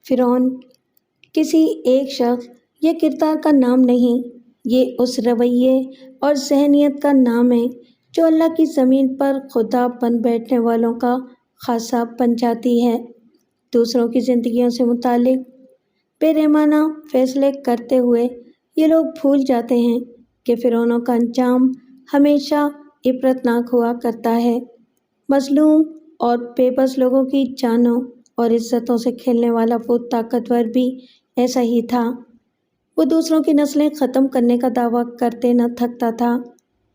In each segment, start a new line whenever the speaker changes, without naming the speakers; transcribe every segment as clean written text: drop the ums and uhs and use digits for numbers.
فرعون کسی ایک شخص یا کردار کا نام نہیں، یہ اس رویے اور ذہنیت کا نام ہے جو اللہ کی زمین پر خدا بن بیٹھنے والوں کا خاصہ بن جاتی ہے۔ دوسروں کی زندگیوں سے متعلق بے رحمانہ فیصلے کرتے ہوئے یہ لوگ بھول جاتے ہیں کہ فرعونوں کا انجام ہمیشہ عبرتناک ہوا کرتا ہے۔ مظلوم اور بے بس لوگوں کی جانوں اور عزتوں سے کھیلنے والا وہ طاقتور بھی ایسا ہی تھا۔ وہ دوسروں کی نسلیں ختم کرنے کا دعویٰ کرتے نہ تھکتا تھا،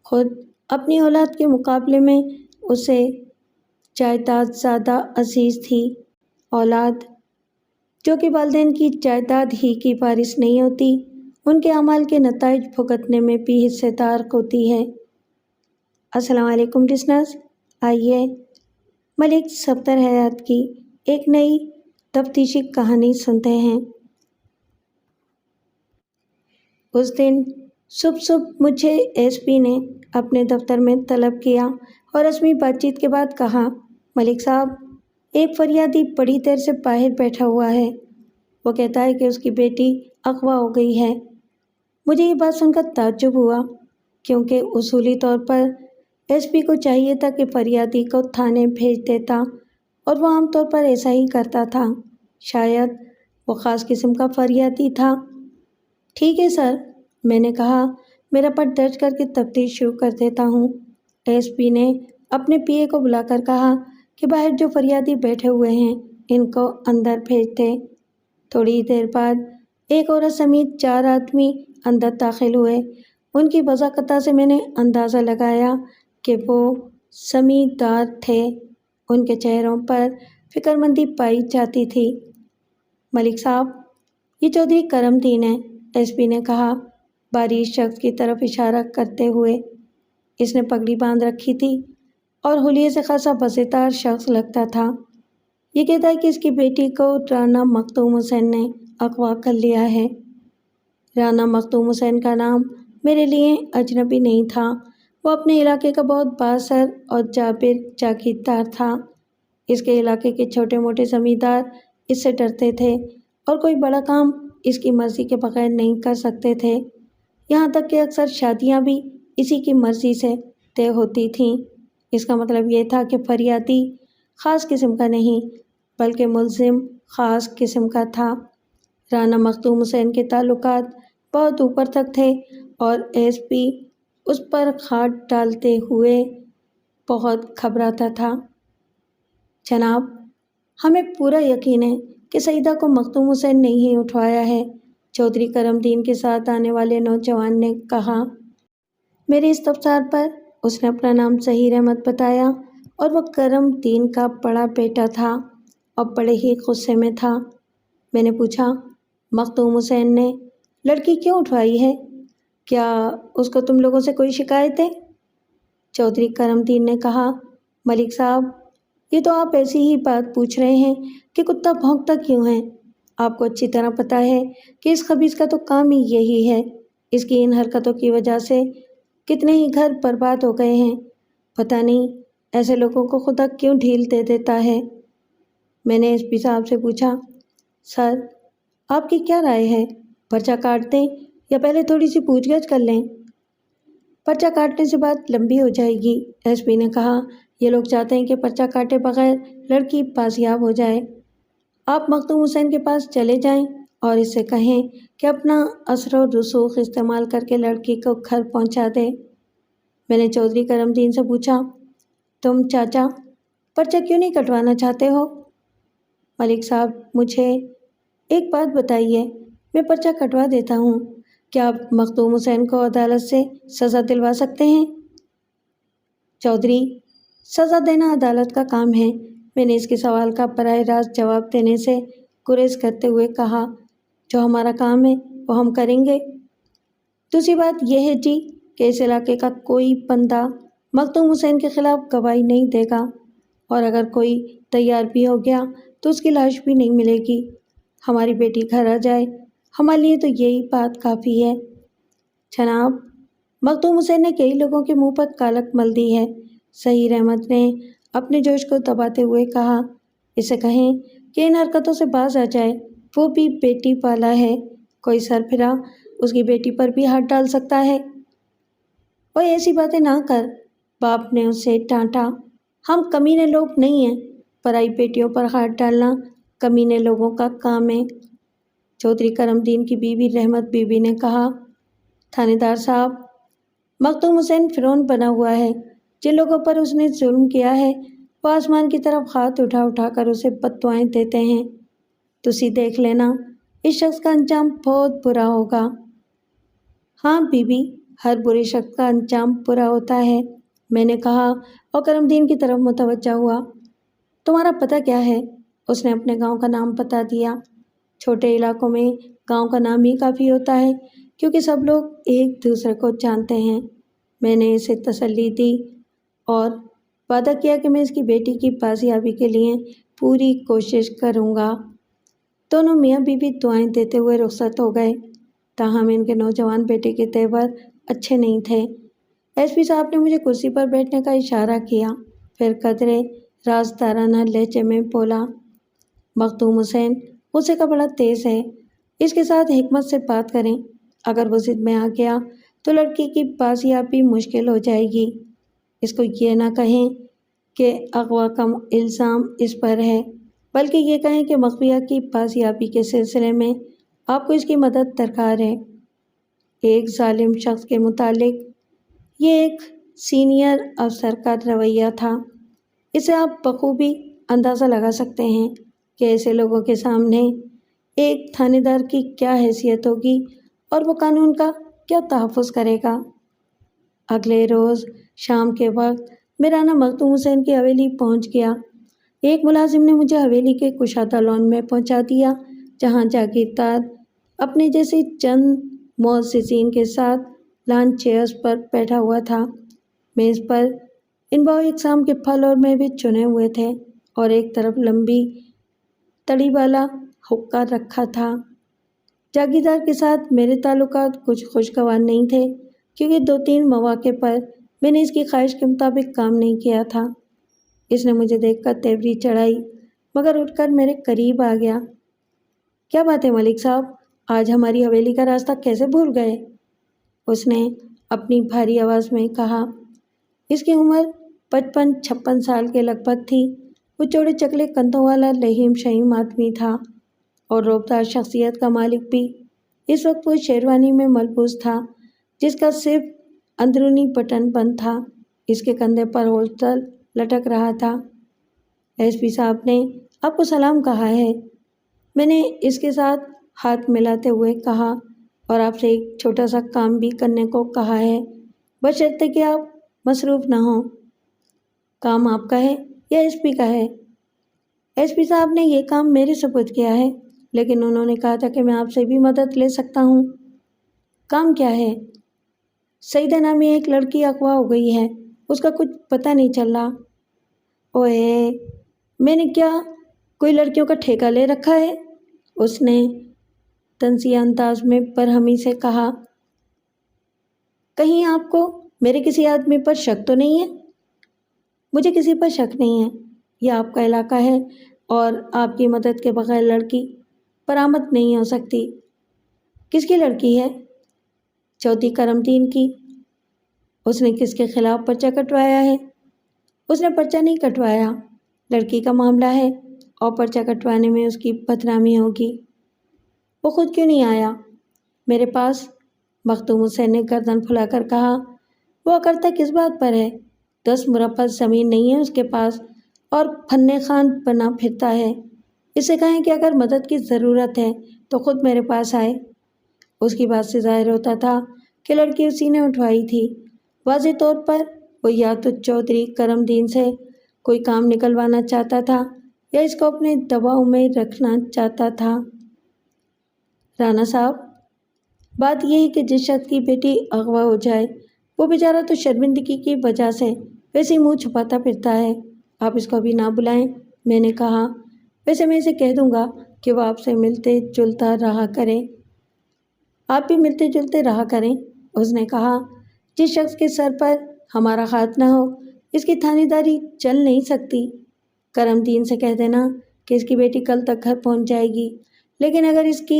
خود اپنی اولاد کے مقابلے میں اسے جائیداد زیادہ عزیز تھی۔ اولاد جو کہ والدین کی جائیداد ہی کی وارث نہیں ہوتی، ان کے اعمال کے نتائج بھگتنے میں بھی حصے دار ہوتی ہے۔ السلام علیکم لسنرز، آئیے ملک صفدر حیات کی ایک نئی تفتیشی کہانی سنتے ہیں۔ اس دن صبح مجھے ایس پی نے اپنے دفتر میں طلب کیا اور رسمی بات چیت کے بعد کہا، ملک صاحب، ایک فریادی بڑی دیر سے باہر بیٹھا ہوا ہے۔ وہ کہتا ہے کہ اس کی بیٹی اغوا ہو گئی ہے۔ مجھے یہ بات سن کر تعجب ہوا، کیونکہ اصولی طور پر ایس پی کو چاہیے تھا کہ فریادی کو تھانے بھیج دیتا، اور وہ عام طور پر ایسا ہی کرتا تھا۔ شاید وہ خاص قسم کا فریادی تھا۔ ٹھیک ہے سر، میں نے کہا، میں رپورٹ درج کر کے تفتیش شروع کر دیتا ہوں۔ ایس پی نے اپنے پی اے کو بلا کر کہا کہ باہر جو فریادی بیٹھے ہوئے ہیں ان کو اندر بھیج دے۔ تھوڑی دیر بعد ایک عورت سمیت 4 آدمی اندر داخل ہوئے۔ ان کی وضاحت سے میں نے اندازہ لگایا کہ وہ سمیدار تھے۔ ان کے چہروں پر فکر مندی پائی جاتی تھی۔ ملک صاحب، یہ چودھری کرم دین ہے، ایس پی نے کہا، باریک شخص کی طرف اشارہ کرتے ہوئے۔ اس نے پگڑی باندھ رکھی تھی اور حلیے سے خاصا وضعدار شخص لگتا تھا۔ یہ کہتا ہے کہ اس کی بیٹی کو رانا مختوم حسین نے اغوا کر لیا ہے۔ رانا مختوم حسین کا نام میرے لیے اجنبی نہیں تھا۔ وہ اپنے علاقے کا بہت بااثر اور جابر جاگیردار تھا۔ اس کے علاقے کے چھوٹے موٹے زمیندار اس سے ڈرتے تھے اور کوئی بڑا کام اس کی مرضی کے بغیر نہیں کر سکتے تھے۔ یہاں تک کہ اکثر شادیاں بھی اسی کی مرضی سے طے ہوتی تھیں۔ اس کا مطلب یہ تھا کہ فریادی خاص قسم کا نہیں بلکہ ملزم خاص قسم کا تھا۔ رانا مختوم حسین کے تعلقات بہت اوپر تک تھے اور ایس پی اس پر ہاتھ ڈالتے ہوئے بہت گھبراتا تھا۔ جناب، ہمیں پورا یقین ہے کہ سعیدہ کو مختوم حسین نے ہی اٹھوایا ہے، چودھری کرم دین کے ساتھ آنے والے نوجوان نے کہا۔ میرے استفسار پر اس نے اپنا نام ظہیر احمد بتایا اور وہ کرم دین کا بڑا بیٹا تھا اور بڑے ہی غصے میں تھا۔ میں نے پوچھا، مختوم حسین نے لڑکی کیوں اٹھوائی ہے؟ کیا اس کو تم لوگوں سے کوئی شکایت ہے؟ چودھری کرم دین نے کہا، ملک صاحب، یہ تو آپ ایسی ہی بات پوچھ رہے ہیں کہ کتا بھونکتا کیوں ہے۔ آپ کو اچھی طرح پتہ ہے کہ اس خبیث کا تو کام ہی یہی ہے۔ اس کی ان حرکتوں کی وجہ سے کتنے ہی گھر برباد ہو گئے ہیں۔ پتہ نہیں ایسے لوگوں کو خدا کیوں ڈھیل دے دیتا ہے۔ میں نے ایس پی صاحب سے پوچھا، سر، آپ کی کیا رائے ہے؟ پرچہ کاٹ دیں یا پہلے تھوڑی سی پوچھ گچھ کر لیں؟ پرچہ کاٹنے سے بات لمبی ہو جائے گی، ایس پی نے کہا۔ یہ لوگ چاہتے ہیں کہ پرچہ کاٹے بغیر لڑکی بازیاب ہو جائے۔ آپ مختوم حسین کے پاس چلے جائیں اور اس سے کہیں کہ اپنا اثر و رسوخ استعمال کر کے لڑکی کو گھر پہنچا دے۔ میں نے چودھری کرم دین سے پوچھا، تم چاچا پرچہ کیوں نہیں کٹوانا چاہتے ہو؟ ملک صاحب، مجھے ایک بات بتائیے، میں پرچہ کٹوا دیتا ہوں، کیا آپ مختوم حسین کو عدالت سے سزا دلوا سکتے ہیں؟ چودھری، سزا دینا عدالت کا کام ہے۔ میں نے اس کے سوال کا براہ راست جواب دینے سے گریز کرتے ہوئے کہا، جو ہمارا کام ہے وہ ہم کریں گے۔ دوسری بات یہ ہے جی کہ اس علاقے کا کوئی بندہ مختوم حسین کے خلاف گواہی نہیں دے گا، اور اگر کوئی تیار بھی ہو گیا تو اس کی لاش بھی نہیں ملے گی۔ ہماری بیٹی گھر آ جائے، ہمارے لیے تو یہی بات کافی ہے۔ جناب، مختوم حسین نے کئی لوگوں کے منہ پر کالک مل دی ہے، ظہیر احمد نے اپنے جوش کو دباتے ہوئے کہا۔ اسے کہیں کہ ان حرکتوں سے باز آ جائے، وہ بھی بیٹی والا ہے، کوئی سربراہ اس کی بیٹی پر بھی ہاتھ ڈال سکتا ہے۔ وہ ایسی باتیں نہ کر، باپ نے اسے ڈانٹا۔ ہم کمینے لوگ نہیں ہیں، پرائی بیٹیوں پر ہاتھ ڈالنا کمینے لوگوں کا کام ہے۔ چودھری کرم دین کی بیوی رحمت بی بی نے کہا، تھانے دار صاحب، مختوم حسین فرعون بنا ہوا ہے۔ جن لوگوں پر اس نے ظلم کیا ہے وہ آسمان کی طرف ہاتھ اٹھا اٹھا کر اسے بد دعائیں دیتے ہیں۔ تسی دیکھ لینا، اس شخص کا انجام بہت برا ہوگا۔ ہاں بی بی، ہر برے شخص کا انجام برا ہوتا ہے، میں نے کہا اور کرم دین کی طرف متوجہ ہوا۔ تمہارا پتہ کیا ہے؟ اس نے اپنے گاؤں کا نام بتا دیا۔ چھوٹے علاقوں میں گاؤں کا نام ہی کافی ہوتا ہے کیونکہ سب لوگ ایک دوسرے کو جانتے ہیں۔ میں نے اسے تسلی دی اور وعدہ کیا کہ میں اس کی بیٹی کی بازیابی کے لیے پوری کوشش کروں گا۔ دونوں میاں بیوی دعائیں دیتے ہوئے رخصت ہو گئے، تاہم ان کے نوجوان بیٹے کے تیور اچھے نہیں تھے۔ ایس پی صاحب نے مجھے کرسی پر بیٹھنے کا اشارہ کیا، پھر قدرے رازدارانہ لہجے میں بولا، مختوم حسین غصے کا بڑا تیز ہے، اس کے ساتھ حکمت سے بات کریں۔ اگر وہ ضد میں آ گیا تو لڑکی کی بازیابی مشکل ہو جائے گی۔ اس کو یہ نہ کہیں کہ اغوا کا الزام اس پر ہے، بلکہ یہ کہیں کہ مغویہ کی بازیابی کے سلسلے میں آپ کو اس کی مدد درکار ہے۔ ایک ظالم شخص کے متعلق یہ ایک سینئر افسر کا رویہ تھا۔ اسے آپ بخوبی اندازہ لگا سکتے ہیں کہ ایسے لوگوں کے سامنے ایک تھانے دار کی کیا حیثیت ہوگی اور وہ قانون کا کیا تحفظ کرے گا۔ اگلے روز شام کے وقت میرا نا مختوم حسین کی حویلی پہنچ گیا۔ ایک ملازم نے مجھے حویلی کے کشادہ لان میں پہنچا دیا، جہاں جاگیردار اپنے جیسے چند معززین کے ساتھ لان چیئرز پر بیٹھا ہوا تھا۔ میز پر انواع اقسام کے پھل اور میوے چنے ہوئے تھے اور ایک طرف لمبی تڑی والا حقہ رکھا تھا۔ جاگیردار کے ساتھ میرے تعلقات کچھ خوشگوار نہیں تھے کیونکہ 2-3 مواقع پر میں نے اس کی خواہش کے مطابق کام نہیں کیا تھا۔ اس نے مجھے دیکھ کر تیوری چڑھائی مگر اٹھ کر میرے قریب آ گیا۔ کیا بات ہے ملک صاحب، آج ہماری حویلی کا راستہ کیسے بھول گئے؟ اس نے اپنی بھاری آواز میں کہا۔ اس کی عمر 55-56 سال کے لگ بھگ تھی۔ وہ چوڑے چکلے کندھوں والا لہیم شہیم آدمی تھا اور روبدار شخصیت کا مالک بھی۔ اس وقت وہ شیروانی میں ملبوس تھا جس کا صرف اندرونی بٹن بند تھا۔ اس کے کندھے پر ہولسٹر لٹک رہا تھا۔ ایس پی صاحب نے آپ کو سلام کہا ہے، میں نے اس کے ساتھ ہاتھ ملاتے ہوئے کہا، اور آپ سے ایک چھوٹا سا کام بھی کرنے کو کہا ہے، بشرطے کہ آپ مصروف نہ ہوں۔ کام آپ کا ہے یا ایس پی کا ہے؟ ایس پی صاحب نے یہ کام میرے سپرد کیا ہے، لیکن انہوں نے کہا تھا کہ میں آپ سے بھی مدد لے سکتا ہوں۔ کام کیا ہے؟ سعیدہ نامی ایک لڑکی اغوا ہو گئی ہے، اس کا کچھ پتہ نہیں چل رہا۔ اوئے، میں نے کیا کوئی لڑکیوں کا ٹھیکہ لے رکھا ہے؟ اس نے طنزیہ انداز میں برہمی سے کہا۔ کہیں آپ کو میرے کسی آدمی پر شک تو نہیں ہے؟ مجھے کسی پر شک نہیں ہے، یہ آپ کا علاقہ ہے اور آپ کی مدد کے بغیر لڑکی برآمد نہیں ہو سکتی۔ کس کی لڑکی ہے؟ چودھری کرم دین کی۔ اس نے کس کے خلاف پرچہ کٹوایا ہے؟ اس نے پرچہ نہیں کٹوایا، لڑکی کا معاملہ ہے اور پرچہ کٹوانے میں اس کی بدنامی ہوگی۔ وہ خود کیوں نہیں آیا میرے پاس؟ مختوم حسین نے گردن پھلا کر کہا۔ وہ اکڑتا کس بات پر ہے؟ 10 مربع زمین نہیں ہے اس کے پاس اور فن خان بنا پھرتا ہے۔ اسے کہیں کہ اگر مدد کی ضرورت ہے تو خود میرے پاس آئے۔ اس کی بات سے ظاہر ہوتا تھا کہ لڑکی اسی نے اٹھوائی تھی۔ واضح طور پر وہ یا تو چودھری کرم دین سے کوئی کام نکلوانا چاہتا تھا یا اس کو اپنے دباؤ میں رکھنا چاہتا تھا۔ رانا صاحب، بات یہ ہے کہ جس شخص کی بیٹی اغوا ہو جائے وہ بیچارہ تو شرمندگی کی وجہ سے ویسے ہی منہ چھپاتا پھرتا ہے۔ آپ اس کو ابھی نہ بلائیں، میں نے کہا۔ ویسے میں اسے کہہ دوں گا کہ وہ آپ سے ملتے جلتا رہا کرے۔ آپ بھی ملتے جلتے رہا کریں، اس نے کہا۔ جس شخص کے سر پر ہمارا ہاتھ نہ ہو اس کی تھانے داری چل نہیں سکتی۔ کرم دین سے کہہ دینا کہ اس کی بیٹی کل تک گھر پہنچ جائے گی، لیکن اگر اس کی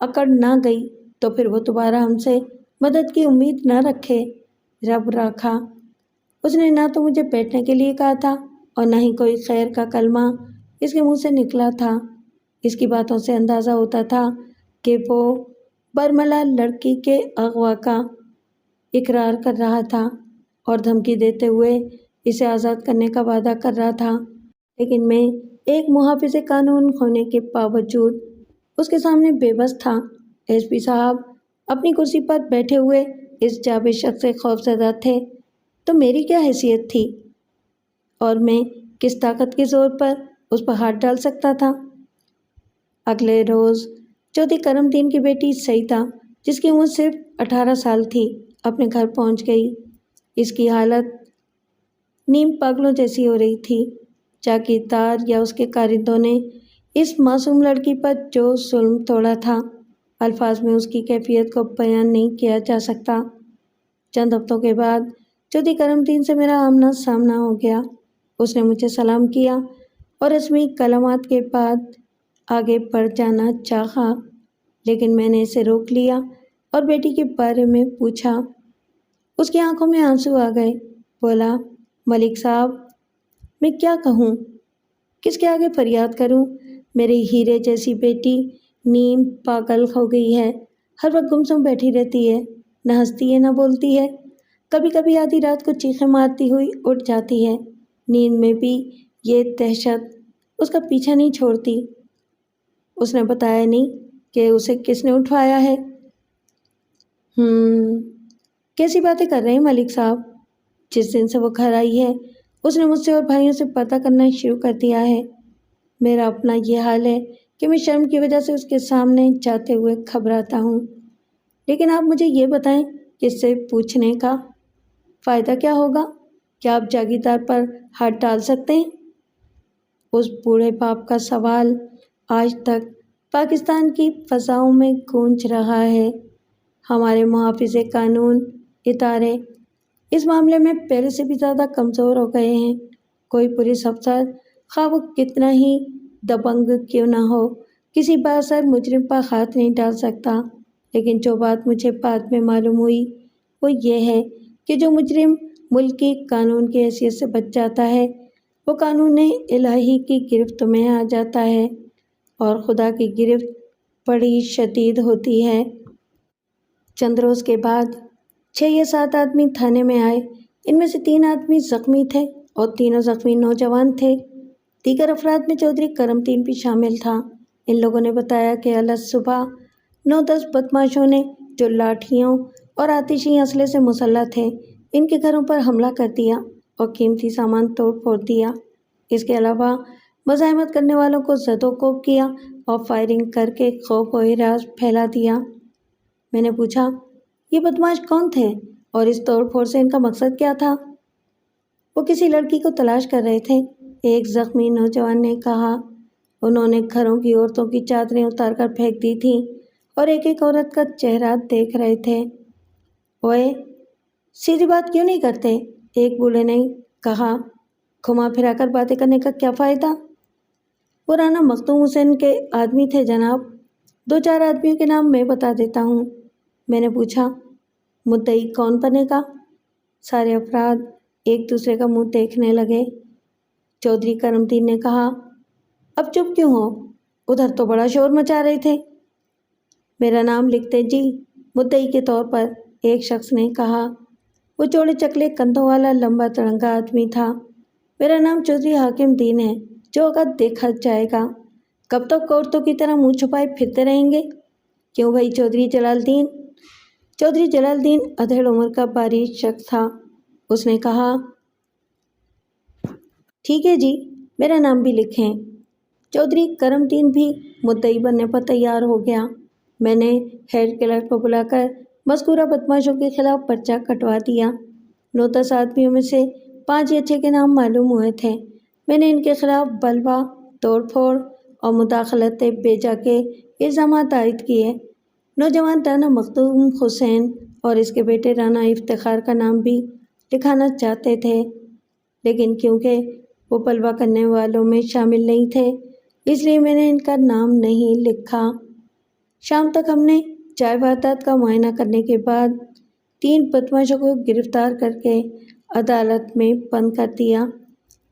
اکڑ نہ گئی تو پھر وہ دوبارہ ہم سے مدد کی امید نہ رکھے۔ رب رکھا، اس نے نہ تو مجھے بیٹھنے کے لیے کہا تھا اور نہ ہی کوئی خیر کا کلمہ اس کے منہ سے نکلا تھا۔ اس کی باتوں سے اندازہ ہوتا تھا کہ وہ برملا لڑکی کے اغوا کا اقرار کر رہا تھا اور دھمکی دیتے ہوئے اسے آزاد کرنے کا وعدہ کر رہا تھا، لیکن میں ایک محافظ قانون ہونے کے باوجود اس کے سامنے بے بس تھا۔ ایس پی صاحب اپنی کرسی پر بیٹھے ہوئے اس جابر شخص سے خوفزدہ تھے، تو میری کیا حیثیت تھی اور میں کس طاقت کے زور پر اس پر ہاتھ ڈال سکتا تھا؟ اگلے روز چودھری کرم الدین کی بیٹی سعیدہ، جس کی عمر صرف 18 سال تھی، اپنے گھر پہنچ گئی۔ اس کی حالت نیم پاگلوں جیسی ہو رہی تھی۔ چاکیدار یا اس کے کارندوں نے اس معصوم لڑکی پر جو ظلم توڑا تھا، الفاظ میں اس کی کیفیت کو بیان نہیں کیا جا سکتا۔ چند ہفتوں کے بعد چودھری کرم الدین سے میرا آمنا سامنا ہو گیا۔ اس نے مجھے سلام کیا اور رسمی کلمات کے بعد آگے بڑھ جانا چاہا، لیکن میں نے اسے روک لیا اور بیٹی کے بارے میں پوچھا۔ اس کی آنکھوں میں آنسو آ گئے۔ بولا، ملک صاحب، میں کیا کہوں؟ کس کے آگے فریاد کروں؟ میری ہیرے جیسی بیٹی نیم پاگل ہو گئی ہے، ہر وقت گمسم بیٹھی رہتی ہے، نہ ہنستی ہے نہ بولتی ہے، کبھی کبھی آدھی رات کو چیخیں مارتی ہوئی اٹھ جاتی ہے، نیند میں بھی یہ دہشت اس کا پیچھا نہیں چھوڑتی۔ اس نے بتایا نہیں کہ اسے کس نے اٹھوایا ہے؟ کیسی باتیں کر رہے ہیں ملک صاحب؟ جس دن سے وہ گھر آئی ہے اس نے مجھ سے اور بھائیوں سے پردہ کرنا شروع کر دیا ہے۔ میرا اپنا یہ حال ہے کہ میں شرم کی وجہ سے اس کے سامنے جاتے ہوئے گھبراتا ہوں۔ لیکن آپ مجھے یہ بتائیں کہ اس سے پوچھنے کا فائدہ کیا ہوگا؟ کیا آپ جاگیردار پر ہاتھ ڈال سکتے ہیں؟ اس بوڑھے باپ کا سوال آج تک پاکستان کی فضاؤں میں گونج رہا ہے۔ ہمارے محافظ قانون ادارے اس معاملے میں پہلے سے بھی زیادہ کمزور ہو گئے ہیں۔ کوئی پولیس افسر، خواہ وہ کتنا ہی دبنگ کیوں نہ ہو، کسی بااثر مجرم پر ہاتھ نہیں ڈال سکتا۔ لیکن جو بات مجھے بعد میں معلوم ہوئی وہ یہ ہے کہ جو مجرم ملکی قانون کی حیثیت سے بچ جاتا ہے وہ قانون الہی کی گرفت میں آ جاتا ہے، اور خدا کی گرفت بڑی شدید ہوتی ہے۔ چند روز کے بعد 6 یا 7 آدمی تھانے میں آئے۔ ان میں سے 3 آدمی زخمی تھے اور تینوں زخمی نوجوان تھے۔ دیگر افراد میں چودھری کرم الدین بھی شامل تھا۔ ان لوگوں نے بتایا کہ الگ صبح 9-10 بدماشوں نے، جو لاٹھیوں اور آتشی اسلحے سے مسلح تھے، ان کے گھروں پر حملہ کر دیا اور قیمتی سامان توڑ پھوڑ دیا۔ اس کے علاوہ مزاحمت کرنے والوں کو زد و کوب کیا اور فائرنگ کر کے خوف و ہراس پھیلا دیا۔ میں نے پوچھا، یہ بدماش کون تھے اور اس توڑ پھوڑ سے ان کا مقصد کیا تھا؟ وہ کسی لڑکی کو تلاش کر رہے تھے، ایک زخمی نوجوان نے کہا۔ انہوں نے گھروں کی عورتوں کی چادریں اتار کر پھینک دی تھیں اور ایک ایک عورت کا چہرہ دیکھ رہے تھے۔ اوئے، سیدھی بات کیوں نہیں کرتے؟ ایک بوڑھے نے کہا۔ گھما پھرا کر باتیں کرنے کا کیا فائدہ؟ وہ رانا مخدوم حسین کے آدمی تھے جناب۔ 2-4 آدمیوں کے نام میں بتا دیتا ہوں۔ میں نے پوچھا، مدعی کون بنے گا؟ سارے افراد ایک دوسرے کا منہ دیکھنے لگے۔ چودھری کرم الدین نے کہا، اب چپ کیوں ہو؟ ادھر تو بڑا شور مچا رہے تھے۔ میرا نام لکھتے جی، مدعی کے طور پر، ایک شخص نے کہا۔ وہ چوڑے چکلے کندھوں والا لمبا تڑنگا آدمی تھا۔ میرا نام چودھری حاکم الدین ہے، جو ہوگا دیکھا جائے گا۔ کب تک عورتوں کی طرح منہ چھپائے پھرتے رہیں گے؟ کیوں بھائی چودھری جلال الدین؟ چودھری جلال الدین ادھیڑ عمر کا باریک شخص تھا۔ اس نے کہا، ٹھیک ہے جی، میرا نام بھی لکھیں۔ چودھری کرم الدین بھی مدعی بننے پر تیار ہو گیا۔ میں نے ہیڈ کلرک کو بلا کر مذکورہ بدماشوں کے خلاف پرچہ کٹوا دیا۔ 9-10 آدمیوں میں سے 5 یا 6 کے نام معلوم ہوئے تھے۔ میں نے ان کے خلاف بلوا، توڑ پھوڑ اور مداخلت بیجا کے الزامات عائد کیے۔ نوجوان رانا مخدوم حسین اور اس کے بیٹے رانا افتخار کا نام بھی لکھانا چاہتے تھے، لیکن کیونکہ وہ بلوا کرنے والوں میں شامل نہیں تھے، اس لیے میں نے ان کا نام نہیں لکھا۔ شام تک ہم نے چائے واردات کا معائنہ کرنے کے بعد 3 بدماشوں کو گرفتار کر کے عدالت میں بند کر دیا۔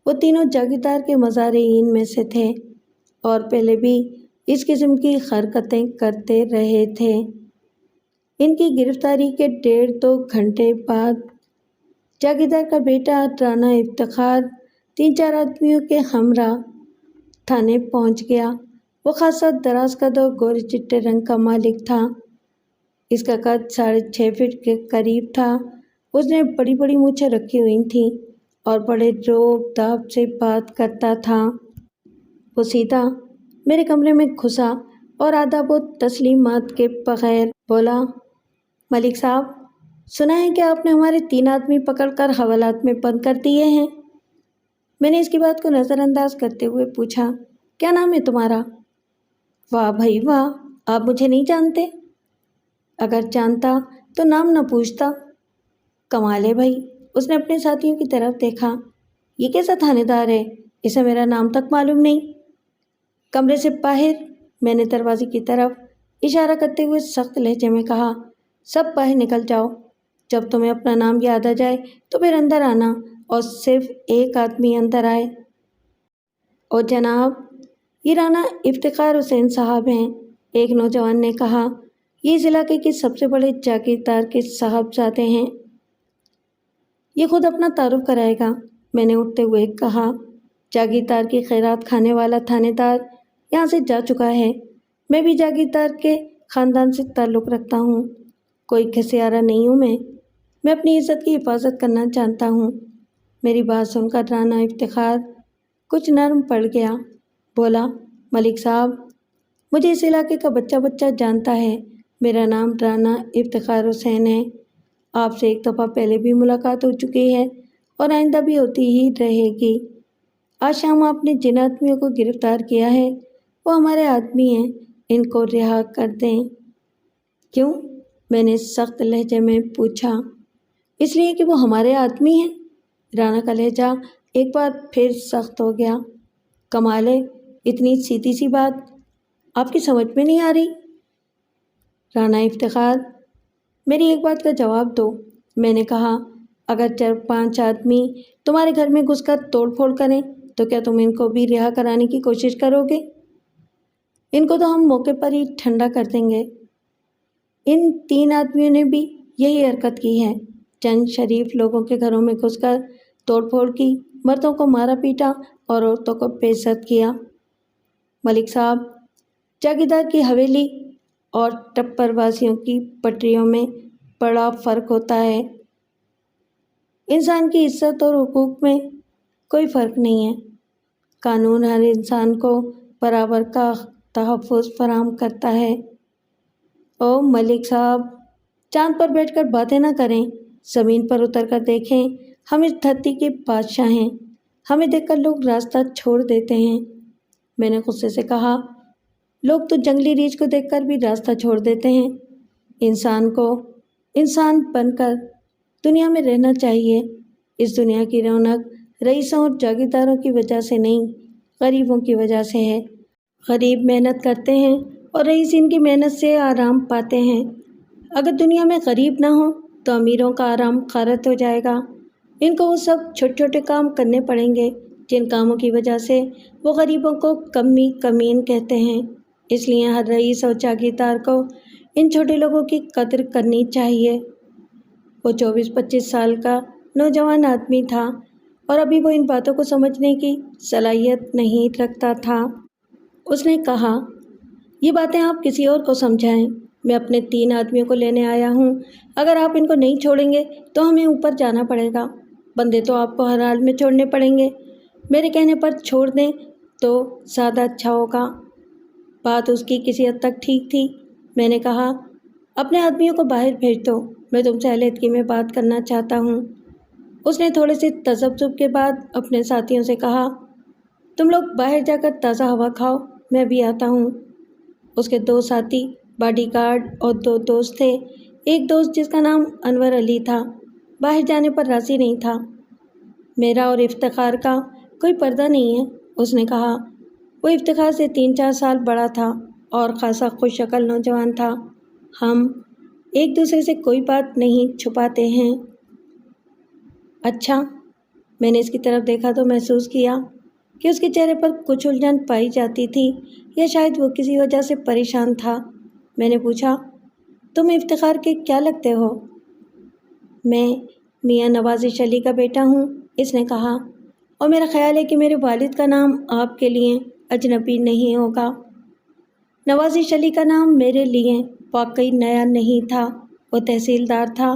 وہ تینوں جاگیردار کے مزارعین میں سے تھے اور پہلے بھی اس قسم کی حرکتیں کرتے رہے تھے۔ ان کی گرفتاری کے 1.5-2 گھنٹے بعد جاگیردار کا بیٹا رانا افتخار 3-4 آدمیوں کے ہمراہ تھانے پہنچ گیا۔ وہ خاصا دراز قد اور گورے چٹے رنگ کا مالک تھا۔ اس کا قد 6.5 فٹ کے قریب تھا۔ اس نے بڑی بڑی مونچھیں رکھی ہوئی تھیں اور بڑے روب داب سے بات کرتا تھا۔ وہ سیدھا میرے کمرے میں گھسا اور آداب و تسلیمات کے بغیر بولا، ملک صاحب، سنا ہے کہ آپ نے ہمارے 3 آدمی پکڑ کر حوالات میں بند کر دیے ہیں۔ میں نے اس کی بات کو نظر انداز کرتے ہوئے پوچھا، کیا نام ہے تمہارا؟ واہ بھائی واہ، آپ مجھے نہیں جانتے؟ اگر جانتا تو نام نہ پوچھتا۔ کمال ہے بھائی، اس نے اپنے ساتھیوں کی طرف دیکھا۔ یہ کیسا تھانے دار ہے، اسے میرا نام تک معلوم نہیں۔ کمرے سے باہر، میں نے دروازے کی طرف اشارہ کرتے ہوئے سخت لہجے میں کہا، سب باہر نکل جاؤ۔ جب تمہیں اپنا نام یاد آ جائے تو پھر اندر آنا اور صرف ایک آدمی اندر آئے۔ اور جناب، یہ رانا افتخار حسین صاحب ہیں، ایک نوجوان نے کہا۔ یہ اس علاقے کے سب سے بڑے جاگیردار کے صاحبزادے ہیں۔ یہ خود اپنا تعارف کرائے گا، میں نے اٹھتے ہوئے کہا۔ جاگیردار کی خیرات کھانے والا تھانے دار یہاں سے جا چکا ہے۔ میں بھی جاگیردار کے خاندان سے تعلق رکھتا ہوں، کوئی گھسیارا نہیں ہوں میں اپنی عزت کی حفاظت کرنا جانتا ہوں۔ میری بات سن کر رانا افتخار کچھ نرم پڑ گیا، بولا، ملک صاحب، مجھے اس علاقے کا بچہ بچہ جانتا ہے، میرا نام رانا افتخار حسین ہے۔ آپ سے ایک دفعہ پہلے بھی ملاقات ہو چکی ہے اور آئندہ بھی ہوتی ہی رہے گی۔ آج شام آپ نے جن آدمیوں کو گرفتار کیا ہے وہ ہمارے آدمی ہیں، ان کو رہا کر دیں۔ کیوں؟ میں نے سخت لہجے میں پوچھا۔ اس لیے کہ وہ ہمارے آدمی ہیں۔ رانا کا لہجہ ایک بار پھر سخت ہو گیا۔ کمال ہے، اتنی سیدھی سی بات آپ کی سمجھ میں نہیں آ رہی؟ رانا افتخار، میری ایک بات کا جواب دو، میں نے کہا۔ اگر 4-5 آدمی تمہارے گھر میں گھس کر توڑ پھوڑ کریں تو کیا تم ان کو بھی رہا کرانے کی کوشش کرو گے؟ ان کو تو ہم موقع پر ہی ٹھنڈا کر دیں گے۔ ان 3 آدمیوں نے بھی یہی حرکت کی ہے، چند شریف لوگوں کے گھروں میں گھس کر توڑ پھوڑ کی، مردوں کو مارا پیٹا اور عورتوں کو بے عزت کیا۔ ملک صاحب، جاگیردار کی حویلی اور ٹپر بازیوں کی پٹریوں میں بڑا فرق ہوتا ہے۔ انسان کی عزت اور حقوق میں کوئی فرق نہیں ہے۔ قانون ہر انسان کو برابر کا تحفظ فراہم کرتا ہے۔ او ملک صاحب، چاند پر بیٹھ کر باتیں نہ کریں، زمین پر اتر کر دیکھیں، ہم اس دھرتی کے بادشاہ ہیں، ہمیں دیکھ کر لوگ راستہ چھوڑ دیتے ہیں۔ میں نے غصے سے کہا، لوگ تو جنگلی ریچھ کو دیکھ کر بھی راستہ چھوڑ دیتے ہیں۔ انسان کو انسان بن کر دنیا میں رہنا چاہیے۔ اس دنیا کی رونق رئیسوں اور جاگیرداروں کی وجہ سے نہیں، غریبوں کی وجہ سے ہے۔ غریب محنت کرتے ہیں اور رئیس ان کی محنت سے آرام پاتے ہیں۔ اگر دنیا میں غریب نہ ہو تو امیروں کا آرام غارت ہو جائے گا۔ ان کو وہ سب چھوٹے چھوٹے کام کرنے پڑیں گے جن کاموں کی وجہ سے وہ غریبوں کو کمی کمین کہتے ہیں۔ اس لیے ہر رئیس اور جاگیردار کو ان چھوٹے لوگوں کی قدر کرنی چاہیے۔ وہ 24-25 سال کا نوجوان آدمی تھا اور ابھی وہ ان باتوں کو سمجھنے کی صلاحیت نہیں رکھتا تھا۔ اس نے کہا، یہ باتیں آپ کسی اور کو سمجھائیں، میں اپنے 3 آدمیوں کو لینے آیا ہوں۔ اگر آپ ان کو نہیں چھوڑیں گے تو ہمیں اوپر جانا پڑے گا۔ بندے تو آپ کو ہر حال میں چھوڑنے پڑیں گے، میرے کہنے پر چھوڑ دیں تو زیادہ اچھا ہوگا۔ بات اس کی کسی حد تک ٹھیک تھی۔ میں نے کہا، اپنے آدمیوں کو باہر بھیج دو، میں تم سے علیحدگی میں بات کرنا چاہتا ہوں۔ اس نے تھوڑے سے تذبذب کے بعد اپنے ساتھیوں سے کہا، تم لوگ باہر جا کر تازہ ہوا کھاؤ، میں بھی آتا ہوں۔ اس کے 2 ساتھی باڈی گارڈ اور 2 دوست تھے۔ ایک دوست جس کا نام انور علی تھا باہر جانے پر راضی نہیں تھا۔ میرا اور افتخار کا کوئی پردہ نہیں ہے، اس نے کہا۔ وہ افتخار سے 3-4 سال بڑا تھا اور خاصا خوش شکل نوجوان تھا۔ ہم ایک دوسرے سے کوئی بات نہیں چھپاتے ہیں۔ اچھا، میں نے اس کی طرف دیکھا تو محسوس کیا کہ اس کے چہرے پر کچھ الجھن پائی جاتی تھی، یا شاید وہ کسی وجہ سے پریشان تھا۔ میں نے پوچھا، تم افتخار کے کیا لگتے ہو؟ میں میاں نوازش علی کا بیٹا ہوں، اس نے کہا، اور میرا خیال ہے کہ میرے والد کا نام آپ کے لیے اجنبی نہیں ہوگا۔ نوازش علی کا نام میرے لیے واقعی نیا نہیں تھا۔ وہ تحصیلدار تھا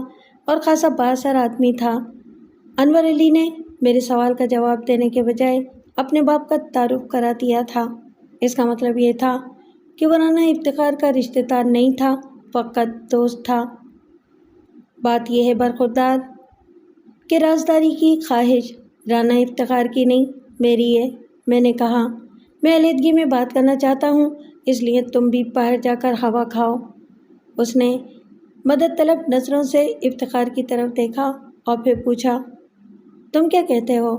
اور خاصا بااثر آدمی تھا۔ انور علی نے میرے سوال کا جواب دینے کے بجائے اپنے باپ کا تعارف کرا دیا تھا۔ اس کا مطلب یہ تھا کہ وہ رانا افتخار کا رشتہ دار نہیں تھا، فقط دوست تھا۔ بات یہ ہے برخوردار کہ رازداری کی خواہش رانا افتخار کی نہیں، میری ہے۔ میں نے کہا، میں علیحدگی میں بات کرنا چاہتا ہوں، اس لیے تم بھی باہر جا کر ہوا کھاؤ۔ اس نے مدد طلب نظروں سے افتخار کی طرف دیکھا اور پھر پوچھا، تم کیا کہتے ہو؟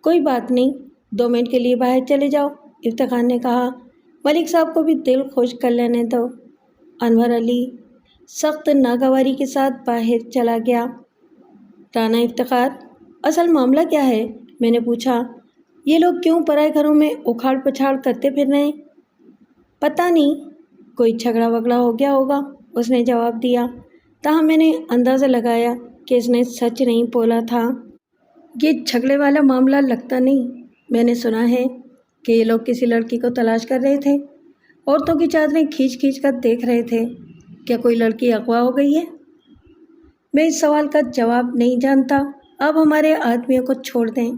کوئی بات نہیں، 2 منٹ کے لیے باہر چلے جاؤ، افتخار نے کہا۔ ملک صاحب کو بھی دل خوش کر لینے دو۔ انور علی سخت ناگواری کے ساتھ باہر چلا گیا۔ رانا افتخار، اصل معاملہ کیا ہے؟ میں نے پوچھا، یہ لوگ کیوں پرائے گھروں میں اکھاڑ پچھاڑ کرتے پھر رہے ہیں؟ پتہ نہیں، کوئی جھگڑا وگڑا ہو گیا ہوگا، اس نے جواب دیا۔ تاہم میں نے اندازہ لگایا کہ اس نے سچ نہیں بولا تھا۔ یہ جھگڑے والا معاملہ لگتا نہیں۔ میں نے سنا ہے کہ یہ لوگ کسی لڑکی کو تلاش کر رہے تھے، عورتوں کی چادریں کھینچ کھینچ کر دیکھ رہے تھے۔ کیا کوئی لڑکی اغوا ہو گئی ہے؟ میں اس سوال کا جواب نہیں جانتا، اب ہمارے آدمیوں کو چھوڑ دیں۔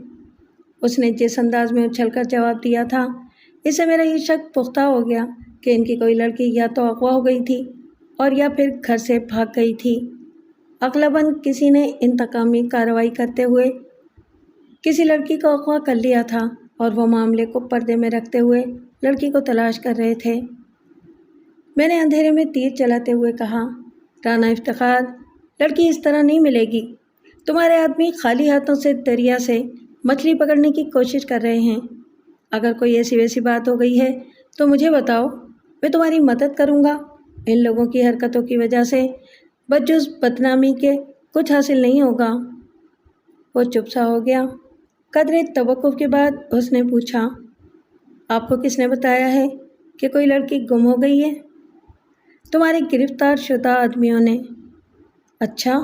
اس نے جس انداز میں اچھل کر جواب دیا تھا، اس سے میرا یہ شک پختہ ہو گیا کہ ان کی کوئی لڑکی یا تو اغوا ہو گئی تھی اور یا پھر گھر سے بھاگ گئی تھی۔ اغلباً کسی نے انتقامی کارروائی کرتے ہوئے کسی لڑکی کو اغوا کر لیا تھا اور وہ معاملے کو پردے میں رکھتے ہوئے لڑکی کو تلاش کر رہے تھے۔ میں نے اندھیرے میں تیر چلاتے ہوئے کہا، رانا افتخار، لڑکی اس طرح نہیں ملے گی۔ تمہارے آدمی خالی ہاتھوں سے دریا سے مچھلی پکڑنے کی کوشش کر رہے ہیں۔ اگر کوئی ایسی ویسی بات ہو گئی ہے تو مجھے بتاؤ، میں تمہاری مدد کروں گا۔ ان لوگوں کی حرکتوں کی وجہ سے بجز بدنامی کے کچھ حاصل نہیں ہوگا۔ وہ چپ سا ہو گیا۔ قدرے توقف کے بعد اس نے پوچھا، آپ کو کس نے بتایا ہے کہ کوئی لڑکی گم ہو گئی ہے؟ تمہارے گرفتار شدہ آدمیوں نے۔ اچھا،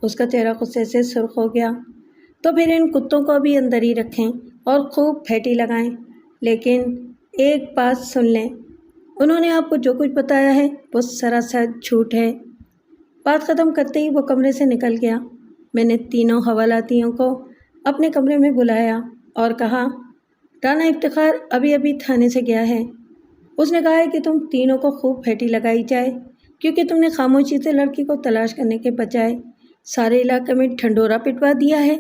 اس کا چہرہ غصے سے سرخ ہو گیا۔ تو پھر ان کتوں کو بھی اندر ہی رکھیں اور خوب پھیٹی لگائیں، لیکن ایک بات سن لیں، انہوں نے آپ کو جو کچھ بتایا ہے وہ سراسر جھوٹ ہے۔ بات ختم کرتے ہی وہ کمرے سے نکل گیا۔ میں نے تینوں حوالاتیوں کو اپنے کمرے میں بلایا اور کہا، رانا افتخار ابھی ابھی تھانے سے گیا ہے۔ اس نے کہا ہے کہ تم تینوں کو خوب پھیٹی لگائی جائے، کیونکہ تم نے خاموشی سے لڑکی کو تلاش کرنے کے بجائے سارے علاقے میں ڈھنڈورا پٹوا دیا ہے۔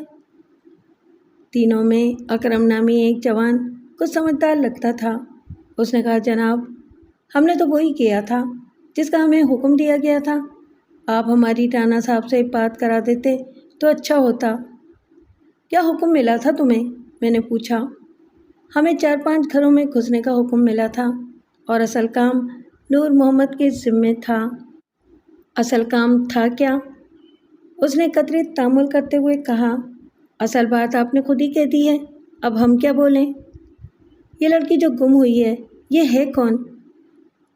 تینوں میں اکرم نامی ایک جوان کچھ سمجھدار لگتا تھا۔ اس نے کہا، جناب، ہم نے تو وہی کیا تھا جس کا ہمیں حکم دیا گیا تھا۔ آپ ہماری رانا صاحب سے بات کرا دیتے تو اچھا ہوتا۔ کیا حکم ملا تھا تمہیں؟ میں نے پوچھا۔ ہمیں 4-5 گھروں میں گھسنے کا حکم ملا تھا اور اصل کام نور محمد کے ذمے تھا۔ اصل کام تھا کیا؟ اس نے قدرے تامل کرتے ہوئے کہا، اصل بات آپ نے خود ہی کہہ دی ہے، اب ہم کیا بولیں؟ یہ لڑکی جو گم ہوئی ہے، یہ ہے کون؟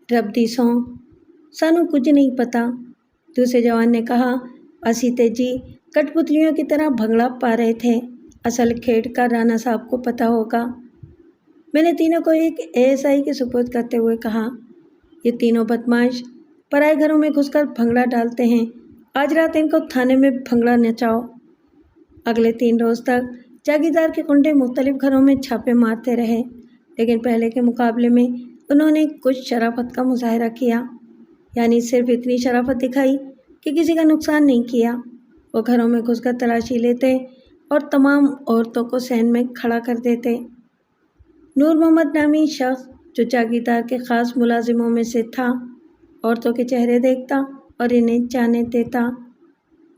رب دی سوں، سانو کچھ نہیں پتا۔ دوسرے جوان نے کہا، اسی تے جی کٹ پتلیوں کی طرح بھنگڑا پا رہے تھے، اصل کھیڑ کا رانا صاحب کو پتہ ہوگا۔ میں نے تینوں کو ایک ASI کے سپرد کرتے ہوئے کہا، یہ تینوں بدماش پرائے گھروں میں گھس کر بھنگڑا ڈالتے ہیں، آج رات ان کو تھانے میں بھنگڑا نچاؤ۔ اگلے 3 روز تک جاگیردار کے کنڈے مختلف گھروں میں چھاپے مارتے رہے، لیکن پہلے کے مقابلے میں انہوں نے کچھ شرافت کا مظاہرہ کیا، یعنی صرف اتنی شرافت دکھائی کہ کسی کا نقصان نہیں کیا۔ وہ گھروں میں گھس کر تلاشی لیتے اور تمام عورتوں کو صحن میں کھڑا کر دیتے۔ نور محمد نامی شخص جو جاگیردار کے خاص ملازموں میں سے تھا، عورتوں کے چہرے دیکھتا اور انہیں جانے دیتا۔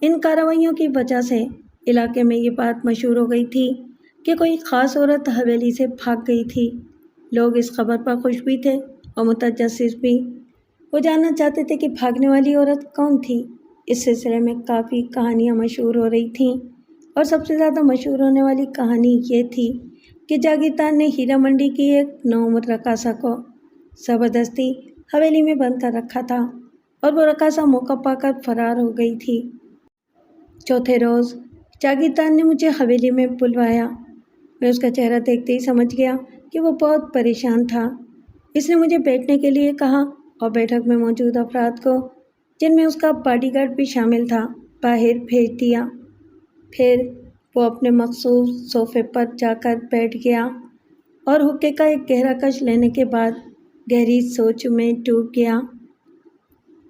ان کارروائیوں کی وجہ سے علاقے میں یہ بات مشہور ہو گئی تھی کہ کوئی خاص عورت حویلی سے بھاگ گئی تھی، لوگ اس خبر پر خوش بھی تھے اور متجسس بھی۔ وہ جاننا چاہتے تھے کہ بھاگنے والی عورت کون تھی۔ اس سلسلے میں کافی کہانیاں مشہور ہو رہی تھیں اور سب سے زیادہ مشہور ہونے والی کہانی یہ تھی کہ جاگیردار نے ہیرا منڈی کی ایک نوعمر رقاصہ کو زبردستی حویلی میں بند کر رکھا تھا اور وہ رقاصہ موقع پا کر فرار ہو گئی تھی۔ چوتھے روز جاگیردار نے مجھے حویلی میں بلوایا۔ میں اس کا چہرہ دیکھتے ہی سمجھ گیا کہ وہ بہت پریشان تھا۔ اس نے مجھے بیٹھنے کے لیے کہا اور بیٹھک میں موجود افراد کو، جن میں اس کا باڈی گارڈ بھی شامل تھا، باہر بھیج دیا۔ پھر وہ اپنے مخصوص صوفے پر جا کر بیٹھ گیا اور حقے کا ایک گہرا کش لینے کے بعد گہری سوچ میں ڈوب گیا۔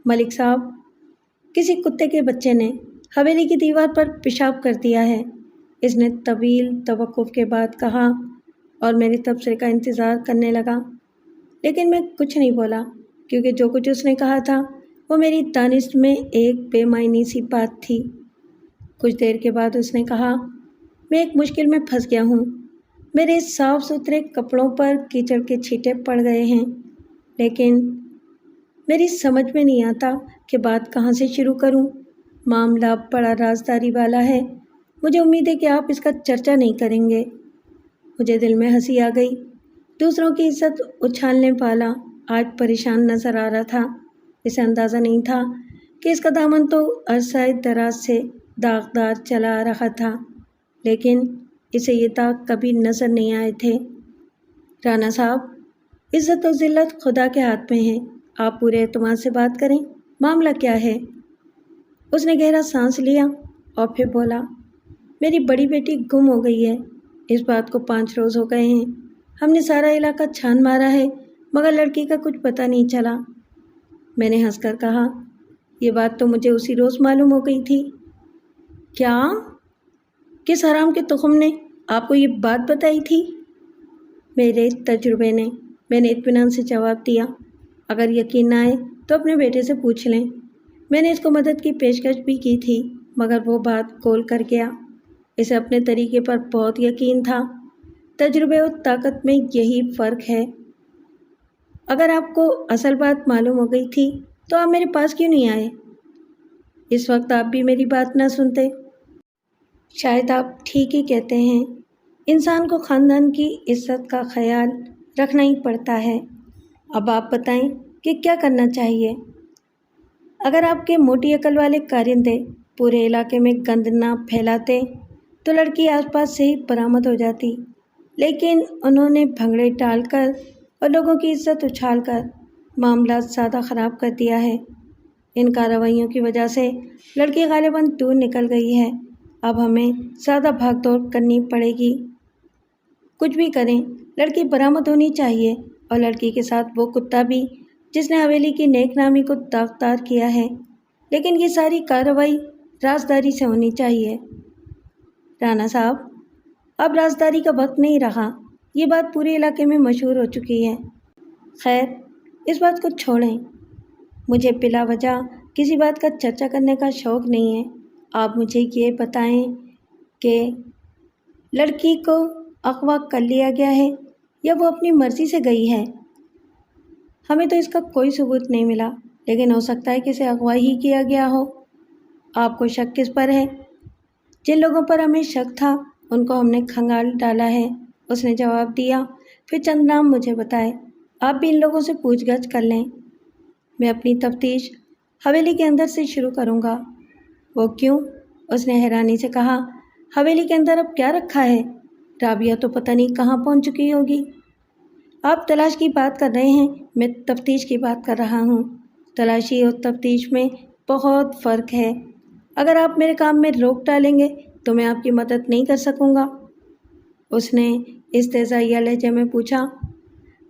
ملک صاحب، کسی کتے کے بچے نے حویلی کی دیوار پر پیشاب کر دیا ہے، اس نے طویل توقف کے بعد کہا اور میرے تبصرے کا انتظار کرنے لگا، لیکن میں کچھ نہیں بولا کیونکہ جو کچھ اس نے کہا تھا وہ میری دانش میں ایک بے معنی سی بات تھی۔ کچھ دیر کے بعد اس نے کہا، میں ایک مشکل میں پھنس گیا ہوں۔ میرے صاف ستھرے کپڑوں پر کیچڑ کے چھینٹے پڑ گئے ہیں، لیکن میری سمجھ میں نہیں آتا کہ بات کہاں سے شروع کروں۔ معاملہ بڑا رازداری والا ہے، مجھے امید ہے کہ آپ اس کا چرچا نہیں کریں گے۔ مجھے دل میں ہنسی آ گئی۔ دوسروں کی عزت اچھالنے والا آج پریشان نظر آ رہا تھا۔ اسے اندازہ نہیں تھا کہ اس کا دامن تو عرصہ دراز سے داغدار چلا آ رہا تھا، لیکن اسے یہ داغ کبھی نظر نہیں آئے تھے۔ رانا صاحب، عزت و ذلت خدا کے ہاتھ میں ہے، آپ پورے اعتماد سے بات کریں، معاملہ کیا ہے؟ اس نے گہرا سانس لیا اور پھر بولا، میری بڑی بیٹی گم ہو گئی ہے۔ اس بات کو 5 روز ہو گئے ہیں، ہم نے سارا علاقہ چھان مارا ہے مگر لڑکی کا کچھ پتہ نہیں چلا۔ میں نے ہنس کر کہا، یہ بات تو مجھے اسی روز معلوم ہو گئی تھی۔ کیا؟ کس حرام کے تخم نے آپ کو یہ بات بتائی تھی؟ میرے تجربے نے، میں نے اطمینان سے جواب دیا۔ اگر یقین نہ آئے تو اپنے بیٹے سے پوچھ لیں۔ میں نے اس کو مدد کی پیشکش بھی کی تھی مگر وہ بات کھول کر گیا۔ اسے اپنے طریقے پر بہت یقین تھا۔ تجربے اور طاقت میں یہی فرق ہے۔ اگر آپ کو اصل بات معلوم ہو گئی تھی تو آپ میرے پاس کیوں نہیں آئے؟ اس وقت آپ بھی میری بات نہ سنتے۔ شاید آپ ٹھیک ہی کہتے ہیں، انسان کو خاندان کی عزت کا خیال رکھنا ہی پڑتا ہے۔ اب آپ بتائیں کہ کیا کرنا چاہیے؟ اگر آپ کے موٹی عقل والے کارندے پورے علاقے میں گند نہ پھیلاتے تو لڑکی آس پاس سے ہی برآمد ہو جاتی، لیکن انہوں نے بھنگڑے ڈال کر اور لوگوں کی عزت اچھال کر معاملات زیادہ خراب کر دیا ہے۔ ان کارروائیوں کی وجہ سے لڑکی غالباً دور نکل گئی ہے۔ اب ہمیں زیادہ بھاگ دوڑ کرنی پڑے گی۔ کچھ بھی کریں، لڑکی برآمد ہونی چاہیے، اور لڑکی کے ساتھ وہ کتا بھی جس نے حویلی کی نیک نامی کو داغدار کیا ہے، لیکن یہ ساری کارروائی رازداری سے ہونی چاہیے۔ رانا صاحب، اب رازداری کا وقت نہیں رہا، یہ بات پورے علاقے میں مشہور ہو چکی ہے۔ خیر، اس بات کو چھوڑیں، مجھے بلا وجہ کسی بات کا چرچا کرنے کا شوق نہیں ہے۔ آپ مجھے یہ بتائیں کہ لڑکی کو اغوا کر لیا گیا ہے یا وہ اپنی مرضی سے گئی ہے؟ ہمیں تو اس کا کوئی ثبوت نہیں ملا، لیکن ہو سکتا ہے کہ اسے اغوا ہی کیا گیا ہو۔ آپ کو شک کس پر ہے؟ جن لوگوں پر ہمیں شک تھا ان کو ہم نے کھنگال ڈالا ہے، اس نے جواب دیا۔ پھر چند نام مجھے بتائے، آپ بھی ان لوگوں سے پوچھ گچھ کر لیں۔ میں اپنی تفتیش حویلی کے اندر سے شروع کروں گا۔ وہ کیوں؟ اس نے حیرانی سے کہا، حویلی کے اندر اب کیا رکھا ہے؟ رابعہ تو پتہ نہیں کہاں پہنچ چکی ہوگی۔ آپ تلاش کی بات کر رہے ہیں، میں تفتیش کی بات کر رہا ہوں۔ تلاشی اور تفتیش میں بہت فرق ہے۔ اگر آپ میرے کام میں روک ڈالیں گے تو میں آپ کی مدد نہیں کر سکوں گا۔ اس نے استہزائیہ لہجے میں پوچھا،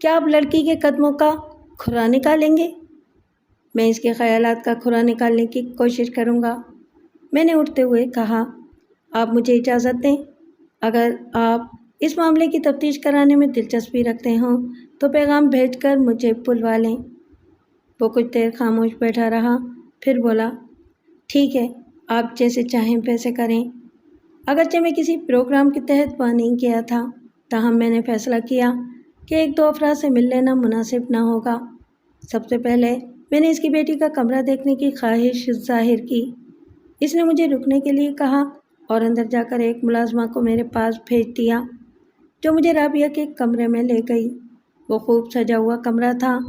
کیا آپ لڑکی کے قدموں کا کھرا نکالیں گے؟ میں اس کے خیالات کا کھرا نکالنے کی کوشش کروں گا، میں نے اٹھتے ہوئے کہا۔ آپ مجھے اجازت دیں، اگر آپ اس معاملے کی تفتیش کرانے میں دلچسپی رکھتے ہوں تو پیغام بھیج کر مجھے بلوا لیں۔ وہ کچھ دیر خاموش بیٹھا رہا، پھر بولا، ٹھیک ہے، آپ جیسے چاہیں ویسے کریں۔ اگرچہ میں کسی پروگرام کے تحت وہاں نہیں گیا تھا، تاہم میں نے فیصلہ کیا کہ ایک دو افراد سے مل لینا مناسب نہ ہوگا۔ سب سے پہلے میں نے اس کی بیٹی کا کمرہ دیکھنے کی خواہش ظاہر کی۔ اس نے مجھے رکنے کے لیے کہا اور اندر جا کر ایک ملازمہ کو میرے پاس بھیج دیا جو مجھے رابعہ کے کمرے میں لے گئی۔ وہ خوب سجا ہوا کمرہ تھا۔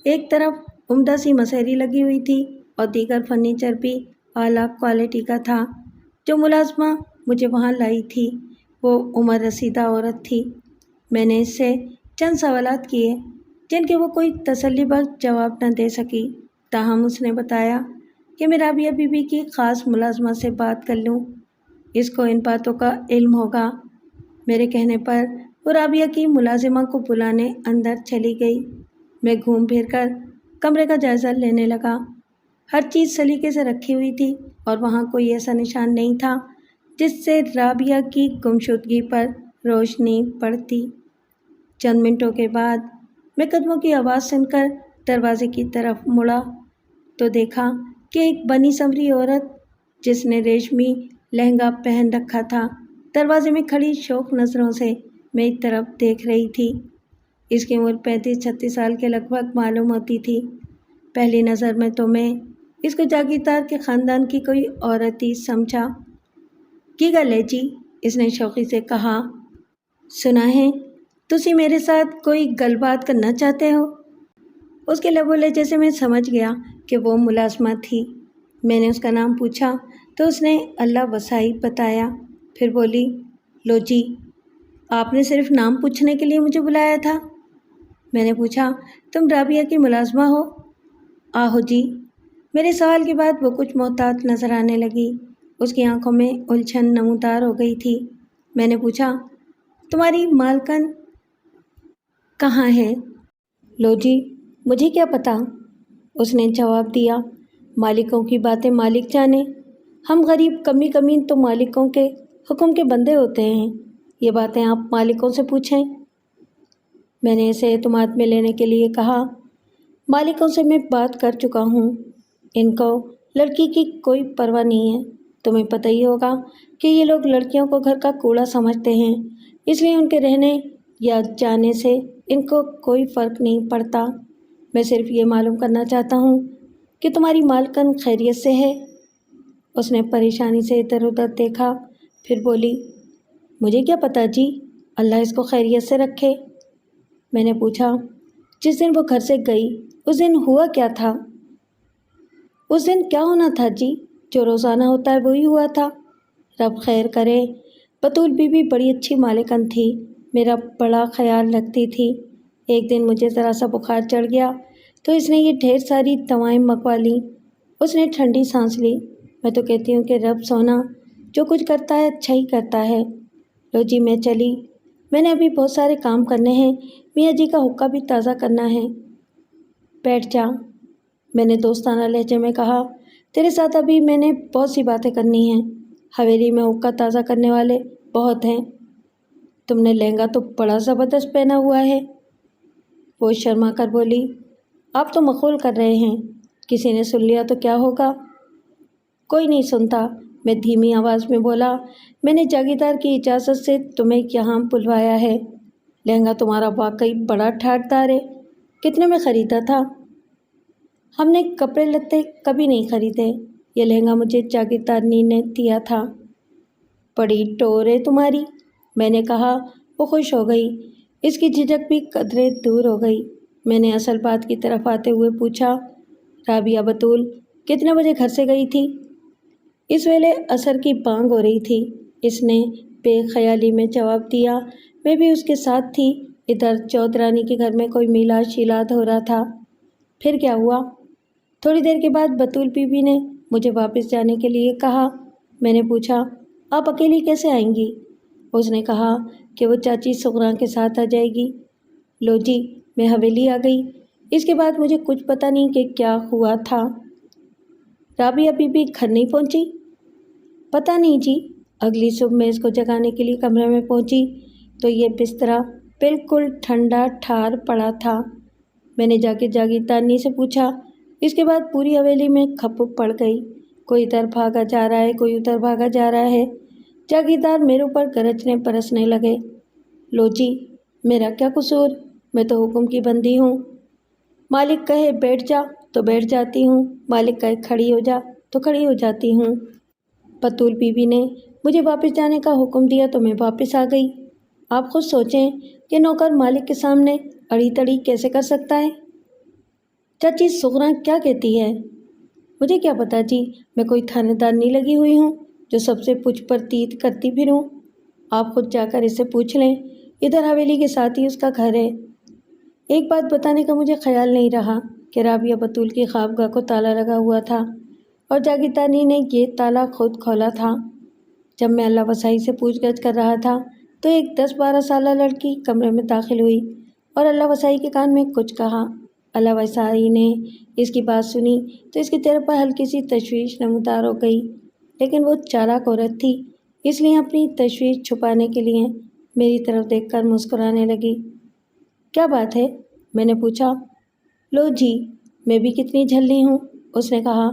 ایک طرف عمدہ سی مسہری لگی ہوئی تھی اور دیگر فرنیچر بھی اعلیٰ کوالٹی کا تھا۔ جو ملازمہ مجھے وہاں لائی تھی وہ عمر رسیدہ عورت تھی۔ میں نے اس سے چند سوالات کیے جن کے وہ کوئی تسلی بخش جواب نہ دے سکی، تاہم اس نے بتایا کہ میں رابعہ بی بی کی خاص ملازمہ سے بات کر لوں، اس کو ان باتوں کا علم ہوگا۔ میرے کہنے پر وہ رابعہ کی ملازمہ کو بلانے اندر چلی گئی۔ میں گھوم پھر کر کمرے کا جائزہ لینے لگا۔ ہر چیز سلیقے سے رکھی ہوئی تھی اور وہاں کوئی ایسا نشان نہیں تھا جس سے رابعہ کی گمشدگی پر روشنی پڑتی۔ چند منٹوں کے بعد میں قدموں کی آواز سن کر دروازے کی طرف مڑا تو دیکھا کہ ایک بنی سنوری عورت جس نے ریشمی لہنگا پہن رکھا تھا دروازے میں کھڑی شوق نظروں سے میری طرف دیکھ رہی تھی۔ اس کی عمر 35-36 سال کے لگ بھگ معلوم ہوتی تھی۔ پہلی نظر میں تو میں اس کو جاگیردار کے خاندان کی کوئی عورت ہی سمجھا۔ کی گل ہے جی، اس نے شوقی سے کہا، سنا ہے تسی میرے ساتھ کوئی گل بات کرنا چاہتے ہو؟ اس کے لب و لہجے سے میں سمجھ گیا کہ وہ ملازمہ تھی۔ میں نے اس کا نام پوچھا تو اس نے اللہ وسائی بتایا، پھر بولی، لو جی، آپ نے صرف نام پوچھنے کے لیے مجھے بلایا تھا؟ میں نے پوچھا، تم رابعہ کی ملازمہ ہو؟ آہو جی۔ میرے سوال کے بعد وہ کچھ محتاط نظر آنے لگی۔ اس کی آنکھوں میں الجھن نمودار ہو گئی تھی۔ میں نے پوچھا، تمہاری مالکن کہاں ہے؟ لو جی، مجھے کیا پتہ، اس نے جواب دیا، مالکوں کی باتیں مالک جانے، ہم غریب کمی کمین تو مالکوں کے حکم کے بندے ہوتے ہیں، یہ باتیں آپ مالکوں سے پوچھیں۔ میں نے اسے اعتماد میں لینے کے لیے کہا، مالکوں سے میں بات کر چکا ہوں، ان کو لڑکی کی کوئی پرواہ نہیں ہے۔ تمہیں پتہ ہی ہوگا کہ یہ لوگ لڑکیوں کو گھر کا کوڑا سمجھتے ہیں، اس لیے ان کے رہنے یا جانے سے ان کو کوئی فرق نہیں پڑتا۔ میں صرف یہ معلوم کرنا چاہتا ہوں کہ تمہاری مالکن خیریت سے ہے؟ اس نے پریشانی سے ادھر ادھر دیکھا، پھر بولی، مجھے کیا پتہ جی، اللہ اس کو خیریت سے رکھے۔ میں نے پوچھا، جس دن وہ گھر سے گئی اس دن ہوا کیا تھا؟ اس دن کیا ہونا تھا جی، جو روزانہ ہوتا ہے وہی ہوا تھا۔ رب خیر کرے، بطول بی بی بڑی اچھی مالکن تھی، میرا بڑا خیال رکھتی تھی۔ ایک دن مجھے ذرا سا بخار چڑھ گیا تو اس نے یہ ڈھیر ساری دوائیں منگوا لیں۔ اس نے ٹھنڈی سانس لی۔ میں تو کہتی ہوں کہ رب سونا جو کچھ کرتا ہے اچھا ہی کرتا ہے۔ لو جی، میں چلی، میں نے ابھی بہت سارے کام کرنے ہیں، میاں جی کا حقہ بھی تازہ کرنا ہے۔ بیٹھ جا، میں نے دوستانہ لہجے میں کہا، تیرے ساتھ ابھی میں نے بہت سی باتیں کرنی ہیں، حویلی میں حقہ تازہ کرنے والے بہت ہیں۔ تم نے لہنگا تو بڑا زبردست پہنا ہوا ہے۔ وہ شرما کر بولی، آپ تو مخول کر رہے ہیں، کسی نے سن لیا تو کیا ہوگا؟ کوئی نہیں سنتا، میں دھیمی آواز میں بولا، میں نے جاگیردار کی اجازت سے تمہیں یہاں بلوایا ہے۔ لہنگا تمہارا واقعی بڑا ٹھاٹدار ہے، کتنے میں خریدا تھا؟ ہم نے کپڑے لتے کبھی نہیں خریدے، یہ لہنگا مجھے جاگیردارنی نے دیا تھا۔ بڑی ٹور ہے تمہاری، میں نے کہا۔ وہ خوش ہو گئی، اس کی جھجک بھی قدرے دور ہو گئی۔ میں نے اصل بات کی طرف آتے ہوئے پوچھا، رابعہ بطول کتنے بجے گھر سے گئی تھی؟ اس ویلے عصر کی بانگ ہو رہی تھی، اس نے بے خیالی میں جواب دیا۔ میں بھی اس کے ساتھ تھی۔ ادھر چودرانی کے گھر میں کوئی میلاد شیلاد ہو رہا تھا۔ پھر کیا ہوا؟ تھوڑی دیر کے بعد بطول بی بی نے مجھے واپس جانے کے لیے کہا۔ میں نے پوچھا، آپ اکیلی کیسے آئیں گی؟ اس نے کہا کہ وہ چاچی سغراں کے ساتھ آ جائے گی۔ لو جی، میں حویلی آ گئی۔ اس کے بعد مجھے کچھ پتہ نہیں کہ کیا ہوا تھا۔ رابعہ بی بی گھر نہیں پہنچی؟ پتہ نہیں جی، اگلی صبح میں اس کو جگانے کے لیے کمرے میں پہنچی تو یہ بسترا بالکل ٹھنڈا ٹھار پڑا تھا۔ میں نے جا کے جاگیردارنی سے پوچھا۔ اس کے بعد پوری حویلی میں کھپ پڑ گئی، کوئی ادھر بھاگا جا رہا ہے، کوئی ادھر بھاگا جا رہا ہے۔ جاگیردار میرے اوپر گرجنے برسنے لگے۔ لو جی، میرا کیا قصور؟ میں تو حکم کی بندی ہوں، مالک کہے بیٹھ جا تو بیٹھ جاتی ہوں، مالک کہے کھڑی ہو جا تو کھڑی ہو جاتی ہوں۔ بطول بی بی نے مجھے واپس جانے کا حکم دیا تو میں واپس آ گئی۔ آپ خود سوچیں کہ نوکر مالک کے سامنے اڑی تڑی کیسے کر سکتا ہے؟ چاچی سغرا کیا کہتی ہے؟ مجھے کیا پتا جی، میں کوئی تھانے دار نہیں لگی ہوئی ہوں جو سب سے پوچھ پرتیت کرتی پھروں۔ آپ خود جا کر اس سے پوچھ لیں، ادھر حویلی کے ساتھ ہی اس کا گھر ہے۔ ایک بات بتانے کا مجھے خیال نہیں رہا کہ رابعہ بطول کی خوابگاہ کو تالا لگا ہوا تھا اور جاگیردانی نے یہ تالا خود کھولا تھا۔ جب میں اللہ وسائی سے پوچھ گچھ کر رہا تھا تو ایک 10-12 سالہ لڑکی کمرے میں داخل ہوئی اور اللہ وسائی کے کان میں کچھ کہا۔ اللہ وسائی نے اس کی بات سنی تو اس کے چہرے پر ہلکی سی تشویش نمودار ہو گئی، لیکن وہ چالاک عورت تھی، اس لیے اپنی تشویش چھپانے کے لیے میری طرف دیکھ کر مسکرانے لگی۔ کیا بات ہے؟ میں نے پوچھا۔ لو جی، میں بھی کتنی جھلی ہوں، اس نے کہا۔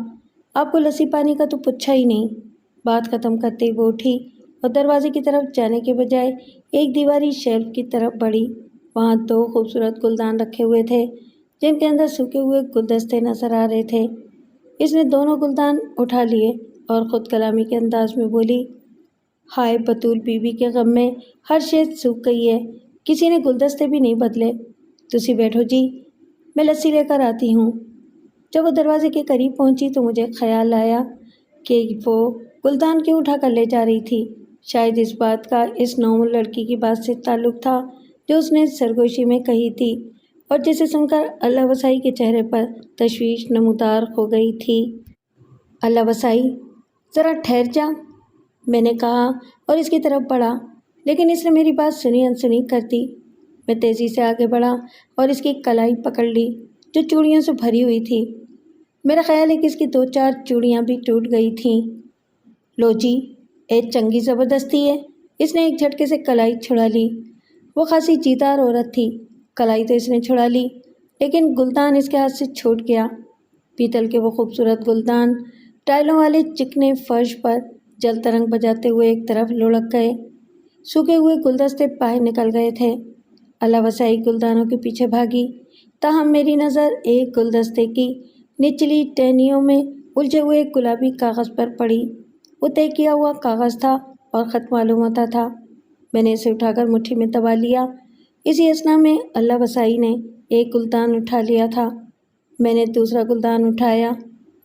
آپ کو لسی پانی کا تو پوچھا ہی نہیں۔ بات ختم کرتے ہی وہ اٹھی اور دروازے کی طرف جانے کے بجائے ایک دیواری شیلف کی طرف بڑھی۔ وہاں 2 خوبصورت گلدان رکھے ہوئے تھے جن کے اندر سوکھے ہوئے گلدستے نظر آ رہے تھے۔ اس نے دونوں گلدان اٹھا لیے اور خود کلامی کے انداز میں بولی، ہائے بطول بی بی کے غم میں ہر شے سوکھ گئی ہے، کسی نے گلدستے بھی نہیں بدلے۔ تسی بیٹھو جی، میں لسی لے کر آتی ہوں۔ جب وہ دروازے کے قریب پہنچی تو مجھے خیال آیا کہ وہ گلدان کیوں اٹھا کر لے جا رہی تھی۔ شاید اس بات کا اس نومول لڑکی کی بات سے تعلق تھا جو اس نے سرگوشی میں کہی تھی اور جسے سن کر اللہ وسائی کے چہرے پر تشویش نمودار ہو گئی تھی۔ اللہ وسائی، ذرا ٹھہر جا، میں نے کہا اور اس کی طرف بڑھا، لیکن اس نے میری بات سنی انسنی کر دی۔ میں تیزی سے آگے بڑھا اور اس کی کلائی پکڑ لی جو چوڑیوں سے بھری ہوئی تھی۔ میرا خیال ہے کہ اس کی 2-4 چوڑیاں بھی ٹوٹ گئی تھیں۔ لو جی، ایک چنگی زبردستی ہے، اس نے ایک جھٹکے سے کلائی چھڑا لی۔ وہ خاصی جیدار عورت تھی، کلائی تو اس نے چھڑا لی لیکن گلدان اس کے ہاتھ سے چھوٹ گیا۔ پیتل کے وہ خوبصورت گلدان ٹائلوں والے چکنے فرش پر جل ترنگ بجاتے ہوئے ایک طرف لڑک گئے۔ سوکھے ہوئے گلدستے باہر نکل گئے تھے۔ اللہ وسائی گلدانوں کے پیچھے بھاگی، تاہم میری نظر ایک گلدستے کی نچلی ٹہنیوں میں الجھے ہوئے گلابی کاغذ پر پڑی۔ وہ طے کیا ہوا کاغذ تھا اور خط معلوم ہوتا تھا۔ میں نے اسے اٹھا کر مٹھی میں دبا لیا۔ اسی اثنا میں اللہ وسائی نے ایک گلدان اٹھا لیا تھا۔ میں نے دوسرا گلدان اٹھایا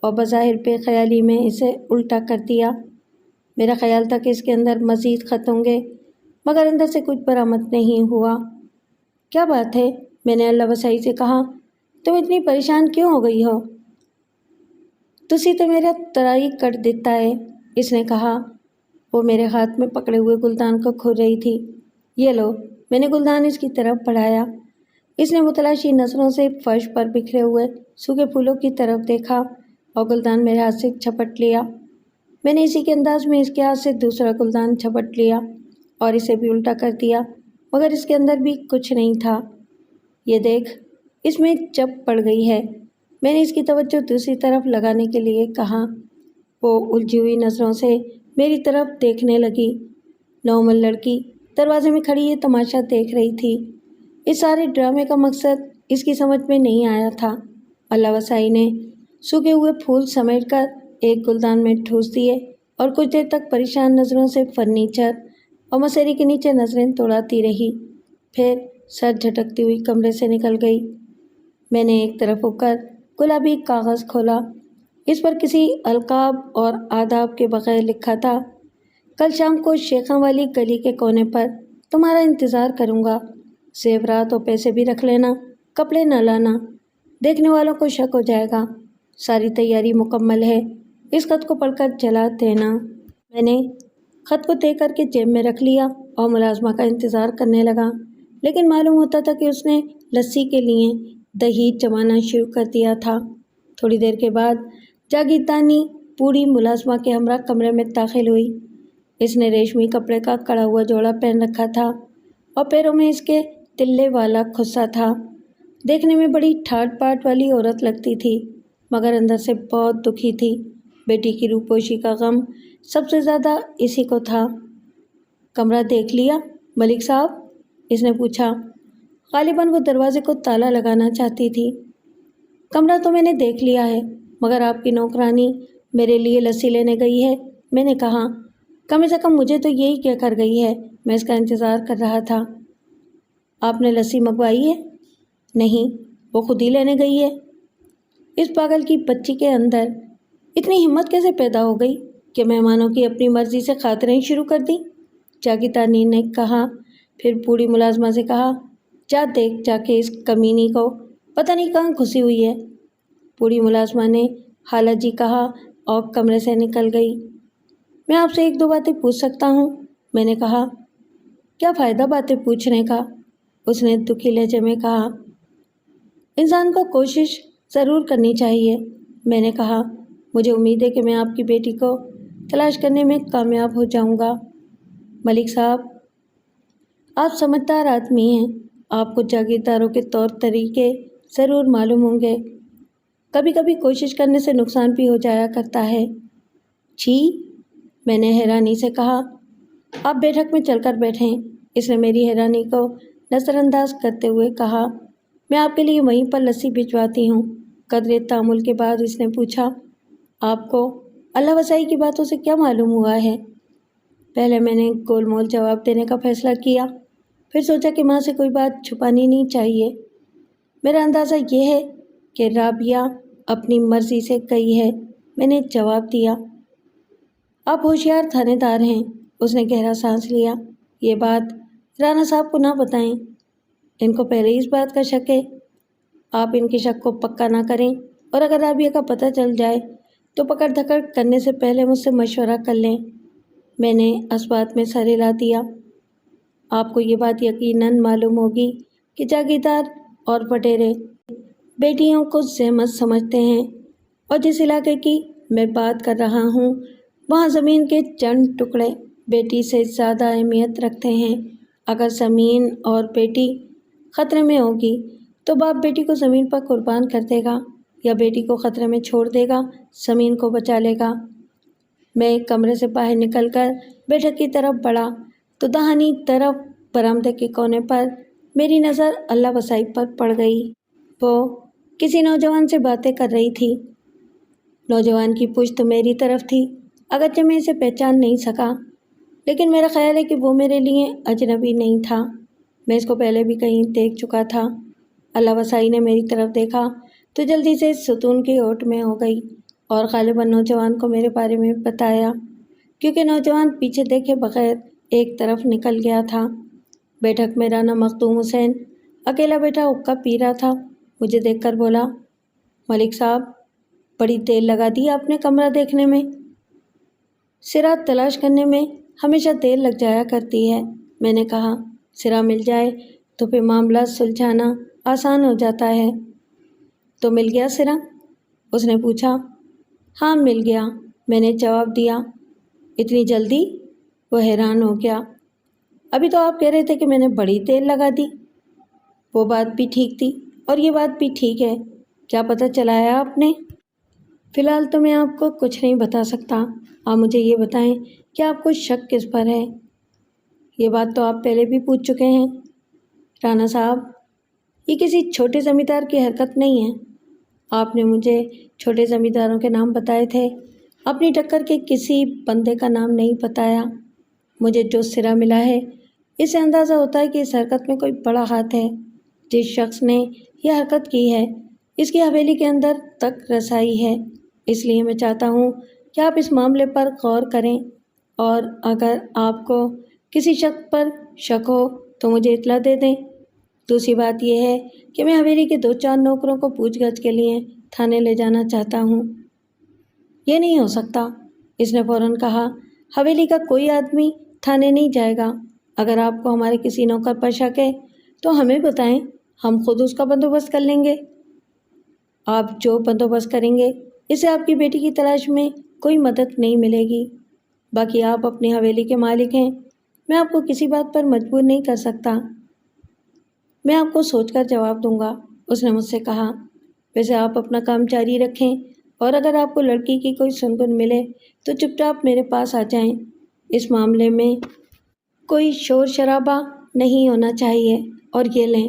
اور بظاہر بے خیالی میں اسے الٹا کر دیا۔ میرا خیال تھا کہ اس کے اندر مزید خط ہوں گے، مگر اندر سے کچھ برآمد نہیں ہوا۔ کیا بات ہے؟ میں نے اللہ وسائی سے کہا، تم اتنی پریشان کیوں ہو گئی ہو؟ تسی تو میرا ترائی کٹ دیتا ہے، اس نے کہا۔ وہ میرے ہاتھ میں پکڑے ہوئے گلدان کو کھول رہی تھی۔ یہ لو، میں نے گلدان اس کی طرف بڑھایا۔ اس نے متلاشی نظروں سے فرش پر بکھرے ہوئے سوکھے پھولوں کی طرف دیکھا اور گلدان میرے ہاتھ سے جھپٹ لیا۔ میں نے اسی کے انداز میں اس کے ہاتھ سے دوسرا گلدان جھپٹ لیا اور اسے بھی الٹا کر دیا، مگر اس کے اندر بھی کچھ نہیں تھا۔ یہ دیکھ، اس میں چپ پڑ گئی ہے، میں نے اس کی توجہ دوسری طرف لگانے کے لیے کہا۔ وہ الجھی ہوئی نظروں سے میری طرف دیکھنے لگی۔ نومل لڑکی دروازے میں کھڑی یہ تماشا دیکھ رہی تھی۔ اس سارے ڈرامے کا مقصد اس کی سمجھ میں نہیں آیا تھا۔ اللہ وسائی نے سوکھے ہوئے پھول سمیٹ کر ایک گلدان میں ٹھوس دیے اور کچھ دیر تک پریشان نظروں سے فرنیچر اور مسیری کے نیچے نظریں دوڑاتی رہی، پھر سر جھٹکتی ہوئی کمرے سے نکل گئی۔ میں نے ایک طرف ہو کر گلابی کاغذ کھولا۔ اس پر کسی القاب اور آداب کے بغیر لکھا تھا، کل شام کو شیخاں والی گلی کے کونے پر تمہارا انتظار کروں گا، زیورات اور پیسے بھی رکھ لینا، کپڑے نہ لانا، دیکھنے والوں کو شک ہو جائے گا، ساری تیاری مکمل ہے، اس خط کو پڑھ کر جلا دینا۔ میں نے خط کو طے کر کے جیب میں رکھ لیا اور ملازمہ کا انتظار کرنے لگا، لیکن معلوم ہوتا تھا کہ اس نے لسی کے لیے دہیج جمانا شروع کر دیا تھا۔ تھوڑی دیر کے بعد جاگیردانی بوڑھی ملازمہ کے ہمراہ کمرے میں داخل ہوئی۔ اس نے ریشمی کپڑے کا کڑا ہوا جوڑا پہن رکھا تھا اور پیروں میں اس کے تلے والا کھسا تھا۔ دیکھنے میں بڑی ٹھاٹ باٹ والی عورت لگتی تھی، مگر اندر سے بہت دکھی تھی۔ بیٹی کی روپوشی کا غم سب سے زیادہ اسی کو تھا۔ کمرہ دیکھ لیا ملک صاحب؟ اس نے پوچھا۔ غالباً وہ دروازے کو تالا لگانا چاہتی تھی۔ کمرہ تو میں نے دیکھ لیا ہے، مگر آپ کی نوکرانی میرے لیے لسی لینے گئی ہے، میں نے کہا۔ کم سے کم مجھے تو یہی کہہ کر گئی ہے، میں اس کا انتظار کر رہا تھا۔ آپ نے لسی منگوائی ہے؟ نہیں، وہ خود ہی لینے گئی ہے۔ اس پاگل کی بچی کے اندر اتنی ہمت کیسے پیدا ہو گئی کہ مہمانوں کی اپنی مرضی سے خاطریں شروع کر دیں؟ جاگیردانی نے کہا۔ پھر بوڑھی ملازمہ سے کہا، جا دیکھ جا کے اس کمینی کو، پتہ نہیں کہاں گھسی ہوئی ہے۔ بوڑھی ملازمہ نے خالہ جی کہا اور کمرے سے نکل گئی۔ میں آپ سے ایک دو باتیں پوچھ سکتا ہوں؟ میں نے کہا۔ کیا فائدہ باتیں پوچھنے کا؟ اس نے دکھی لہجے میں کہا۔ انسان کو کوشش ضرور کرنی چاہیے، میں نے کہا۔ مجھے امید ہے کہ میں آپ کی بیٹی کو تلاش کرنے میں کامیاب ہو جاؤں گا۔ ملک صاحب، آپ سمجھدار آدمی ہیں، آپ کو جاگیرداروں کے طور طریقے ضرور معلوم ہوں گے۔ کبھی کبھی کوشش کرنے سے نقصان بھی ہو جایا کرتا ہے۔ جی؟ میں نے حیرانی سے کہا۔ آپ بیٹھک میں چل کر بیٹھیں، اس نے میری حیرانی کو نظر انداز کرتے ہوئے کہا۔ میں آپ کے لیے وہیں پر لسی بھجواتی ہوں۔ قدرے تامل کے بعد اس نے پوچھا، آپ کو اللہ وسائی کی باتوں سے کیا معلوم ہوا ہے؟ پہلے میں نے گول مول جواب دینے کا فیصلہ کیا، پھر سوچا کہ ماں سے کوئی بات چھپانی نہیں چاہیے۔ میرا اندازہ یہ ہے کہ رابعہ اپنی مرضی سے گئی ہے، میں نے جواب دیا۔ آپ ہوشیار تھانے دار ہیں، اس نے گہرا سانس لیا۔ یہ بات رانا صاحب کو نہ بتائیں، ان کو پہلے ہی اس بات کا شک ہے۔ آپ ان کے شک کو پکا نہ کریں، اور اگر رابعہ کا پتہ چل جائے تو پکڑ دھکڑ کرنے سے پہلے مجھ سے مشورہ کر لیں۔ میں نے اس بات میں سر ہلا دیا۔ آپ کو یہ بات یقیناً معلوم ہوگی کہ جاگیردار اور پٹیرے بیٹیوں کو زحمت سمجھتے ہیں، اور جس علاقے کی میں بات کر رہا ہوں وہاں زمین کے چند ٹکڑے بیٹی سے زیادہ اہمیت رکھتے ہیں۔ اگر زمین اور بیٹی خطرے میں ہوگی تو باپ بیٹی کو زمین پر قربان کر دے گا، یا بیٹی کو خطرے میں چھوڑ دے گا، زمین کو بچا لے گا۔ میں کمرے سے باہر نکل کر بیٹھک کی طرف بڑھا تو دہانی طرف برآمدے کے کونے پر میری نظر اللہ وسائی پر پڑ گئی۔ وہ کسی نوجوان سے باتیں کر رہی تھی۔ نوجوان کی پشت میری طرف تھی، اگرچہ میں اسے پہچان نہیں سکا، لیکن میرا خیال ہے کہ وہ میرے لیے اجنبی نہیں تھا، میں اس کو پہلے بھی کہیں دیکھ چکا تھا۔ اللہ وسائی نے میری طرف دیکھا تو جلدی سے ستون کی اوٹ میں ہو گئی اور غالباً نوجوان کو میرے بارے میں بتایا، کیونکہ نوجوان پیچھے دیکھے بغیر ایک طرف نکل گیا تھا۔ بیٹھک میں رانا مخدوم حسین اکیلا بیٹھا حقہ پی رہا تھا، مجھے دیکھ کر بولا، ملک صاحب، بڑی دیر لگا دی آپ نے کمرہ دیکھنے میں۔ سرا تلاش کرنے میں ہمیشہ دیر لگ جایا کرتی ہے، میں نے کہا۔ سرا مل جائے تو پھر معاملہ سلجھانا آسان ہو جاتا ہے۔ تو مل گیا سرا؟ اس نے پوچھا۔ ہاں مل گیا، میں نے جواب دیا۔ اتنی جلدی؟ وہ حیران ہو گیا۔ ابھی تو آپ کہہ رہے تھے کہ میں نے بڑی دیر لگا دی۔ وہ بات بھی ٹھیک تھی اور یہ بات بھی ٹھیک ہے۔ کیا پتہ چلایا آپ نے؟ فی الحال تو میں آپ کو کچھ نہیں بتا سکتا، آپ مجھے یہ بتائیں کہ آپ کو شک کس پر ہے؟ یہ بات تو آپ پہلے بھی پوچھ چکے ہیں۔ رانا صاحب، یہ کسی چھوٹے زمیندار کی حرکت نہیں ہے۔ آپ نے مجھے چھوٹے زمینداروں کے نام بتائے تھے، اپنی ٹکر کے کسی بندے کا نام نہیں بتایا۔ مجھے جو سرا ملا ہے اس سے اندازہ ہوتا ہے کہ اس حرکت میں کوئی بڑا ہاتھ ہے۔ جس شخص نے یہ حرکت کی ہے اس کی حویلی کے اندر تک رسائی ہے، اس لیے میں چاہتا ہوں کہ آپ اس معاملے پر غور کریں، اور اگر آپ کو کسی شخص پر شک ہو تو مجھے اطلاع دے دیں۔ دوسری بات یہ ہے کہ میں حویلی کے 2-4 نوکروں کو پوچھ گچھ کے لیے تھانے لے جانا چاہتا ہوں۔ یہ نہیں ہو سکتا، اس نے فوراً کہا۔ حویلی کا کوئی آدمی تھانے نہیں جائے گا۔ اگر آپ کو ہمارے کسی نوکر پر شک ہے تو ہمیں بتائیں، ہم خود اس کا بندوبست کر لیں گے۔ آپ جو بندوبست کریں گے اس سے آپ کی بیٹی کی تلاش میں کوئی مدد نہیں ملے گی۔ باقی آپ اپنی حویلی کے مالک ہیں، میں آپ کو کسی بات پر مجبور نہیں کر سکتا۔ میں آپ کو سوچ کر جواب دوں گا، اس نے مجھ سے کہا۔ ویسے آپ اپنا کام جاری رکھیں، اور اگر آپ کو لڑکی کی کوئی سنگن ملے تو چپ چاپ میرے پاس آ جائیں۔ اس معاملے میں کوئی شور شرابہ نہیں ہونا چاہیے، اور یہ لیں،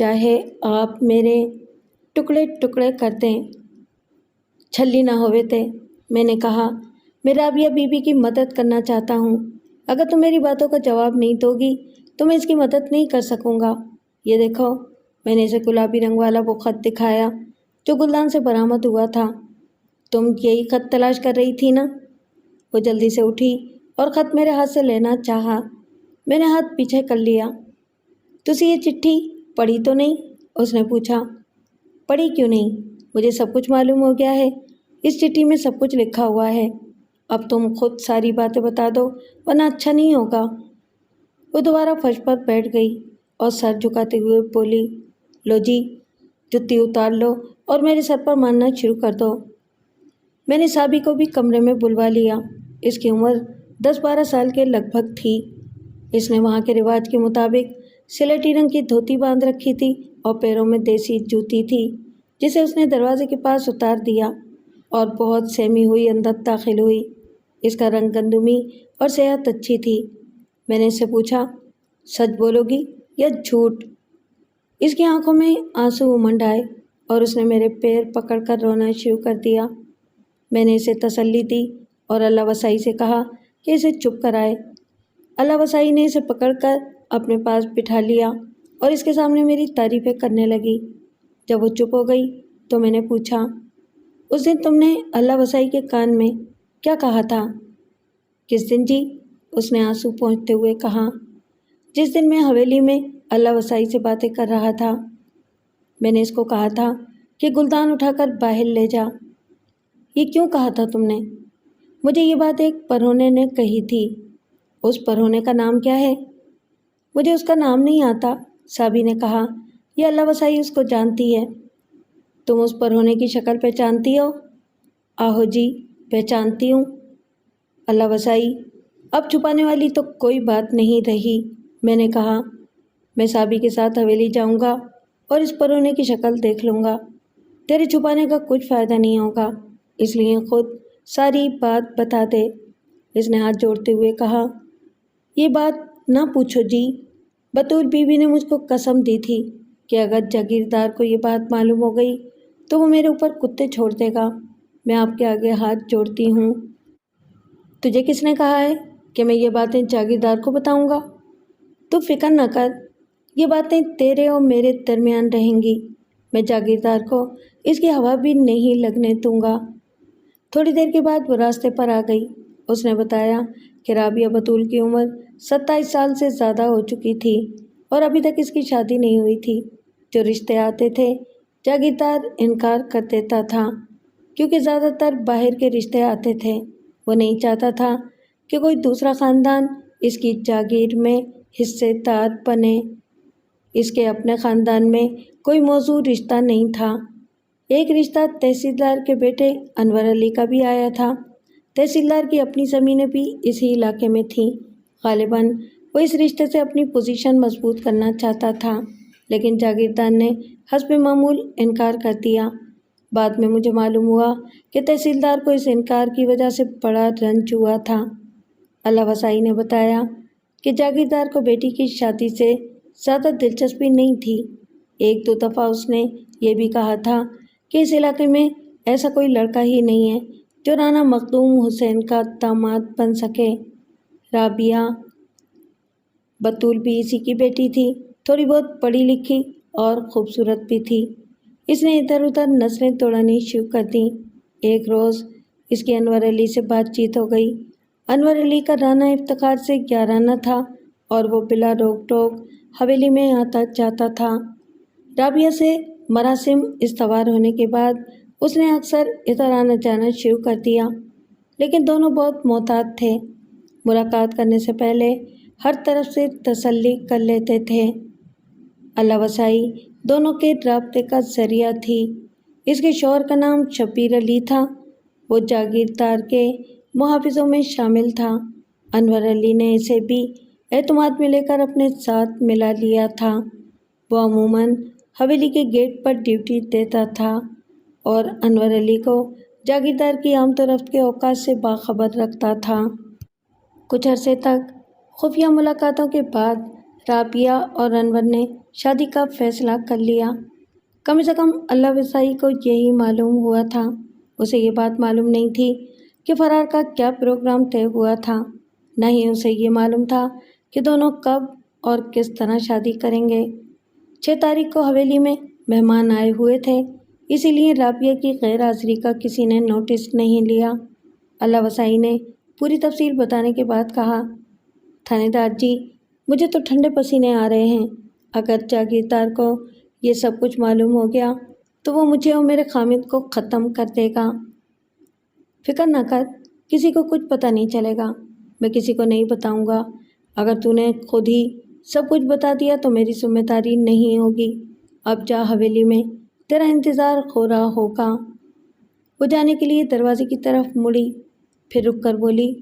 چاہے آپ میرے ٹکڑے ٹکڑے کر دیں چھلی نہ ہوئے تھے۔ میں نے کہا، میں رابعہ بی بی کی مدد کرنا چاہتا ہوں۔ اگر تم میری باتوں کا جواب نہیں دو گی تو میں اس کی مدد نہیں کر سکوں گا۔ یہ دیکھو، میں نے اسے گلابی رنگ والا وہ خط دکھایا جو گلدان سے برآمد ہوا تھا۔ تم یہی خط تلاش کر رہی تھی نا؟ وہ جلدی سے اٹھی اور خط میرے ہاتھ سے لینا چاہا۔ میں نے ہاتھ پیچھے کر لیا۔ تسی یہ چٹھی پڑھی تو نہیں؟ اس نے پوچھا۔ پڑھی کیوں نہیں؟ مجھے سب کچھ معلوم ہو گیا ہے۔ اس چٹھی میں سب کچھ لکھا ہوا ہے۔ اب تم خود ساری باتیں بتا دو ورنہ اچھا نہیں ہوگا۔ وہ دوبارہ فرش پر بیٹھ گئی اور سر جھکاتے ہوئے بولی، لو جی، جتی اتار لو اور میرے سر پر مارنا شروع کر دو۔ میں نے صابی کو بھی کمرے میں بلوا لیا۔ اس کی عمر 10-12 سال کے لگ بھگ تھی۔ اس نے وہاں کے رواج کے مطابق سلیٹی رنگ کی دھوتی باندھ رکھی تھی اور پیروں میں دیسی جوتی تھی جسے اس نے دروازے کے پاس اتار دیا اور بہت سہمی ہوئی اندر داخل ہوئی۔ اس کا رنگ گندمی اور صحت اچھی تھی۔ میں نے اس سے پوچھا، سچ بولو گی یا جھوٹ؟ اس کی آنکھوں میں آنسو امنڈ آئے اور اس نے میرے پیر پکڑ کر رونا شروع کر دیا۔ میں نے اسے تسلی دی اور اللہ وسائی سے کہا کہ اسے چپ کرائے۔ اللہ وسائی نے اسے پکڑ کر اپنے پاس بٹھا لیا اور اس کے سامنے میری تعریفیں کرنے لگی۔ جب وہ چپ ہو گئی تو میں نے پوچھا، اس دن تم نے اللہ وسائی کے کان میں کیا کہا تھا؟ کس دن جی؟ اس نے آنسو پونچھتے ہوئے کہا۔ جس دن میں حویلی میں اللہ وسائی سے باتیں کر رہا تھا۔ میں نے اس کو کہا تھا کہ گلدان اٹھا کر باہر لے جا۔ یہ کیوں کہا تھا تم نے؟ مجھے یہ بات ایک پرہونے نے کہی تھی۔ اس پرہونے کا نام کیا ہے؟ مجھے اس کا نام نہیں آتا، صابی نے کہا۔ یہ اللہ وسائی اس کو جانتی ہے۔ تم اس پرہونے کی شکل پہچانتی ہو؟ آہو جی، پہچانتی ہوں۔ اللہ وسائی، اب چھپانے والی تو کوئی بات نہیں رہی۔ میں نے کہا، میں صابی کے ساتھ حویلی جاؤں گا اور اس پرہونے کی شکل دیکھ لوں گا۔ تیرے چھپانے کا کچھ فائدہ نہیں ہوگا، اس لیے خود ساری بات بتا دے۔ اس نے ہاتھ جوڑتے ہوئے کہا، یہ بات نہ پوچھو جی۔ بطول بی بی نے مجھ کو قسم دی تھی کہ اگر جاگیردار کو یہ بات معلوم ہو گئی تو وہ میرے اوپر کتے چھوڑ دے گا۔ میں آپ کے آگے ہاتھ جوڑتی ہوں۔ تجھے کس نے کہا ہے کہ میں یہ باتیں جاگیردار کو بتاؤں گا؟ تو فکر نہ کر، یہ باتیں تیرے اور میرے درمیان رہیں گی۔ میں جاگیردار کو اس کی ہوا بھی نہیں لگنے دوں گا۔ تھوڑی دیر کے بعد وہ راستے پر آ گئی۔ اس نے بتایا کہ رابعہ بطول کی عمر 27 سال سے زیادہ ہو چکی تھی اور ابھی تک اس کی شادی نہیں ہوئی تھی۔ جو رشتے آتے تھے جاگیردار انکار کر دیتا تھا کیونکہ زیادہ تر باہر کے رشتے آتے تھے۔ وہ نہیں چاہتا تھا کہ کوئی دوسرا خاندان اس کی جاگیر میں حصے دار بنے۔ اس کے اپنے خاندان میں کوئی موزوں رشتہ نہیں تھا۔ ایک رشتہ تحصیلدار کے بیٹے انور علی کا بھی آیا تھا۔ تحصیلدار کی اپنی زمینیں بھی اسی علاقے میں تھیں۔ غالباً وہ اس رشتے سے اپنی پوزیشن مضبوط کرنا چاہتا تھا، لیکن جاگیردار نے حسب معمول انکار کر دیا۔ بعد میں مجھے معلوم ہوا کہ تحصیلدار کو اس انکار کی وجہ سے بڑا رنج ہوا تھا۔ اللہ وسائی نے بتایا کہ جاگیردار کو بیٹی کی شادی سے زیادہ دلچسپی نہیں تھی۔ 1-2 دفعہ اس نے یہ بھی کہا تھا کہ اس علاقے میں ایسا کوئی لڑکا ہی نہیں ہے جو رانا مخدوم حسین کا داماد بن سکے۔ رابعہ بطول بھی اسی کی بیٹی تھی، تھوڑی بہت پڑھی لکھی اور خوبصورت بھی تھی۔ اس نے ادھر ادھر نظریں دوڑانی شروع کر دیں۔ ایک روز اس کی انور علی سے بات چیت ہو گئی۔ انور علی کا رانا افتخار سے یارانہ تھا اور وہ بلا روک ٹوک حویلی میں آتا جاتا تھا۔ رابعہ سے مراسم استوار ہونے کے بعد اس نے اکثر ادھر آنا جانا شروع کر دیا، لیکن دونوں بہت محتاط تھے۔ ملاقات کرنے سے پہلے ہر طرف سے تسلی کر لیتے تھے۔ اللہ وسائی دونوں کے رابطے کا ذریعہ تھی۔ اس کے شوہر کا نام شبیر علی تھا۔ وہ جاگیردار کے محافظوں میں شامل تھا۔ انور علی نے اسے بھی اعتماد میں لے کر اپنے ساتھ ملا لیا تھا۔ وہ عموماً حویلی کے گیٹ پر ڈیوٹی دیتا تھا اور انور علی کو جاگیردار کی آمد و رفت کے اوقات سے باخبر رکھتا تھا۔ کچھ عرصے تک خفیہ ملاقاتوں کے بعد رابعہ اور انور نے شادی کا فیصلہ کر لیا۔ کم سے کم اللہ وسائی کو یہی معلوم ہوا تھا۔ اسے یہ بات معلوم نہیں تھی کہ فرار کا کیا پروگرام طے ہوا تھا، نہ ہی اسے یہ معلوم تھا کہ دونوں کب اور کس طرح شادی کریں گے۔ 6 تاریخ کو حویلی میں مہمان آئے ہوئے تھے، اسی لیے رابعہ کی غیر حاضری کا کسی نے نوٹس نہیں لیا۔ اللہ وسائی نے پوری تفصیل بتانے کے بعد کہا، تھانے دار جی، مجھے تو ٹھنڈے پسینے آ رہے ہیں۔ اگر جاگیردار کو یہ سب کچھ معلوم ہو گیا تو وہ مجھے اور میرے خامد کو ختم کر دے گا۔ فکر نہ کر، کسی کو کچھ پتہ نہیں چلے گا، میں کسی کو نہیں بتاؤں گا۔ اگر تو نے خود ہی سب کچھ بتا دیا تو میری ذمہ داری نہیں ہوگی۔ اب جا، حویلی میں تیرا انتظار ہو رہا ہوگا۔ وہ جانے کے لیے دروازے کی طرف مڑی، پھر رک کر بولی،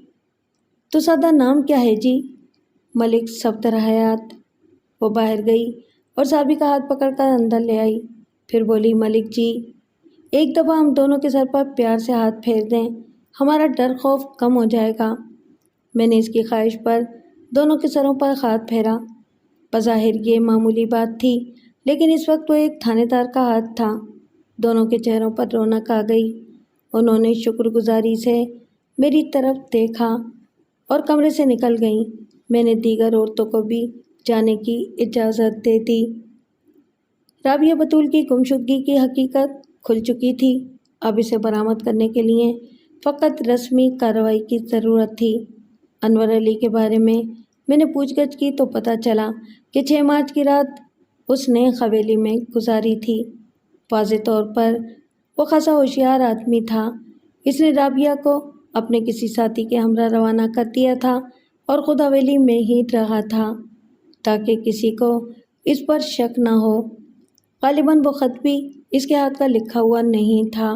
تو سادہ نام کیا ہے جی؟ ملک صفدر حیات۔ وہ باہر گئی اور صاحبی کا ہاتھ پکڑ کر اندر لے آئی، پھر بولی، ملک جی، ایک دفعہ ہم دونوں کے سر پر پیار سے ہاتھ پھیر دیں، ہمارا ڈر خوف کم ہو جائے گا۔ میں نے اس کی خواہش پر دونوں کے سروں پر ہاتھ پھیرا۔ بظاہر یہ معمولی بات تھی، لیکن اس وقت وہ ایک تھانے دار کا ہاتھ تھا۔ دونوں کے چہروں پر رونق آ گئی۔ انہوں نے شکر گزاری سے میری طرف دیکھا اور کمرے سے نکل گئیں۔ میں نے دیگر عورتوں کو بھی جانے کی اجازت دے دی۔ رابعہ بطول کی گمشدگی کی حقیقت کھل چکی تھی۔ اب اسے برآمد کرنے کے لیے فقط رسمی کارروائی کی ضرورت تھی۔ انور علی کے بارے میں نے پوچھ گچھ کی تو پتہ چلا کہ 6 مارچ کی رات اس نے حویلی میں گزاری تھی۔ واضح طور پر وہ خاصا ہوشیار آدمی تھا۔ اس نے رابعہ کو اپنے کسی ساتھی کے ہمراہ روانہ کر دیا تھا اور خود حویلی میں ہی رہا تھا تاکہ کسی کو اس پر شک نہ ہو۔ غالباً وہ خط بھی اس کے ہاتھ کا لکھا ہوا نہیں تھا۔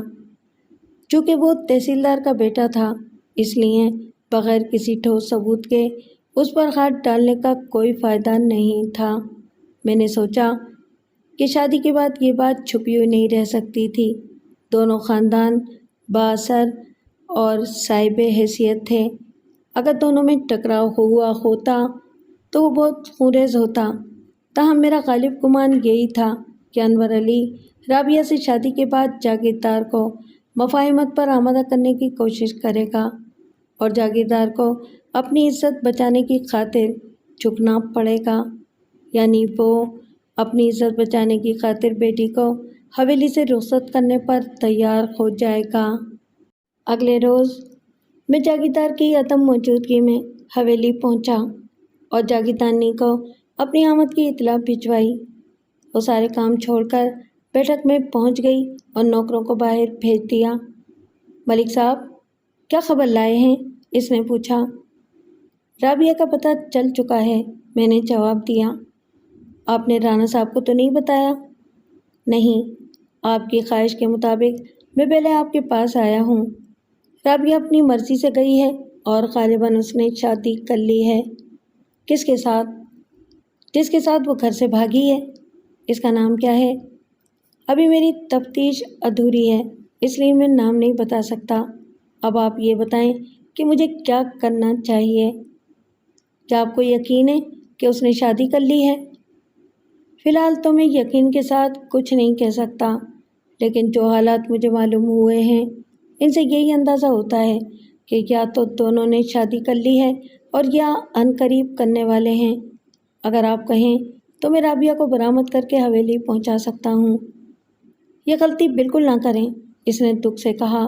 چونکہ وہ تحصیلدار کا بیٹا تھا، اس لیے بغیر کسی ٹھوس ثبوت کے اس پر ہاتھ ڈالنے کا کوئی فائدہ نہیں تھا۔ میں نے سوچا کہ شادی کے بعد یہ بات چھپی ہوئی نہیں رہ سکتی تھی۔ دونوں خاندان بااثر اور صاحب حیثیت تھے۔ اگر دونوں میں ٹکراؤ ہوا ہوتا تو وہ بہت خونریز ہوتا۔ تاہم میرا غالب گمان یہی تھا کہ انور علی رابعہ سے شادی کے بعد جاگیردار کو مفاہمت پر آمادہ کرنے کی کوشش کرے گا اور جاگیردار کو اپنی عزت بچانے کی خاطر جھکنا پڑے گا، یعنی وہ اپنی عزت بچانے کی خاطر بیٹی کو حویلی سے رخصت کرنے پر تیار ہو جائے گا۔ اگلے روز میں جاگیردار کی عدم موجودگی میں حویلی پہنچا اور جاگیردارنی کو اپنی آمد کی اطلاع بھجوائی۔ وہ سارے کام چھوڑ کر بیٹھک میں پہنچ گئی اور نوکروں کو باہر بھیج دیا۔ ملک صاحب، کیا خبر لائے ہیں؟ اس نے پوچھا۔ رابعہ کا پتہ چل چکا ہے، میں نے جواب دیا۔ آپ نے رانا صاحب کو تو نہیں بتایا؟ نہیں، آپ کی خواہش کے مطابق میں پہلے آپ کے پاس آیا ہوں۔ رابعہ اپنی مرضی سے گئی ہے اور غالباً اس نے شادی کر لی ہے۔ کس کے ساتھ؟ جس کے ساتھ وہ گھر سے بھاگی ہے۔ اس کا نام کیا ہے؟ ابھی میری تفتیش ادھوری ہے، اس لیے میں نام نہیں بتا سکتا۔ اب آپ یہ بتائیں کہ مجھے کیا کرنا چاہیے؟ کیا آپ کو یقین ہے کہ اس نے شادی کر لی ہے؟ فی الحال تو میں یقین کے ساتھ کچھ نہیں کہہ سکتا، لیکن جو حالات مجھے معلوم ہوئے ہیں ان سے یہی اندازہ ہوتا ہے کہ یا تو دونوں نے شادی کر لی ہے اور یا عنقریب کرنے والے ہیں۔ اگر آپ کہیں تو میں رابعہ کو برآمد کر کے حویلی پہنچا سکتا ہوں۔ یہ غلطی بالکل نہ کریں، اس نے دکھ سے کہا۔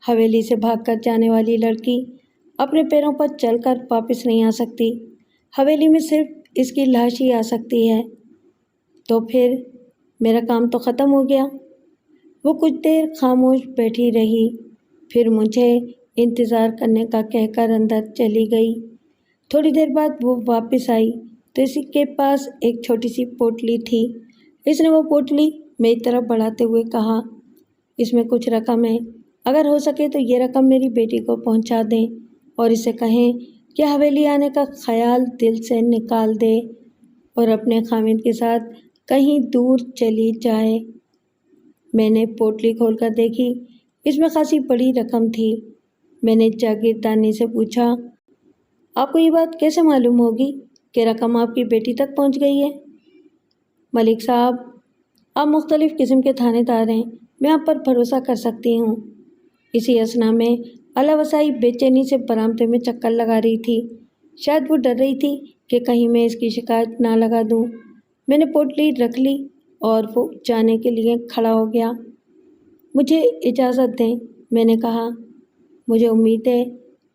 حویلی سے بھاگ کر جانے والی لڑکی اپنے پیروں پر چل کر واپس نہیں آ سکتی۔ حویلی میں صرف اس کی لاش ہی آ سکتی ہے۔ تو پھر میرا کام تو ختم ہو گیا۔ وہ کچھ دیر خاموش بیٹھی رہی، پھر مجھے انتظار کرنے کا کہہ کر اندر چلی گئی۔ تھوڑی دیر بعد وہ واپس آئی تو اس کے پاس ایک چھوٹی سی پوٹلی تھی۔ اس نے وہ پوٹلی میری طرف بڑھاتے ہوئے کہا، اس میں کچھ رقم ہے، اگر ہو سکے تو یہ رقم میری بیٹی کو پہنچا دیں اور اسے کہیں کہ حویلی آنے کا خیال دل سے نکال دے اور اپنے خامد کے ساتھ کہیں دور چلی جائے۔ میں نے پوٹلی کھول کر دیکھی، اس میں خاصی بڑی رقم تھی۔ میں نے جاگیردارنی سے پوچھا، آپ کو یہ بات کیسے معلوم ہوگی؟ کہ رقم آپ کی بیٹی تک پہنچ گئی ہے؟ ملک صاحب، آپ مختلف قسم کے تھانے دار ہیں، میں آپ پر بھروسہ کر سکتی ہوں۔ اسی اثنا میں اللہ وسائی بے چینی سے برآمدے میں چکر لگا رہی تھی۔ شاید وہ ڈر رہی تھی کہ کہیں میں اس کی شکایت نہ لگا دوں۔ میں نے پوٹلی رکھ لی اور وہ جانے کے لیے کھڑا ہو گیا۔ مجھے اجازت دیں، میں نے کہا۔ مجھے امید ہے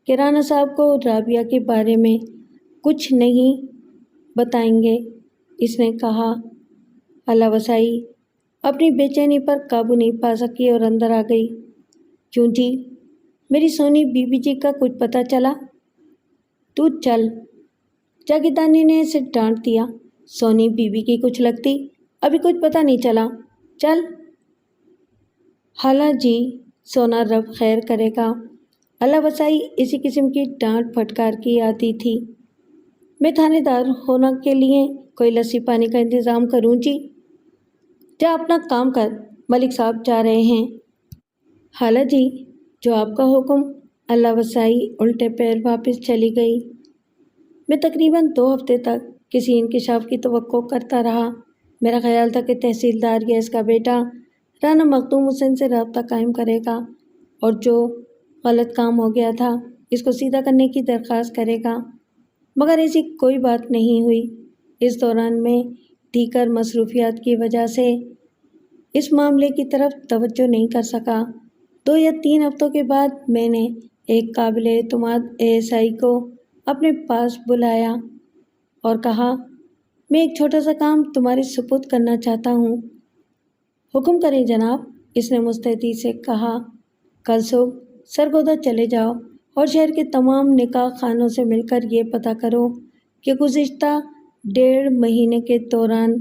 کہ رانا صاحب کو رابعہ کے بارے میں کچھ نہیں بتائیں گے، اس نے کہا۔ اللہ وسائی اپنی بے چینی پر قابو نہیں پا سکی اور اندر آ گئی۔ کیوں جی، میری سونی بی بی جی کا کچھ پتہ چلا؟ تو چل، جاگیردانی نے اسے ڈانٹ دیا۔ سونی بی بی کی کچھ لگتی، ابھی کچھ پتہ نہیں چلا، چل۔ خالہ جی، سونا رب خیر کرے گا۔ اللہ وسائی اسی قسم کی ڈانٹ پھٹکار کی آتی تھی۔ میں تھانے دار ہونا کے لیے کوئی لسی پانی کا انتظام کروں جی؟ جا اپنا کام کر، ملک صاحب جا رہے ہیں۔ خالہ جی، جو آپ کا حکم۔ اللہ وسائی الٹے پیر واپس چلی گئی۔ میں تقریباً 2 ہفتے تک کسی انکشاف کی توقع کرتا رہا۔ میرا خیال تھا کہ تحصیلدار یا اس کا بیٹا رانا مخدوم حسین سے رابطہ قائم کرے گا اور جو غلط کام ہو گیا تھا اس کو سیدھا کرنے کی درخواست کرے گا، مگر ایسی کوئی بات نہیں ہوئی۔ اس دوران میں دیگر مصروفیات کی وجہ سے اس معاملے کی طرف توجہ نہیں کر سکا۔ 2 یا 3 ہفتوں کے بعد میں نے ایک قابل اعتماد ASI کو اپنے پاس بلایا اور کہا، میں ایک چھوٹا سا کام تمہارے سپرد کرنا چاہتا ہوں۔ حکم کریں جناب، اس نے مستعدی سے کہا۔ کل صبح سرگودا چلے جاؤ اور شہر کے تمام نکاح خانوں سے مل کر یہ پتہ کرو کہ گزشتہ 1.5 مہینے کے دوران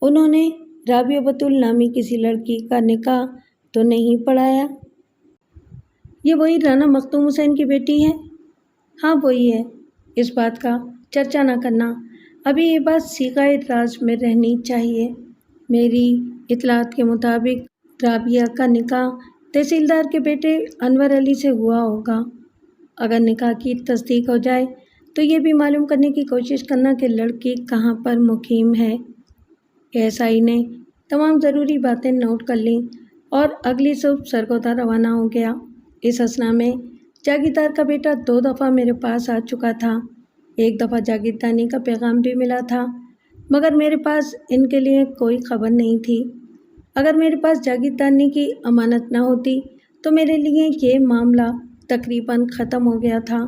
انہوں نے رابعہ بتول نامی کسی لڑکی کا نکاح تو نہیں پڑھایا۔ یہ وہی رانا مخدوم حسین کی بیٹی ہے؟ ہاں وہی ہے، اس بات کا چرچا نہ کرنا، ابھی یہ بات صیغۂ راز میں رہنی چاہیے۔ میری اطلاعات کے مطابق رابعہ کا نکاح تحصیلدار کے بیٹے انور علی سے ہوا ہوگا۔ اگر نکاح کی تصدیق ہو جائے تو یہ بھی معلوم کرنے کی کوشش کرنا کہ لڑکی کہاں پر مقیم ہے۔ ASI نے تمام ضروری باتیں نوٹ کر لیں اور اگلی صبح سرگودا روانہ ہو گیا۔ اس اثنا میں جاگیردار کا بیٹا 2 دفعہ میرے پاس آ چکا تھا۔ ایک دفعہ جاگیردانی کا پیغام بھی ملا تھا، مگر میرے پاس ان کے لیے کوئی خبر نہیں تھی۔ اگر میرے پاس جاگیردانی کی امانت نہ ہوتی تو میرے لیے یہ معاملہ تقریباً ختم ہو گیا تھا۔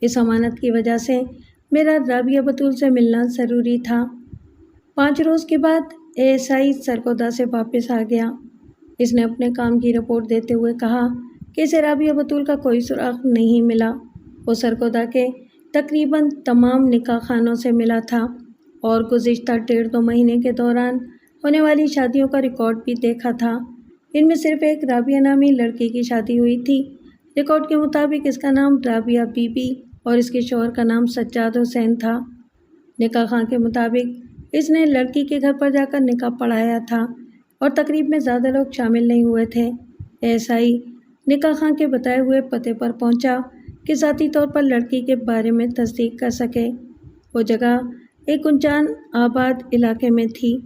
اس امانت کی وجہ سے میرا رابعہ بتول سے ملنا ضروری تھا۔ 5 روز کے بعد ASI سرگودا سے واپس آ گیا۔ اس نے اپنے کام کی رپورٹ دیتے ہوئے کہا کہ اسے رابعہ بتول کا کوئی سراغ نہیں ملا۔ وہ سرگودا کے تقریباً تمام نکاح خانوں سے ملا تھا اور گزشتہ 1.5-2 مہینے کے دوران ہونے والی شادیوں کا ریکارڈ بھی دیکھا تھا۔ ان میں صرف ایک رابعہ نامی لڑکی کی شادی ہوئی تھی۔ ریکارڈ کے مطابق اس کا نام رابعہ بی بی اور اس کے شوہر کا نام سجاد حسین تھا۔ نکاح خاں کے مطابق اس نے لڑکی کے گھر پر جا کر نکاح پڑھایا تھا اور تقریب میں زیادہ لوگ شامل نہیں ہوئے تھے۔ ASI نکاح خاں کے بتائے ہوئے پتے پر پہنچا کہ ذاتی طور پر لڑکی کے بارے میں تصدیق کر سکے۔ وہ جگہ ایک انجان آباد علاقے میں تھی۔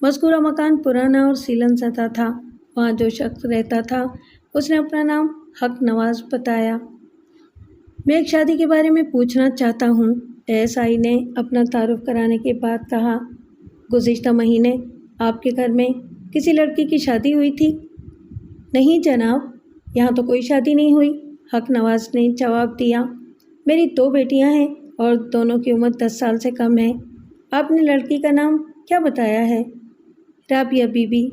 مذکورہ مکان پرانا اور سیلن زدہ تھا۔ وہاں جو شخص رہتا تھا اس نے اپنا نام حق نواز بتایا۔ میں ایک شادی کے بارے میں پوچھنا چاہتا ہوں، ASI نے اپنا تعارف کرانے کے بعد کہا۔ گزشتہ مہینے آپ کے گھر میں کسی لڑکی کی شادی ہوئی تھی؟ نہیں جناب، یہاں تو کوئی شادی نہیں ہوئی، حق نواز نے جواب دیا۔ میری 2 بیٹیاں ہیں اور دونوں کی عمر 10 سال سے کم ہے۔ آپ نے لڑکی کا نام کیا بتایا ہے؟ رابعہ بی بی۔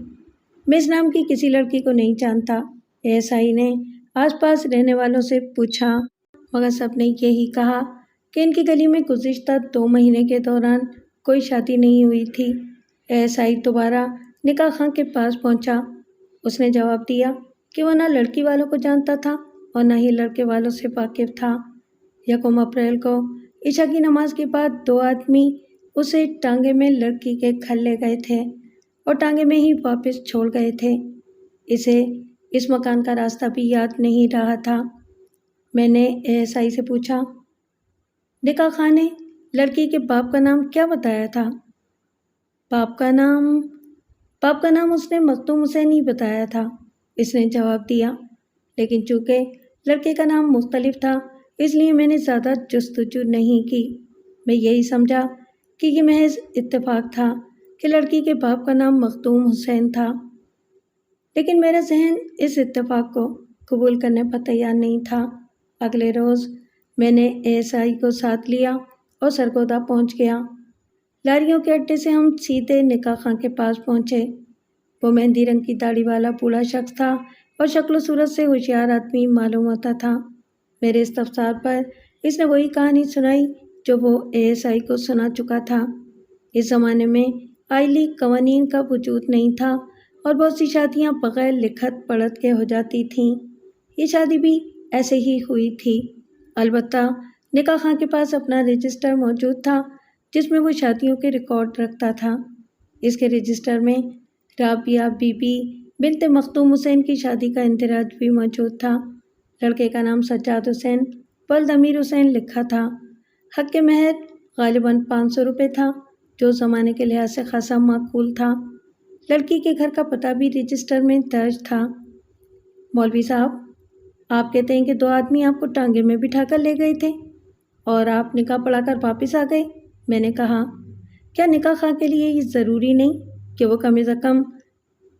میں اس نام کی کسی لڑکی کو نہیں جانتا، ASI نے آس پاس رہنے والوں سے پوچھا، مگر سب نے یہی کہا کہ ان کی گلی میں گزشتہ 2 مہینے کے دوران کوئی شادی نہیں ہوئی تھی۔ ASI دوبارہ نکاح خاں کے پاس پہنچا۔ اس نے جواب دیا کہ وہ نہ لڑکی والوں کو جانتا تھا اور نہ ہی لڑکے والوں سے واقف تھا۔ 1 اپریل کو عشاء کی نماز کے بعد 2 آدمی اسے ٹانگے میں لڑکی کے گھر لے گئے تھے اور ٹانگے میں ہی واپس چھوڑ گئے تھے۔ اسے اس مکان کا راستہ بھی یاد نہیں رہا تھا۔ میں نے ASI سے پوچھا، نکاح خاں نے لڑکی کے باپ کا نام کیا بتایا تھا؟ باپ کا نام اس نے مختوم حسین ہی بتایا تھا، اس نے جواب دیا، لیکن چونکہ لڑکے کا نام مختلف تھا اس لیے میں نے زیادہ جستجو نہیں کی۔ میں یہی سمجھا کہ یہ محض اتفاق تھا کہ لڑکی کے باپ کا نام مختوم حسین تھا، لیکن میرا ذہن اس اتفاق کو قبول کرنے پر تیار نہیں تھا۔ اگلے روز میں نے ASI کو ساتھ لیا اور سرگودا پہنچ گیا۔ لاریوں کے اڈے سے ہم سیدھے نکاح خاں کے پاس پہنچے۔ وہ مہندی رنگ کی داڑھی والا بوڑھا شخص تھا اور شکل و صورت سے ہوشیار آدمی معلوم ہوتا تھا۔ میرے استفسار پر اس نے وہی کہانی سنائی جو وہ ASI کو سنا چکا تھا۔ اس زمانے میں آئلی قوانین کا وجود نہیں تھا اور بہت سی شادیاں بغیر لکھت پڑھت کے ہو جاتی تھیں۔ یہ شادی بھی ایسے ہی ہوئی تھی، البتہ نکاح خاں کے پاس اپنا رجسٹر موجود تھا جس میں وہ شادیوں کے ریکارڈ رکھتا تھا۔ اس کے رجسٹر میں رابعہ بی بی بنت مختوم حسین کی شادی کا اندراج بھی موجود تھا۔ لڑکے کا نام سجاد حسین ولد امیر حسین لکھا تھا۔ حق مہر غالباً 500 روپے تھا، جو زمانے کے لحاظ سے خاصا معقول تھا۔ لڑکی کے گھر کا پتہ بھی رجسٹر میں درج تھا۔ مولوی صاحب، آپ کہتے ہیں کہ 2 آدمی آپ کو ٹانگے میں بٹھا کر لے گئے تھے اور آپ نکاح پڑھا کر واپس آ گئے۔ میں نے کہا، کیا نکاح خاں کے لیے یہ ضروری نہیں کہ وہ کم از کم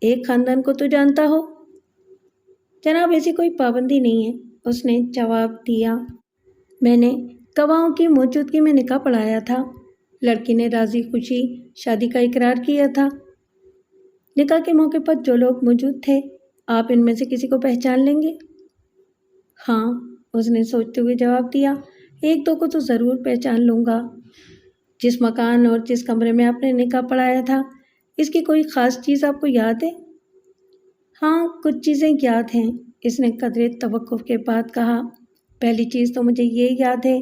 ایک خاندان کو تو جانتا ہو؟ جناب، ایسی کوئی پابندی نہیں ہے، اس نے جواب دیا۔ میں نے گواہوں کی موجودگی میں نکاح پڑھایا تھا۔ لڑکی نے راضی خوشی شادی کا اقرار کیا تھا۔ نکاح کے موقع پر جو لوگ موجود تھے، آپ ان میں سے کسی کو پہچان لیں گے؟ ہاں، اس نے سوچتے ہوئے جواب دیا، 1-2 کو تو ضرور پہچان لوں گا۔ جس مکان اور جس کمرے میں آپ نے نکاح پڑھایا تھا، اس کی کوئی خاص چیز آپ کو یاد ہے؟ ہاں، کچھ چیزیں یاد ہیں، اس نے قدرے توقف کے بعد کہا۔ پہلی چیز تو مجھے یہ یاد ہے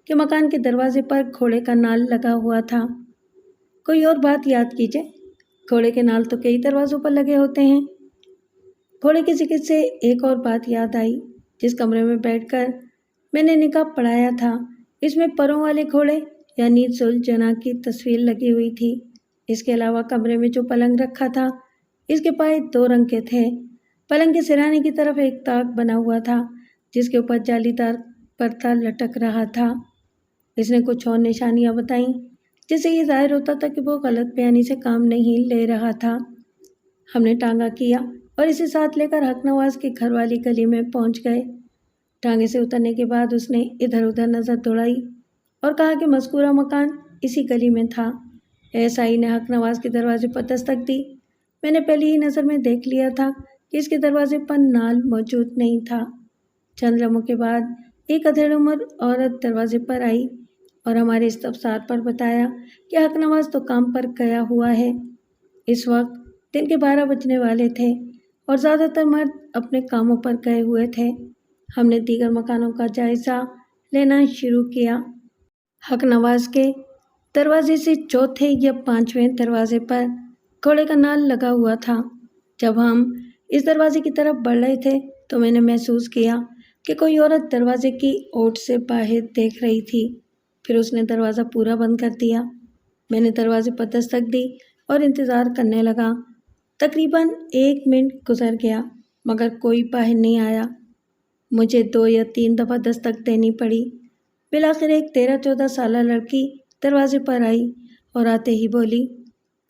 کہ مکان کے دروازے پر گھوڑے کا نال لگا ہوا تھا۔ کوئی اور بات یاد کیجئے۔ گھوڑے کے نال تو کئی دروازوں پر لگے ہوتے ہیں۔ گھوڑے کے ذکر سے ایک اور بات یاد آئی۔ جس کمرے میں بیٹھ کر میں نے نکاح پڑھایا تھا، اس میں پروں والے گھوڑے یعنی ذوالجناح کی تصویر لگی ہوئی تھی۔ اس کے علاوہ کمرے میں جو پلنگ رکھا تھا، اس کے پائے 2 رنگ کے تھے۔ پلنگ کے سرانے کی طرف ایک طاق بنا ہوا تھا جس کے اوپر جالی دار پردہ لٹک رہا تھا۔ اس نے کچھ اور نشانیاں بتائیں جس سے یہ ظاہر ہوتا تھا کہ وہ غلط بیانی سے کام نہیں لے رہا تھا۔ ہم نے ٹانگا کیا اور اسے ساتھ لے کر حق نواز کے گھر والی گلی میں پہنچ گئے۔ ٹانگے سے اترنے کے بعد اس نے ادھر ادھر نظر دوڑائی اور کہا کہ مذکورہ مکان اسی گلی میں تھا۔ ASI نے حق نواز کے دروازے پر دستک دی۔ میں نے پہلی ہی نظر میں دیکھ لیا تھا کہ اس کے دروازے پر نال موجود نہیں تھا۔ چند لمحوں کے بعد ایک ادھیڑ عمر عورت دروازے پر آئی اور ہمارے استفسار پر بتایا کہ حق نواز تو کام پر گیا ہوا ہے۔ اس وقت دن کے 12 بجنے والے تھے اور زیادہ تر مرد اپنے کاموں پر گئے ہوئے تھے۔ ہم نے دیگر مکانوں کا جائزہ لینا شروع کیا۔ حق نواز کے دروازے سے چوتھے یا 5ویں دروازے پر گھوڑے کا نال لگا ہوا تھا۔ جب ہم اس دروازے کی طرف بڑھ رہے تھے تو میں نے محسوس کیا کہ کوئی عورت دروازے کی اوٹ سے باہر دیکھ رہی تھی۔ پھر اس نے دروازہ پورا بند کر دیا۔ میں نے دروازے پر دستک دی اور انتظار کرنے لگا۔ تقریباً 1 منٹ گزر گیا مگر کوئی باہر نہیں آیا۔ مجھے 2 یا 3 دفعہ دستک دینی پڑی۔ بالآخر ایک 13-14 سالہ لڑکی دروازے پر آئی اور آتے ہی بولی،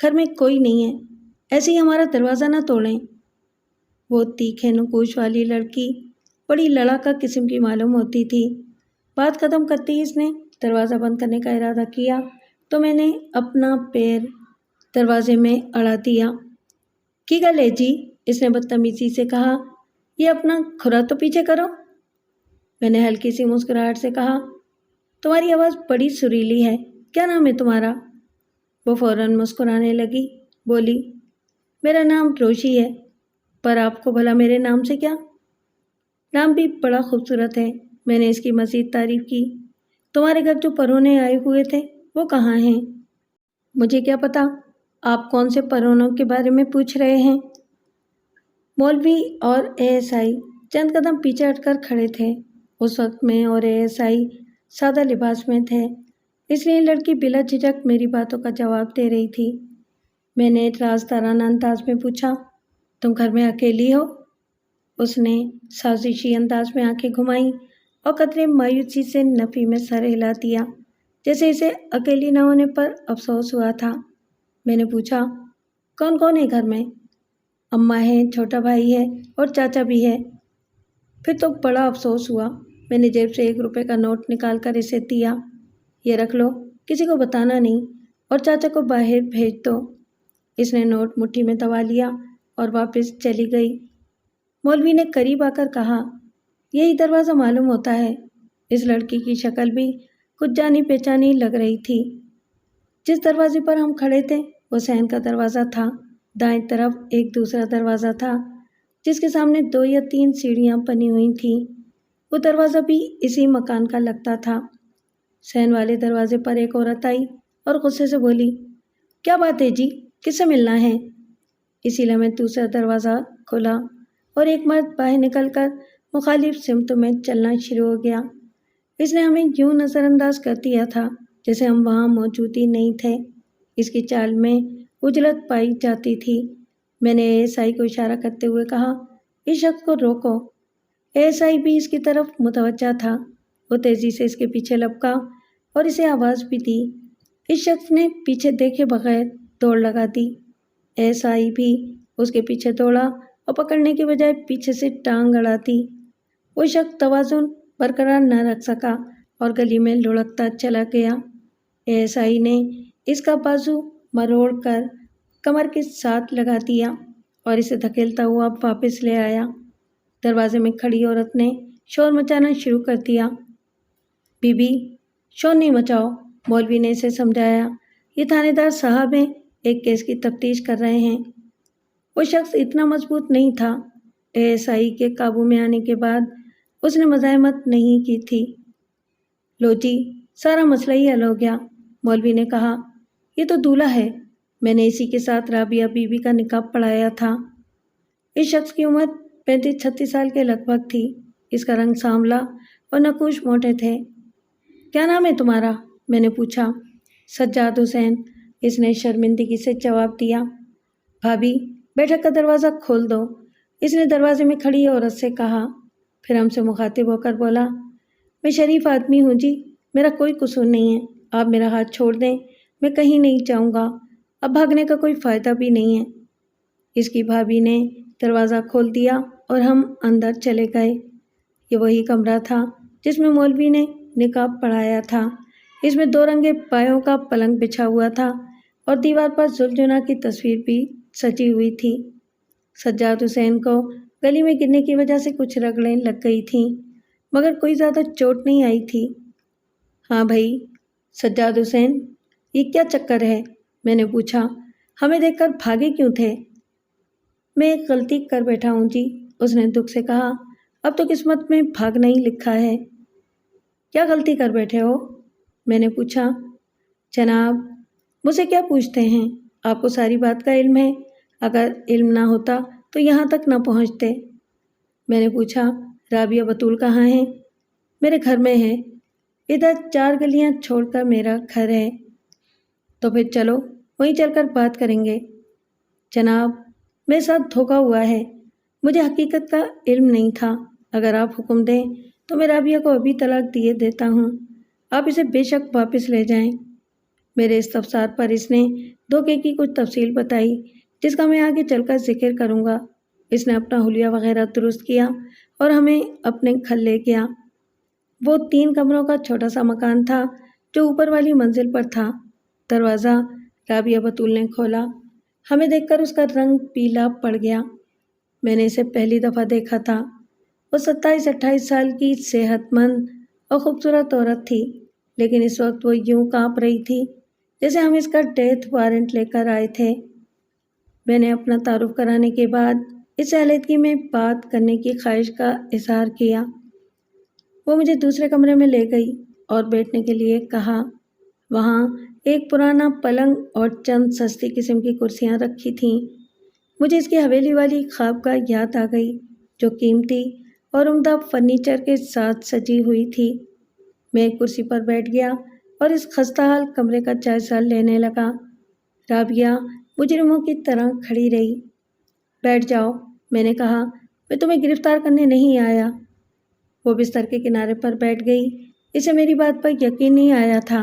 گھر میں کوئی نہیں ہے، ایسے ہی ہمارا دروازہ نہ توڑیں۔ وہ تیکھے نقوش والی لڑکی بڑی لڑاکا قسم کی معلوم ہوتی تھی۔ بات ختم کرتے ہی اس نے دروازہ بند کرنے کا ارادہ کیا تو میں نے اپنا پیر دروازے میں اڑا دیا۔ کی گل ہے جی، اس نے بدتمیزی سے کہا، یہ اپنا کھرا تو پیچھے کرو۔ میں نے ہلکی سی مسکراہٹ سے کہا، تمہاری آواز بڑی سریلی ہے، کیا نام ہے تمہارا؟ وہ فوراً مسکرانے لگی، بولی، میرا نام روشی ہے، پر آپ کو بھلا میرے نام سے کیا؟ نام بھی بڑا خوبصورت ہے۔ میں نے اس کی مزید تعریف کی۔ تمہارے گھر جو پرونے آئے ہوئے تھے وہ کہاں ہیں؟ مجھے کیا پتا، آپ کون سے پرونوں کے بارے میں پوچھ رہے ہیں؟ مولوی اور ASI چند قدم پیچھے ہٹ کر کھڑے تھے۔ اس وقت میں اور ASI سادہ لباس میں تھے۔ اس لیے لڑکی بلا جھجک میری باتوں کا جواب دے رہی تھی۔ میں نے رازدارانہ انداز میں پوچھا، تم گھر میں اکیلی ہو؟ اس نے سازشی انداز میں آنکھیں گھمائیں اور قدرے مایوسی سے نفی میں سر ہلا دیا، جیسے اسے اکیلی نہ ہونے پر افسوس ہوا تھا۔ میں نے پوچھا، کون کون ہے گھر میں؟ اماں ہے، چھوٹا بھائی ہے اور چاچا بھی ہے۔ پھر تو بڑا افسوس ہوا۔ میں نے جیب سے 1 روپے کا نوٹ نکال کر اسے دیا۔ یہ رکھ لو، کسی کو بتانا نہیں، اور چاچا کو باہر بھیج دو۔ اس نے نوٹ مٹھی میں دبا لیا اور واپس چلی گئی۔ مولوی نے قریب آ کر کہا، یہی دروازہ معلوم ہوتا ہے۔ اس لڑکی کی شکل بھی کچھ جانی پہچانی لگ رہی تھی۔ جس دروازے پر ہم کھڑے تھے وہ صحن کا دروازہ تھا۔ دائیں طرف ایک دوسرا دروازہ تھا جس کے سامنے 2 یا 3 سیڑھیاں بنی ہوئی تھیں۔ وہ دروازہ بھی اسی مکان کا لگتا تھا۔ صحن والے دروازے پر ایک عورت آئی اور غصے سے بولی، کیا بات ہے جی، کس سے ملنا ہے؟ اسی لمحے دوسرا دروازہ کھلا اور ایک مرد باہر نکل کر مخالف سمتوں میں چلنا شروع ہو گیا۔ اس نے ہمیں یوں نظر انداز کر دیا تھا جیسے ہم وہاں موجود ہی نہیں تھے۔ اس کی چال میں اجلت پائی جاتی تھی۔ میں نے ASI کو اشارہ کرتے ہوئے کہا، اس شخص کو روکو۔ ASI بھی اس کی طرف متوجہ تھا۔ وہ تیزی سے اس کے پیچھے لپکا اور اسے آواز بھی دی۔ اس شخص نے پیچھے دیکھے بغیر دوڑ لگا دی۔ ASI بھی اس کے پیچھے دوڑا اور پکڑنے کے بجائے پیچھے سے ٹانگ اڑا دی۔ وہ شخص توازن برقرار نہ رکھ سکا اور گلی میں لڑکتا چلا گیا۔ ASI نے اس کا بازو مروڑ کر کمر کے ساتھ لگا دیا اور اسے دھکیلتا ہوا واپس لے آیا۔ دروازے میں کھڑی عورت نے شور مچانا شروع کر دیا۔ بی بی، شور نہیں مچاؤ، مولوی نے اسے سمجھایا۔ یہ تھانے دار صاحب ہیں، ایک کیس کی تفتیش کر رہے ہیں۔ وہ شخص اتنا مضبوط نہیں تھا۔ ASI کے قابو میں آنے کے بعد اس نے مزاحمت نہیں کی تھی۔ لو جی، سارا مسئلہ ہی حل ہو گیا، مولوی نے کہا۔ یہ تو دولہا ہے، میں نے اسی کے ساتھ رابعہ بی بی کا نکاح پڑھایا تھا۔ اس شخص کی عمر 35-36 سال کے لگ بھگ تھی۔ اس کا رنگ سانولا اور نقوش موٹے تھے۔ کیا نام ہے تمہارا؟ میں نے پوچھا۔ سجاد حسین، اس نے شرمندگی سے جواب دیا۔ بھابھی، بیٹھک کا دروازہ کھول دو، اس نے دروازے میں کھڑی عورت سے کہا۔ پھر ہم سے مخاطب ہو کر بولا، میں شریف آدمی ہوں جی، میرا کوئی قصور نہیں ہے، آپ میرا ہاتھ چھوڑ دیں، میں کہیں نہیں جاؤں گا، اب بھاگنے کا کوئی فائدہ بھی نہیں ہے۔ اس کی بھابھی نے دروازہ کھول دیا اور ہم اندر چلے گئے۔ یہ وہی کمرہ تھا جس میں مولوی نے نقاب پڑھایا تھا۔ اس میں 2 رنگے پایوں کا پلنگ بچھا ہوا تھا اور دیوار پر زلجنا کی تصویر بھی سجی ہوئی تھی۔ سجاد حسین کو گلی میں گرنے کی وجہ سے کچھ رگڑیں لگ گئی تھیں، مگر کوئی زیادہ چوٹ نہیں آئی تھی۔ ہاں بھائی سجاد حسین، یہ کیا چکر ہے؟ میں نے پوچھا۔ ہمیں دیکھ کر بھاگے کیوں تھے؟ میں ایک غلطی کر بیٹھا ہوں جی، اس نے دکھ سے کہا۔ اب تو قسمت میں بھاگنا ہی لکھا ہے۔ کیا غلطی کر بیٹھے ہو؟ میں نے پوچھا۔ جناب، مجھ سے کیا پوچھتے ہیں؟ آپ کو ساری بات کا علم ہے، اگر علم نہ ہوتا تو یہاں تک نہ پہنچتے۔ میں نے پوچھا، رابعہ بطول کہاں ہے؟ میرے گھر میں ہے، ادھر 4 گلیاں چھوڑ کر میرا گھر ہے۔ تو پھر چلو وہیں چل کر بات کریں گے۔ جناب، میرے ساتھ دھوکہ ہوا ہے، مجھے حقیقت کا علم نہیں تھا، اگر آپ حکم دیں تو میں رابعہ کو ابھی طلاق دیے دیتا ہوں، آپ اسے بے شک واپس لے جائیں۔ میرے استفسار پر اس نے دھوکے کی کچھ تفصیل بتائی جس کا میں آگے چل کر ذکر کروں گا۔ اس نے اپنا حلیہ وغیرہ درست کیا اور ہمیں اپنے گھر لے گیا۔ وہ 3 کمروں کا چھوٹا سا مکان تھا جو اوپر والی منزل پر تھا۔ دروازہ رابعہ بطول نے کھولا۔ ہمیں دیکھ کر اس کا رنگ پیلا پڑ گیا۔ میں نے اسے پہلی دفعہ دیکھا تھا۔ وہ 27-28 سال کی صحت مند اور خوبصورت عورت تھی، لیکن اس وقت وہ یوں کانپ رہی تھی جیسے ہم اس کا ڈیتھ وارنٹ لے کر آئے تھے۔ میں نے اپنا تعارف کرانے کے بعد اس سے علیحدگی میں بات کرنے کی خواہش کا اظہار کیا۔ وہ مجھے دوسرے کمرے میں لے گئی اور بیٹھنے کے لیے کہا۔ وہاں ایک پرانا پلنگ اور چند سستی قسم کی کرسیاں رکھی تھیں۔ مجھے اس کی حویلی والی خوابگاہ یاد آ گئی جو قیمتی اور عمدہ فرنیچر کے ساتھ سجی ہوئی تھی۔ میں ایک کرسی پر بیٹھ گیا اور اس خستہ حال کمرے کا جائزہ لینے لگا۔ رابعہ مجرموں کی طرح کھڑی رہی۔ بیٹھ جاؤ، میں نے کہا، میں تمہیں گرفتار کرنے نہیں آیا۔ وہ بستر کے کنارے پر بیٹھ گئی۔ اسے میری بات پر یقین نہیں آیا تھا۔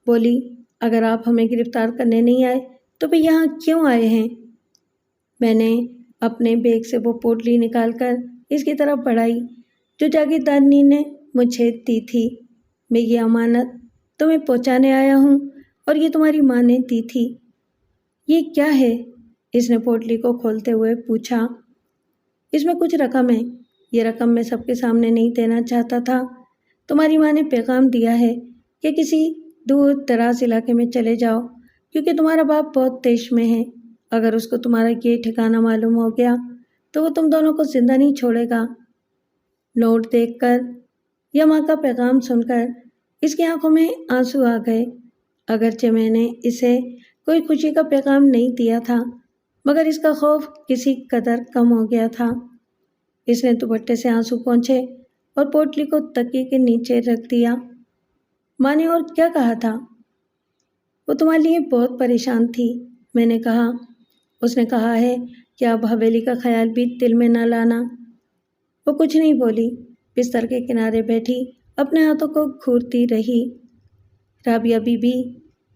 بولی، اگر آپ ہمیں گرفتار کرنے نہیں آئے تو پھر یہاں کیوں آئے ہیں؟ میں نے اپنے بیگ سے وہ پوٹلی نکال کر اس کی طرف بڑھائی جو جاگیردارنی نے مجھے دی تھی۔ میں یہ امانت تمہیں پہنچانے آیا ہوں اور یہ تمہاری ماں نے دی تھی۔ یہ کیا ہے؟ اس نے پوٹلی کو کھولتے ہوئے پوچھا۔ اس میں کچھ رقم ہے۔ یہ رقم میں سب کے سامنے نہیں دینا چاہتا تھا۔ تمہاری ماں نے پیغام دیا ہے کہ کسی دور دراز علاقے میں چلے جاؤ کیونکہ تمہارا باپ بہت تیش میں ہے۔ اگر اس کو تمہارا یہ ٹھکانہ معلوم ہو گیا تو وہ تم دونوں کو زندہ نہیں چھوڑے گا۔ نوٹ دیکھ کر یا ماں کا پیغام سن کر اس کی آنکھوں میں آنسو آ گئے۔ اگرچہ میں نے اسے کوئی خوشی کا پیغام نہیں دیا تھا مگر اس کا خوف کسی قدر کم ہو گیا تھا۔ اس نے دوپٹے سے آنسو پونچھے اور پوٹلی کو تکیے کے نیچے رکھ دیا۔ ماں نے اور کیا کہا تھا؟ وہ تمہارے لیے بہت پریشان تھی، میں نے کہا۔ اس نے کہا ہے کہ اب حویلی کا خیال بھی دل میں نہ لانا۔ وہ کچھ نہیں بولی، بستر کے کنارے بیٹھی اپنے ہاتھوں کو گھورتی رہی۔ رابعہ بی بی،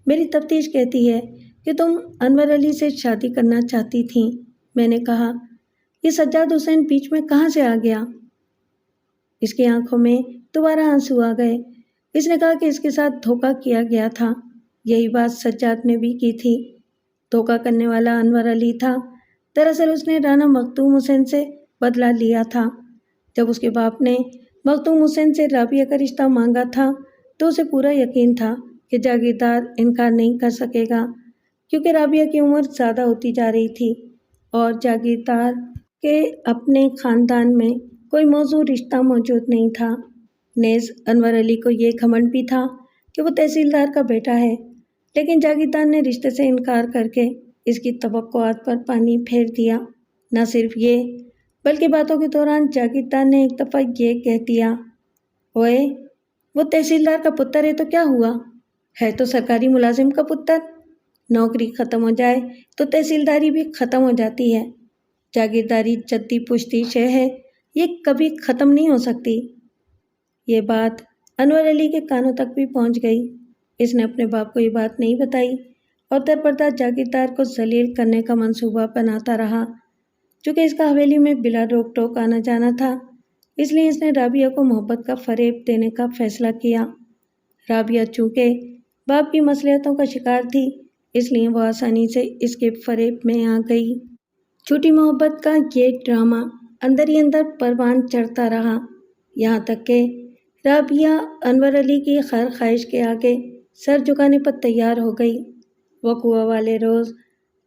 میری تفتیش کہتی ہے کہ تم انور علی سے شادی کرنا چاہتی تھیں، میں نے کہا۔ یہ سجاد حسین بیچ میں کہاں سے آ گیا؟ اس کی آنکھوں میں دوبارہ آنسو آ گئے۔ اس نے کہا کہ اس کے ساتھ دھوکہ کیا گیا تھا۔ یہی بات سجاد نے بھی کی تھی۔ دھوکہ کرنے والا انور علی تھا۔ دراصل اس نے رانا مختوم حسین سے بدلہ لیا تھا۔ جب اس کے باپ نے مختوم حسین سے رابعہ کا رشتہ مانگا تھا تو اسے پورا یقین تھا کہ جاگیردار انکار نہیں کر سکے گا کیونکہ رابعہ کی عمر زیادہ ہوتی جا رہی تھی اور جاگیردار کے اپنے خاندان میں کوئی موزوں رشتہ موجود نہیں تھا۔ نیز انور علی کو یہ گھمنڈ بھی تھا کہ وہ تحصیلدار کا بیٹا ہے، لیکن جاگیردار نے رشتے سے انکار کر کے اس کی توقعات پر پانی پھیر دیا۔ نہ صرف یہ بلکہ باتوں کے دوران جاگیردار نے ایک دفعہ یہ کہہ دیا، اوئے وہ تحصیلدار کا پتر ہے تو کیا ہوا؟ ہے تو سرکاری ملازم کا پتر۔ نوکری ختم ہو جائے تو تحصیلداری بھی ختم ہو جاتی ہے۔ جاگیرداری جدی پشتی شے ہے، یہ کبھی ختم نہیں ہو سکتی۔ یہ بات انور علی کے کانوں تک بھی پہنچ گئی۔ اس نے اپنے باپ کو یہ بات نہیں بتائی اور درپردہ جاگیردار کو ذلیل کرنے کا منصوبہ بناتا رہا۔ چونکہ اس کا حویلی میں بلا روک ٹوک آنا جانا تھا، اس لیے اس نے رابعہ کو محبت کا فریب دینے کا فیصلہ کیا۔ رابعہ چونکہ باپ کی مصلحتوں کا شکار تھی، اس لیے وہ آسانی سے اس کے فریب میں آ گئی۔ جھوٹی محبت کا یہ ڈرامہ اندر ہی اندر پروان چڑھتا رہا، یہاں تک کہ رابعہ انور علی کی خیر خواہش کے آگے سر جھکانے پر تیار ہو گئی۔ وقوع والے روز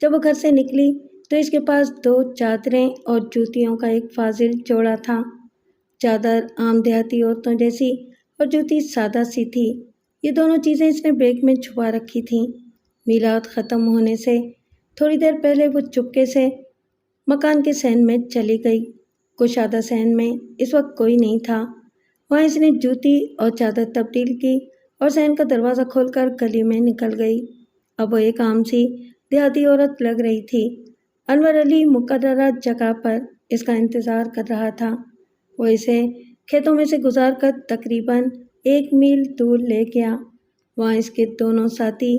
جب وہ گھر سے نکلی تو اس کے پاس 2 چادریں اور جوتیوں کا ایک فاضل جوڑا تھا۔ چادر عام دیہاتی عورتوں جیسی اور جوتی سادہ سی تھی۔ یہ دونوں چیزیں اس نے بیگ میں چھپا رکھی تھیں۔ میلاد ختم ہونے سے تھوڑی دیر پہلے وہ چپکے سے مکان کے صحن میں چلی گئی۔ کشادہ صحن میں اس وقت کوئی نہیں تھا۔ وہاں اس نے جوتی اور چادر تبدیل کی اور صحن کا دروازہ کھول کر گلی میں نکل گئی۔ اب وہ ایک عام سی دیہاتی عورت لگ رہی تھی۔ انور علی مقررہ جگہ پر اس کا انتظار کر رہا تھا۔ وہ اسے کھیتوں میں سے گزار کر تقریباً 1 میل دور لے گیا۔ وہاں اس کے دونوں ساتھی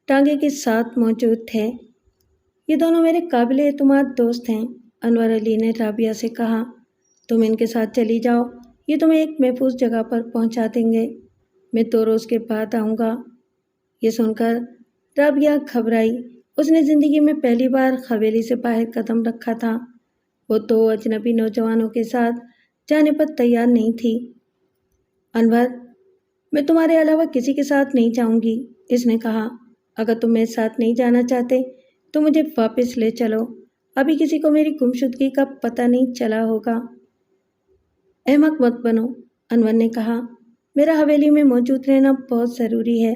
ٹانگے کے ساتھ موجود تھے۔ یہ دونوں میرے قابل اعتماد دوست ہیں، انور علی نے رابعہ سے کہا۔ تم ان کے ساتھ چلی جاؤ، یہ تمہیں ایک محفوظ جگہ پر پہنچا دیں گے۔ میں 2 روز کے بعد آؤں گا۔ یہ سن کر رابعہ گھبرائی۔ اس نے زندگی میں پہلی بار حویلی سے باہر قدم رکھا تھا۔ وہ 2 اجنبی نوجوانوں کے ساتھ جانے پر تیار نہیں تھی۔ انور، میں تمہارے علاوہ کسی کے ساتھ نہیں جاؤں گی، اس نے کہا۔ اگر تم میرے ساتھ نہیں جانا چاہتے تو مجھے واپس لے چلو۔ ابھی کسی کو میری گمشدگی کا پتہ نہیں چلا ہوگا۔ احمق مت بنو، انور نے کہا۔ میرا حویلی میں موجود رہنا بہت ضروری ہے،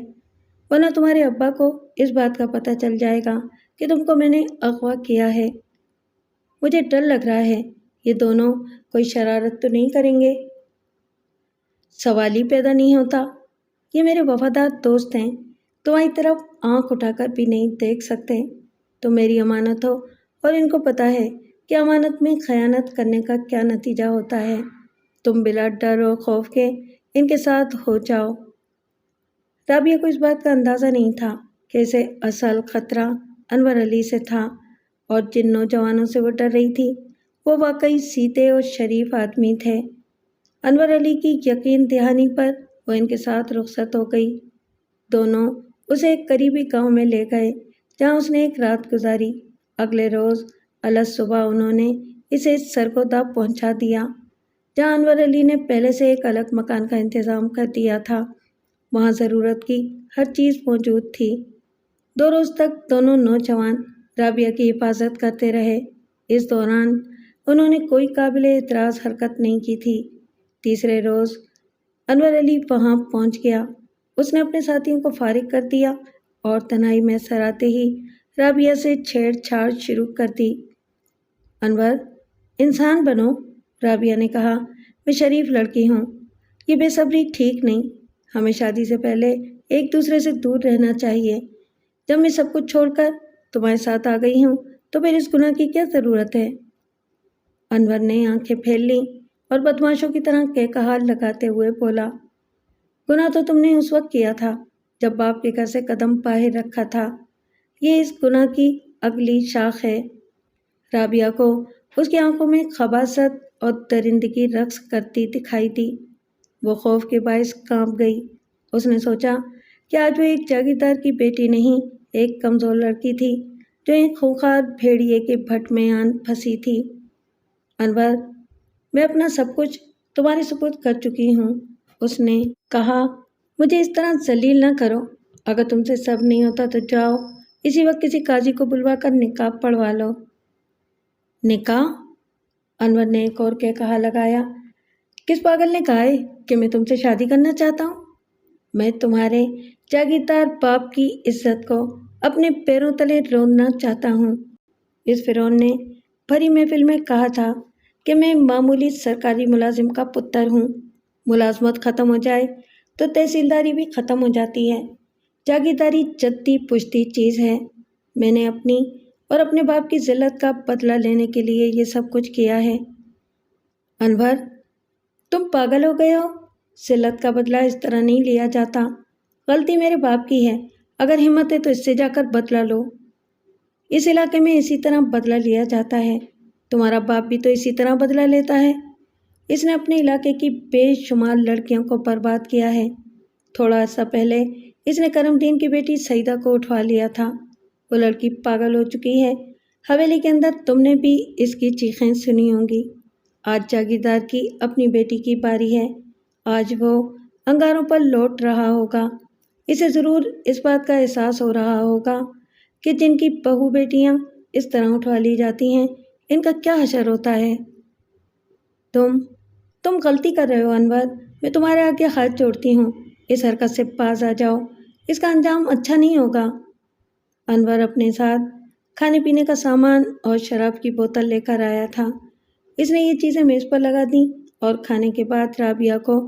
ورنہ تمہارے ابا کو اس بات کا پتہ چل جائے گا کہ تم کو میں نے اغوا کیا ہے۔ مجھے ڈر لگ رہا ہے، یہ دونوں کوئی شرارت تو نہیں کریں گے؟ سوال ہی پیدا نہیں ہوتا۔ یہ میرے وفادار دوست ہیں، تمہاری طرف آنکھ اٹھا کر بھی نہیں دیکھ سکتے۔ تم میری امانت ہو اور ان کو پتہ ہے کہ امانت میں خیانت کرنے کا کیا نتیجہ ہوتا ہے۔ تم بلا ڈر اور خوف کے ان کے ساتھ ہو جاؤ۔ رابعہ کو اس بات کا اندازہ نہیں تھا کہ اسے اصل خطرہ انور علی سے تھا، اور جن نوجوانوں سے وہ ڈر رہی تھی وہ واقعی سیدھے اور شریف آدمی تھے۔ انور علی کی یقین دہانی پر وہ ان کے ساتھ رخصت ہو گئی۔ دونوں اسے ایک قریبی گاؤں میں لے گئے جہاں اس نے ایک رات گزاری۔ اگلے روز الگ صبح انہوں نے اسے سرگودا پہنچا دیا جہاں انور علی نے پہلے سے ایک الگ مکان کا انتظام کر دیا تھا۔ وہاں ضرورت کی ہر چیز موجود تھی۔ 2 روز تک دونوں نوجوان رابعہ کی حفاظت کرتے رہے۔ اس دوران انہوں نے کوئی قابل اعتراض حرکت نہیں کی تھی۔ تیسرے روز انور علی وہاں پہنچ گیا۔ اس نے اپنے ساتھیوں کو فارغ کر دیا اور تنہائی میں سر آتے ہی رابعہ سے چھیڑ چھاڑ شروع کر دی۔ انور، انسان بنو، رابعہ نے کہا۔ میں شریف لڑکی ہوں، یہ بے صبری ٹھیک نہیں۔ ہمیں شادی سے پہلے ایک دوسرے سے دور رہنا چاہیے۔ جب میں سب کچھ چھوڑ کر تمہارے ساتھ آ گئی ہوں تو پھر اس گناہ کی کیا ضرورت ہے؟ انور نے آنکھیں پھیل لیں اور بدمعاشوں کی طرح کہکہا لگاتے ہوئے بولا، گناہ تو تم نے اس وقت کیا تھا جب باپ کے گھر سے قدم باہر رکھا تھا۔ یہ اس گناہ کی اگلی شاخ ہے۔ رابعہ کو اس کی آنکھوں میں خباثت اور درندگی رقص کرتی دکھائی دی۔ وہ خوف کے باعث کانپ گئی۔ اس نے سوچا کہ آج وہ ایک جاگیردار کی بیٹی نہیں، ایک کمزور لڑکی تھی جو ایک خونخوار بھیڑیے کے بھٹ میں آن پھنسی تھی۔ انور، میں اپنا سب کچھ تمہارے سپرد کر چکی ہوں، اس نے کہا۔ مجھے اس طرح ذلیل نہ کرو۔ اگر تم سے صبر نہیں ہوتا تو جاؤ اسی وقت کسی قاضی کو بلوا کر نکاح پڑھوا لو۔ نکاح؟ انور نے ایک اور کہا لگایا۔ کس پاگل نے کہا ہے کہ میں تم سے شادی کرنا چاہتا ہوں؟ میں تمہارے جاگیردار باپ کی عزت کو اپنے پیروں تلے روننا چاہتا ہوں۔ اس فرعون نے بھری محفل میں کہا تھا کہ میں معمولی سرکاری ملازم کا پتر ہوں۔ ملازمت ختم ہو جائے تو تحصیلداری بھی ختم ہو جاتی ہے۔ جاگیرداری جدی پشتی چیز ہے۔ میں نے اپنی اور اپنے باپ کی ذلت کا بدلہ لینے کے لیے یہ سب کچھ کیا ہے۔ انور، تم پاگل ہو گئے ہو؟ ذلت کا بدلہ اس طرح نہیں لیا جاتا۔ غلطی میرے باپ کی ہے، اگر ہمت ہے تو اس سے جا کر بدلہ لو۔ اس علاقے میں اسی طرح بدلہ لیا جاتا ہے۔ تمہارا باپ بھی تو اسی طرح بدلہ لیتا ہے۔ اس نے اپنے علاقے کی بے شمار لڑکیوں کو برباد کیا ہے۔ تھوڑا عرصہ پہلے اس نے کرم دین کی بیٹی سعیدہ کو اٹھوا لیا تھا۔ وہ لڑکی پاگل ہو چکی ہے۔ حویلی کے اندر تم نے بھی اس کی چیخیں سنی ہوں گی۔ آج جاگیردار کی اپنی بیٹی کی باری ہے۔ آج وہ انگاروں پر لوٹ رہا ہوگا۔ اسے ضرور اس بات کا احساس ہو رہا ہوگا کہ جن کی بہو بیٹیاں اس طرح اٹھوا لی جاتی ہیں ان کا کیا حشر ہوتا ہے۔ تم غلطی کر رہے ہو انور، میں تمہارے آگے ہاتھ جوڑتی ہوں، اس حرکت سے باز آ جاؤ، اس کا انجام اچھا نہیں ہوگا۔ انور اپنے ساتھ کھانے پینے کا سامان اور شراب کی بوتل لے کر آیا تھا۔ اس نے یہ چیزیں میز پر لگا دیں اور کھانے کے بعد رابعہ کو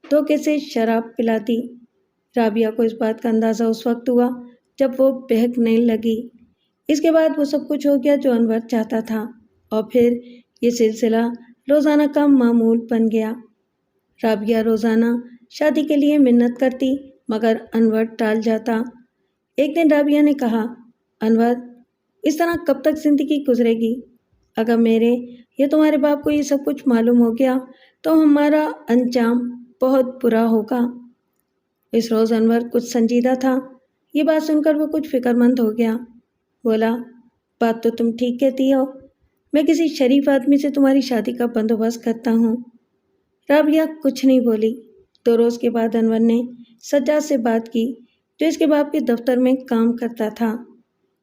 دھوکے سے شراب پلا دی۔ رابعہ کو اس بات کا اندازہ اس وقت ہوا جب وہ بہکنے لگی۔ اس کے بعد وہ سب کچھ ہو گیا جو انور چاہتا تھا، اور پھر یہ سلسلہ روزانہ کا معمول بن گیا۔ رابعہ روزانہ شادی کے لیے منت کرتی مگر انور ٹال جاتا۔ ایک دن رابعہ نے کہا، انور، اس طرح کب تک زندگی گزرے گی؟ اگر میرے یا تمہارے باپ کو یہ سب کچھ معلوم ہو گیا تو ہمارا انجام بہت برا ہوگا۔ اس روز انور کچھ سنجیدہ تھا۔ یہ بات سن کر وہ کچھ فکر مند ہو گیا۔ بولا، بات تو تم ٹھیک کہتی ہو، میں کسی شریف آدمی سے تمہاری شادی کا بندوبست کرتا ہوں۔ رابعہ کچھ نہیں بولی۔ 2 روز کے بعد انور نے سجاد سے بات کی جو اس کے باپ کے دفتر میں کام کرتا تھا۔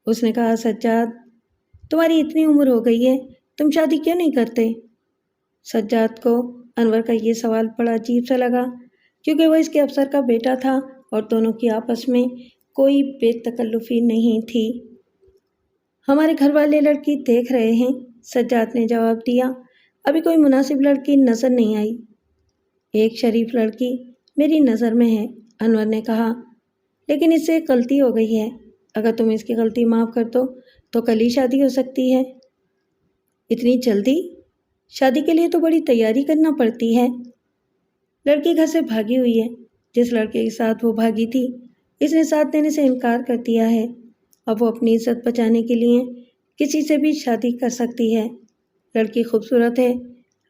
اس نے کہا، سجاد، تمہاری اتنی عمر ہو گئی ہے، تم شادی کیوں نہیں کرتے؟ سجاد کو انور کا یہ سوال بڑا عجیب سا لگا کیونکہ وہ اس کے افسر کا بیٹا تھا اور دونوں کی آپس میں کوئی بے تکلفی نہیں تھی۔ ہمارے گھر والے لڑکی دیکھ رہے ہیں، سجاد نے جواب دیا۔ ابھی کوئی مناسب لڑکی نظر نہیں آئی۔ ایک شریف لڑکی میری نظر میں ہے، انور نے کہا، لیکن اس سے ایک غلطی ہو گئی ہے، اگر تم اس کی غلطی معاف کر دو تو کل ہی شادی ہو سکتی ہے۔ اتنی جلدی؟ شادی کے لیے تو بڑی تیاری کرنا پڑتی ہے۔ لڑکی گھر سے بھاگی ہوئی ہے، جس لڑکے کے ساتھ وہ بھاگی تھی اس نے ساتھ دینے سے انکار کر دیا ہے۔ اب وہ اپنی عزت بچانے کے لیے کسی سے بھی شادی کر سکتی ہے۔ لڑکی خوبصورت ہے،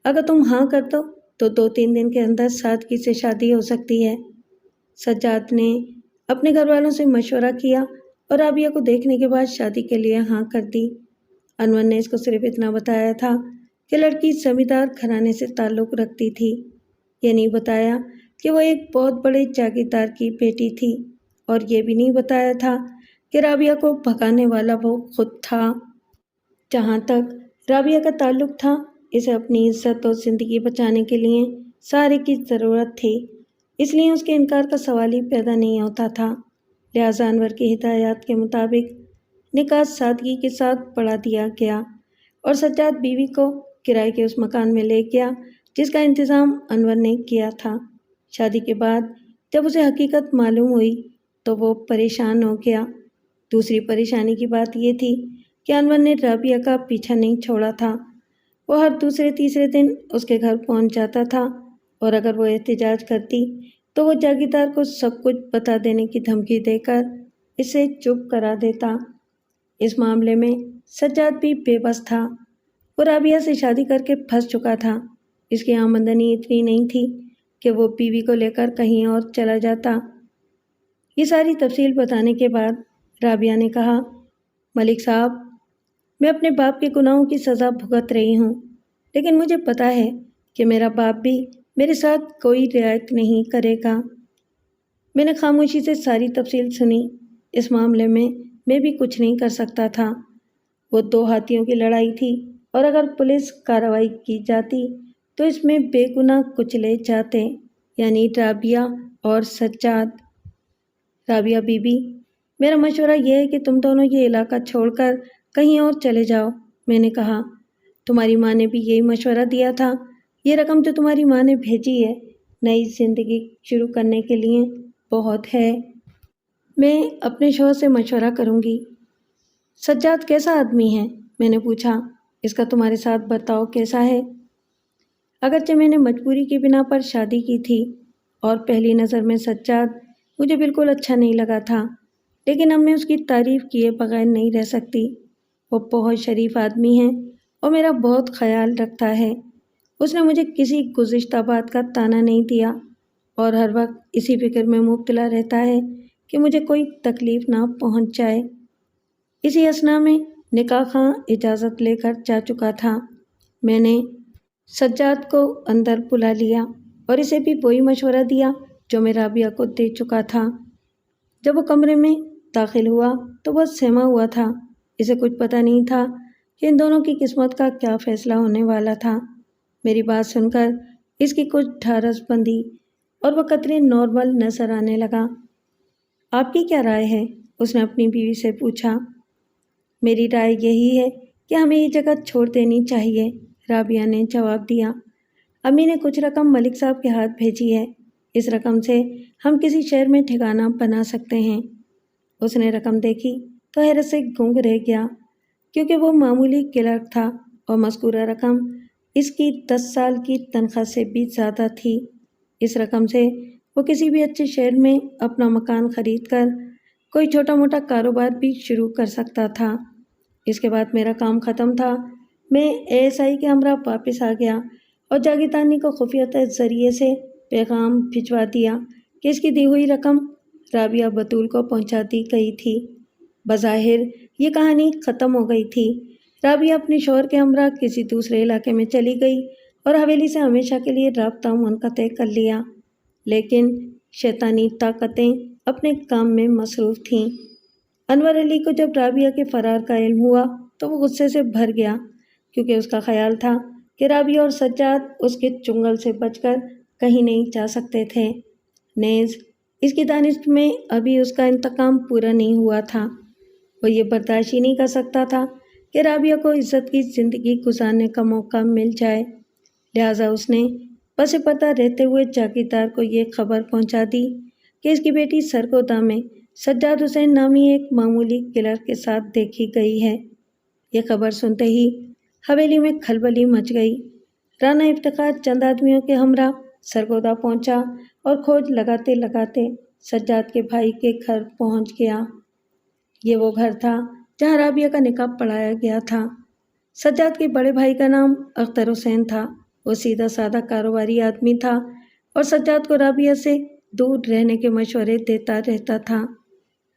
اگر تم ہاں کر دو تو 2-3 دن کے اندر سادگی سے شادی ہو سکتی ہے۔ سجاد نے اپنے گھر والوں سے مشورہ کیا اور رابعہ کو دیکھنے کے بعد شادی کے لیے ہاں کر دی۔ انور نے اس کو صرف اتنا بتایا تھا کہ لڑکی زمیندار گھرانے سے تعلق رکھتی تھی، یہ نہیں بتایا کہ وہ ایک بہت بڑے جاگیردار کی بیٹی تھی، اور یہ بھی نہیں بتایا تھا کہ رابعہ کو بھگانے والا وہ خود تھا۔ جہاں تک رابعہ کا تعلق تھا، اسے اپنی عزت اور زندگی بچانے کے لیے سہارے کی ضرورت تھی، اس لیے اس کے انکار کا سوال ہی پیدا نہیں ہوتا تھا۔ لہٰذا انور کی ہدایات کے مطابق نکاح سادگی کے ساتھ پڑھا دیا گیا اور سجاد بیوی کو کرائے کے اس مکان میں لے گیا جس کا انتظام انور نے کیا تھا۔ شادی کے بعد جب اسے حقیقت معلوم ہوئی تو وہ پریشان ہو گیا۔ دوسری پریشانی کی بات یہ تھی کہ انور نے رابعہ کا پیچھا نہیں چھوڑا تھا۔ وہ ہر دوسرے تیسرے دن اس کے گھر پہنچ جاتا تھا، اور اگر وہ احتجاج کرتی تو وہ جاگیردار کو سب کچھ بتا دینے کی دھمکی دے کر اسے چپ کرا دیتا۔ اس معاملے میں سجاد بھی بے بس تھا۔ وہ رابعہ سے شادی کر کے پھنس چکا تھا۔ اس کی آمدنی اتنی نہیں تھی کہ وہ بیوی کو لے کر کہیں اور چلا جاتا۔ یہ ساری تفصیل بتانے کے بعد رابعہ نے کہا، ملک صاحب، میں اپنے باپ کے گناہوں کی سزا بھگت رہی ہوں، لیکن مجھے پتا ہے کہ میرا باپ بھی میرے ساتھ کوئی رعایت نہیں کرے گا۔ میں نے خاموشی سے ساری تفصیل سنی۔ اس معاملے میں بھی کچھ نہیں کر سکتا تھا۔ وہ 2 ہاتھیوں کی لڑائی تھی، اور اگر پولیس کارروائی کی جاتی تو اس میں بے گناہ کچلے جاتے، یعنی رابعہ اور سجاد۔ رابعہ بی بی، میرا مشورہ یہ ہے کہ تم دونوں یہ علاقہ چھوڑ کر کہیں اور چلے جاؤ۔ میں نے کہا، تمہاری ماں نے بھی یہی مشورہ دیا تھا۔ یہ رقم جو تمہاری ماں نے بھیجی ہے نئی زندگی شروع کرنے کے لیے بہت ہے۔ میں اپنے شوہر سے مشورہ کروں گی۔ سجاد کیسا آدمی ہے؟ میں نے پوچھا، اس کا تمہارے ساتھ برتاؤ کیسا ہے؟ اگرچہ میں نے مجبوری کی بنا پر شادی کی تھی اور پہلی نظر میں سجاد مجھے بالکل اچھا نہیں لگا تھا، لیکن اب میں اس کی تعریف کیے بغیر نہیں رہ سکتی۔ وہ بہت شریف آدمی ہے اور میرا بہت خیال رکھتا ہے۔ اس نے مجھے کسی گزشتہ بات کا طعنہ نہیں دیا اور ہر وقت اسی فکر میں مبتلا رہتا ہے کہ مجھے کوئی تکلیف نہ پہنچ جائے۔ اسی اثنا میں نکاح خواں اجازت لے کر جا چکا تھا۔ میں نے سجاد کو اندر بلا لیا اور اسے بھی وہی مشورہ دیا جو میں رابعہ کو دے چکا تھا۔ جب وہ کمرے میں داخل ہوا تو بہت سہما ہوا تھا۔ اسے کچھ پتہ نہیں تھا کہ ان دونوں کی قسمت کا کیا فیصلہ ہونے والا تھا۔ میری بات سن کر اس کی کچھ ڈھارس بندی اور وہ قطرے نارمل نظر آنے لگا۔ آپ کی کیا رائے ہے؟ اس نے اپنی بیوی سے پوچھا۔ میری رائے یہی ہے کہ ہمیں یہ جگہ چھوڑ دینی چاہیے، رابعہ نے جواب دیا۔ امی نے کچھ رقم ملک صاحب کے ہاتھ بھیجی ہے، اس رقم سے ہم کسی شہر میں ٹھکانہ بنا سکتے ہیں۔ اس نے رقم دیکھی تو حیرت سے گنگ رہ گیا، کیونکہ وہ معمولی کلرک تھا اور مذکورہ رقم اس کی 10 سال کی تنخواہ سے بھی زیادہ تھی۔ اس رقم سے وہ کسی بھی اچھے شہر میں اپنا مکان خرید کر کوئی چھوٹا موٹا کاروبار بھی شروع کر سکتا تھا۔ اس کے بعد میرا کام ختم تھا۔ میں ASI کے ہمراہ واپس آ گیا اور جاگیردانی کو خفیہ ذریعے سے پیغام بھجوا دیا کہ اس کی دی ہوئی رقم رابعہ بطول کو پہنچا دی گئی تھی۔ بظاہر یہ کہانی ختم ہو گئی تھی۔ رابعہ اپنے شوہر کے ہمراہ کسی دوسرے علاقے میں چلی گئی اور حویلی سے ہمیشہ کے لیے رابطہ منقطع کر لیا، لیکن شیطانی طاقتیں اپنے کام میں مصروف تھیں۔ انور علی کو جب رابعہ کے فرار کا علم ہوا تو وہ غصے سے بھر گیا، کیونکہ اس کا خیال تھا کہ رابعہ اور سجاد اس کے چنگل سے بچ کر کہیں نہیں جا سکتے تھے۔ نیز اس کی دانش میں ابھی اس کا انتقام پورا نہیں ہوا تھا۔ وہ یہ برداشت ہی نہیں کر سکتا تھا کہ رابعہ کو عزت کی زندگی گزارنے کا موقع مل جائے، لہٰذا اس نے پس پردہ رہتے ہوئے جاگیردار کو یہ خبر پہنچا دی کہ اس کی بیٹی سرگودا میں سجاد حسین نامی ایک معمولی کلر کے ساتھ دیکھی گئی ہے۔ یہ خبر سنتے ہی حویلی میں کھلبلی مچ گئی۔ رانا افتخار چند آدمیوں کے ہمراہ سرگودا پہنچا اور کھوج لگاتے لگاتے سجاد کے بھائی کے گھر پہنچ گیا۔ یہ وہ گھر تھا جہاں رابعہ کا نکاح پڑھایا گیا تھا۔ سجاد کے بڑے بھائی کا نام اختر حسین تھا۔ وہ سیدھا سادہ کاروباری آدمی تھا اور سجاد کو رابعہ سے دور رہنے کے مشورے دیتا رہتا تھا۔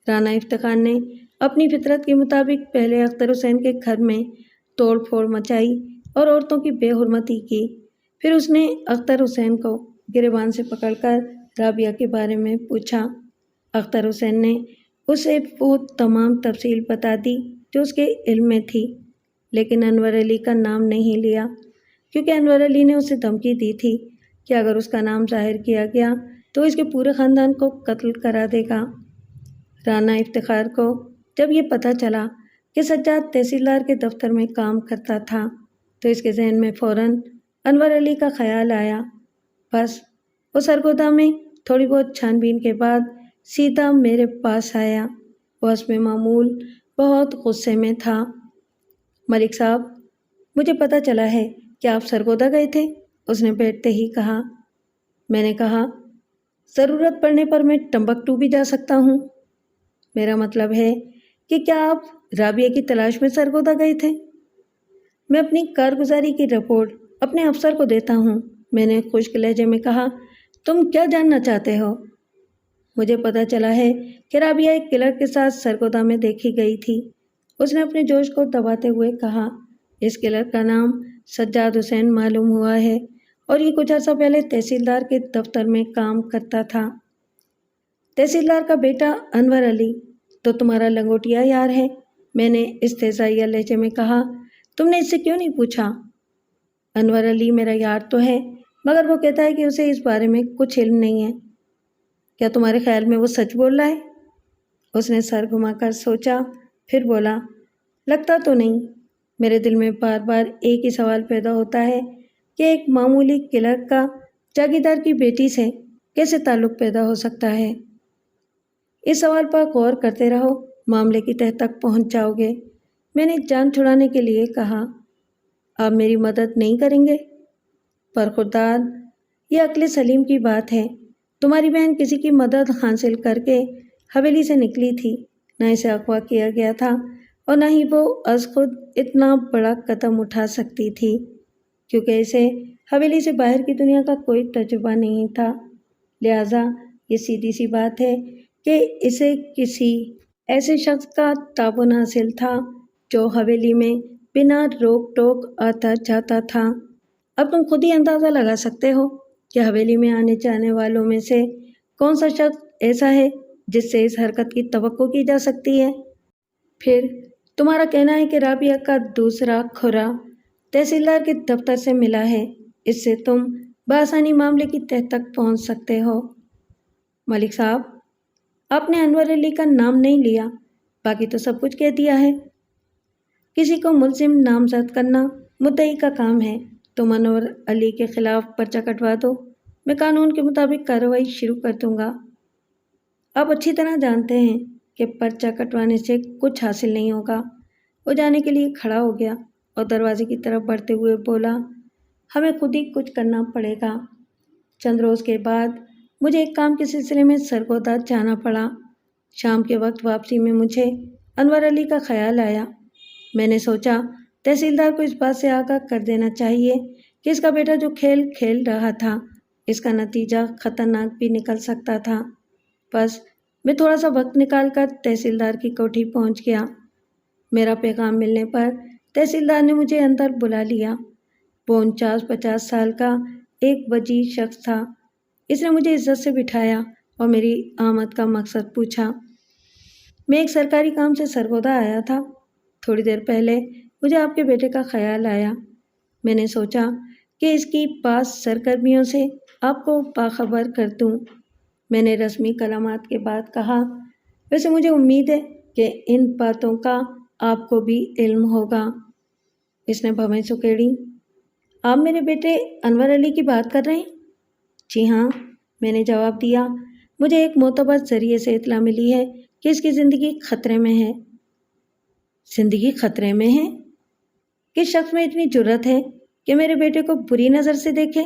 رانا افتخار نے اپنی فطرت کے مطابق پہلے اختر حسین کے گھر میں توڑ پھوڑ مچائی اور عورتوں کی بے حرمتی کی۔ پھر اس نے اختر حسین کو گریبان سے پکڑ کر رابعہ کے بارے میں پوچھا۔ اختر حسین نے اسے وہ تمام تفصیل بتا دی جو اس کے علم میں تھی، لیکن انور علی کا نام نہیں لیا، کیونکہ انور علی نے اسے دھمکی دی تھی کہ اگر اس کا نام ظاہر کیا گیا تو اس کے پورے خاندان کو قتل کرا دے گا۔ رانا افتخار کو جب یہ پتہ چلا کہ سجاد تحصیلدار کے دفتر میں کام کرتا تھا تو اس کے ذہن میں فوراً انور علی کا خیال آیا۔ بس وہ سرگودا میں تھوڑی بہت چھان بین کے بعد سیدھا میرے پاس آیا۔ وہ حسب معمول بہت غصے میں تھا۔ ملک صاحب، مجھے پتہ چلا ہے کہ آپ سرگودا گئے تھے، اس نے بیٹھتے ہی کہا۔ میں نے کہا، ضرورت پڑنے پر میں ٹمبکٹو بھی جا سکتا ہوں۔ میرا مطلب ہے کہ کیا آپ رابعہ کی تلاش میں سرگودا گئے تھے؟ میں اپنی کارگزاری کی رپورٹ اپنے افسر کو دیتا ہوں، میں نے خشک لہجے میں کہا۔ تم کیا جاننا چاہتے ہو؟ مجھے پتہ چلا ہے کہ رابعہ ایک کلر کے ساتھ سرگودا میں دیکھی گئی تھی، اس نے اپنے جوش کو دباتے ہوئے کہا۔ اس کلر کا نام سجاد حسین معلوم ہوا ہے اور یہ کچھ عرصہ پہلے تحصیلدار کے دفتر میں کام کرتا تھا۔ تحصیلدار کا بیٹا انور علی تو تمہارا لنگوٹیا یار ہے، میں نے استہزائیہ لہجے میں کہا۔ تم نے اس سے کیوں نہیں پوچھا؟ انور علی میرا یار تو ہے، مگر وہ کہتا ہے کہ اسے اس بارے میں کچھ علم نہیں ہے۔ کیا تمہارے خیال میں وہ سچ بول رہا ہے؟ اس نے سر گھما کر سوچا، پھر بولا، لگتا تو نہیں۔ میرے دل میں بار بار ایک ہی سوال پیدا ہوتا ہے کہ ایک معمولی کلرک کا جاگیردار کی بیٹی سے کیسے تعلق پیدا ہو سکتا ہے؟ اس سوال پر غور کرتے رہو، معاملے کی تہہ تک پہنچ جاؤ گے، میں نے جان چھڑانے کے لیے کہا۔ آپ میری مدد نہیں کریں گے؟ برخوردار، یہ عقل سلیم کی بات ہے۔ تمہاری بہن کسی کی مدد حاصل کر کے حویلی سے نکلی تھی، نہ اسے اغوا کیا گیا تھا اور نہ ہی وہ از خود اتنا بڑا قدم اٹھا سکتی تھی، کیونکہ اسے حویلی سے باہر کی دنیا کا کوئی تجربہ نہیں تھا۔ لہٰذا یہ سیدھی سی بات ہے کہ اسے کسی ایسے شخص کا تعاون حاصل تھا جو حویلی میں بنا روک ٹوک آتا جاتا تھا۔ اب تم خود ہی اندازہ لگا سکتے ہو کہ حویلی میں آنے جانے والوں میں سے کون سا شخص ایسا ہے جس سے اس حرکت کی توقع کی جا سکتی ہے۔ پھر تمہارا کہنا ہے کہ رابعہ کا دوسرا کھرا تحصیلدار کے دفتر سے ملا ہے، اس سے تم بآسانی معاملے کی تہہ تک پہنچ سکتے ہو۔ ملک صاحب، آپ نے انور علی کا نام نہیں لیا، باقی تو سب کچھ کہہ دیا ہے۔ کسی کو ملزم نامزد کرنا مدعی کا کام ہے۔ تم انور علی کے خلاف پرچہ کٹوا دو، میں قانون کے مطابق کارروائی شروع کر دوں گا۔ آپ اچھی طرح جانتے ہیں کہ پرچہ کٹوانے سے کچھ حاصل نہیں ہوگا۔ وہ جانے کے لیے کھڑا ہو گیا اور دروازے کی طرف بڑھتے ہوئے بولا، ہمیں خود ہی کچھ کرنا پڑے گا۔ چند روز کے بعد مجھے ایک کام کے سلسلے میں سرگودا جانا پڑا۔ شام کے وقت واپسی میں مجھے انور علی کا خیال آیا۔ میں نے سوچا تحصیلدار کو اس بات سے آگاہ کر دینا چاہیے کہ اس کا بیٹا جو کھیل کھیل رہا تھا اس کا نتیجہ خطرناک بھی نکل سکتا تھا۔ بس میں تھوڑا سا وقت نکال کر تحصیلدار کی کوٹھی پہنچ گیا۔ میرا پیغام ملنے پر تحصیلدار نے مجھے اندر بلا لیا۔ وہ 49-50 سال کا ایک وجیح شخص تھا۔ اس نے مجھے عزت سے بٹھایا اور میری آمد کا مقصد پوچھا۔ میں ایک سرکاری کام سے سرگودا آیا تھا۔ تھوڑی دیر پہلے مجھے آپ کے بیٹے کا خیال آیا۔ میں نے سوچا کہ اس کی بعض سرگرمیوں سے آپ کو باخبر کر دوں۔ میں نے رسمی کلمات کے بعد کہا، ویسے مجھے امید ہے کہ ان باتوں کا آپ کو بھی علم ہوگا۔ اس نے بھویں سکیڑی۔ آپ میرے بیٹے انور علی کی بات کر رہے ہیں؟ جی ہاں، میں نے جواب دیا۔ مجھے ایک معتبر ذریعے سے اطلاع ملی ہے کہ اس کی زندگی خطرے میں ہے۔ زندگی خطرے میں ہے؟ کس شخص میں اتنی جرأت ہے کہ میرے بیٹے کو بری نظر سے دیکھے؟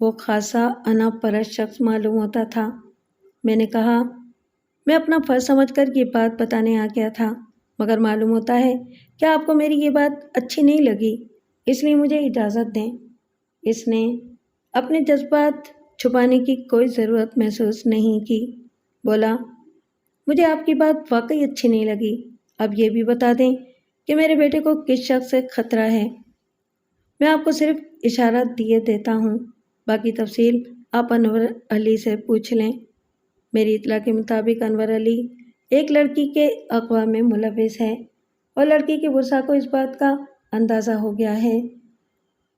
وہ خاصا انا پرست شخص معلوم ہوتا تھا۔ میں نے کہا، میں اپنا فرض سمجھ کر یہ بات بتانے آ گیا تھا، مگر معلوم ہوتا ہے کہ آپ کو میری یہ بات اچھی نہیں لگی، اس لیے مجھے اجازت دیں۔ اس نے اپنے جذبات چھپانے کی کوئی ضرورت محسوس نہیں کی، بولا، مجھے آپ کی بات واقعی اچھی نہیں لگی۔ اب یہ بھی بتا دیں کہ میرے بیٹے کو کس شخص سے خطرہ ہے۔ میں آپ کو صرف اشارہ دیے دیتا ہوں، باقی تفصیل آپ انور علی سے پوچھ لیں۔ میری اطلاع کے مطابق انور علی ایک لڑکی کے اغوا میں ملوث ہے اور لڑکی کے ورثاء کو اس بات کا اندازہ ہو گیا ہے۔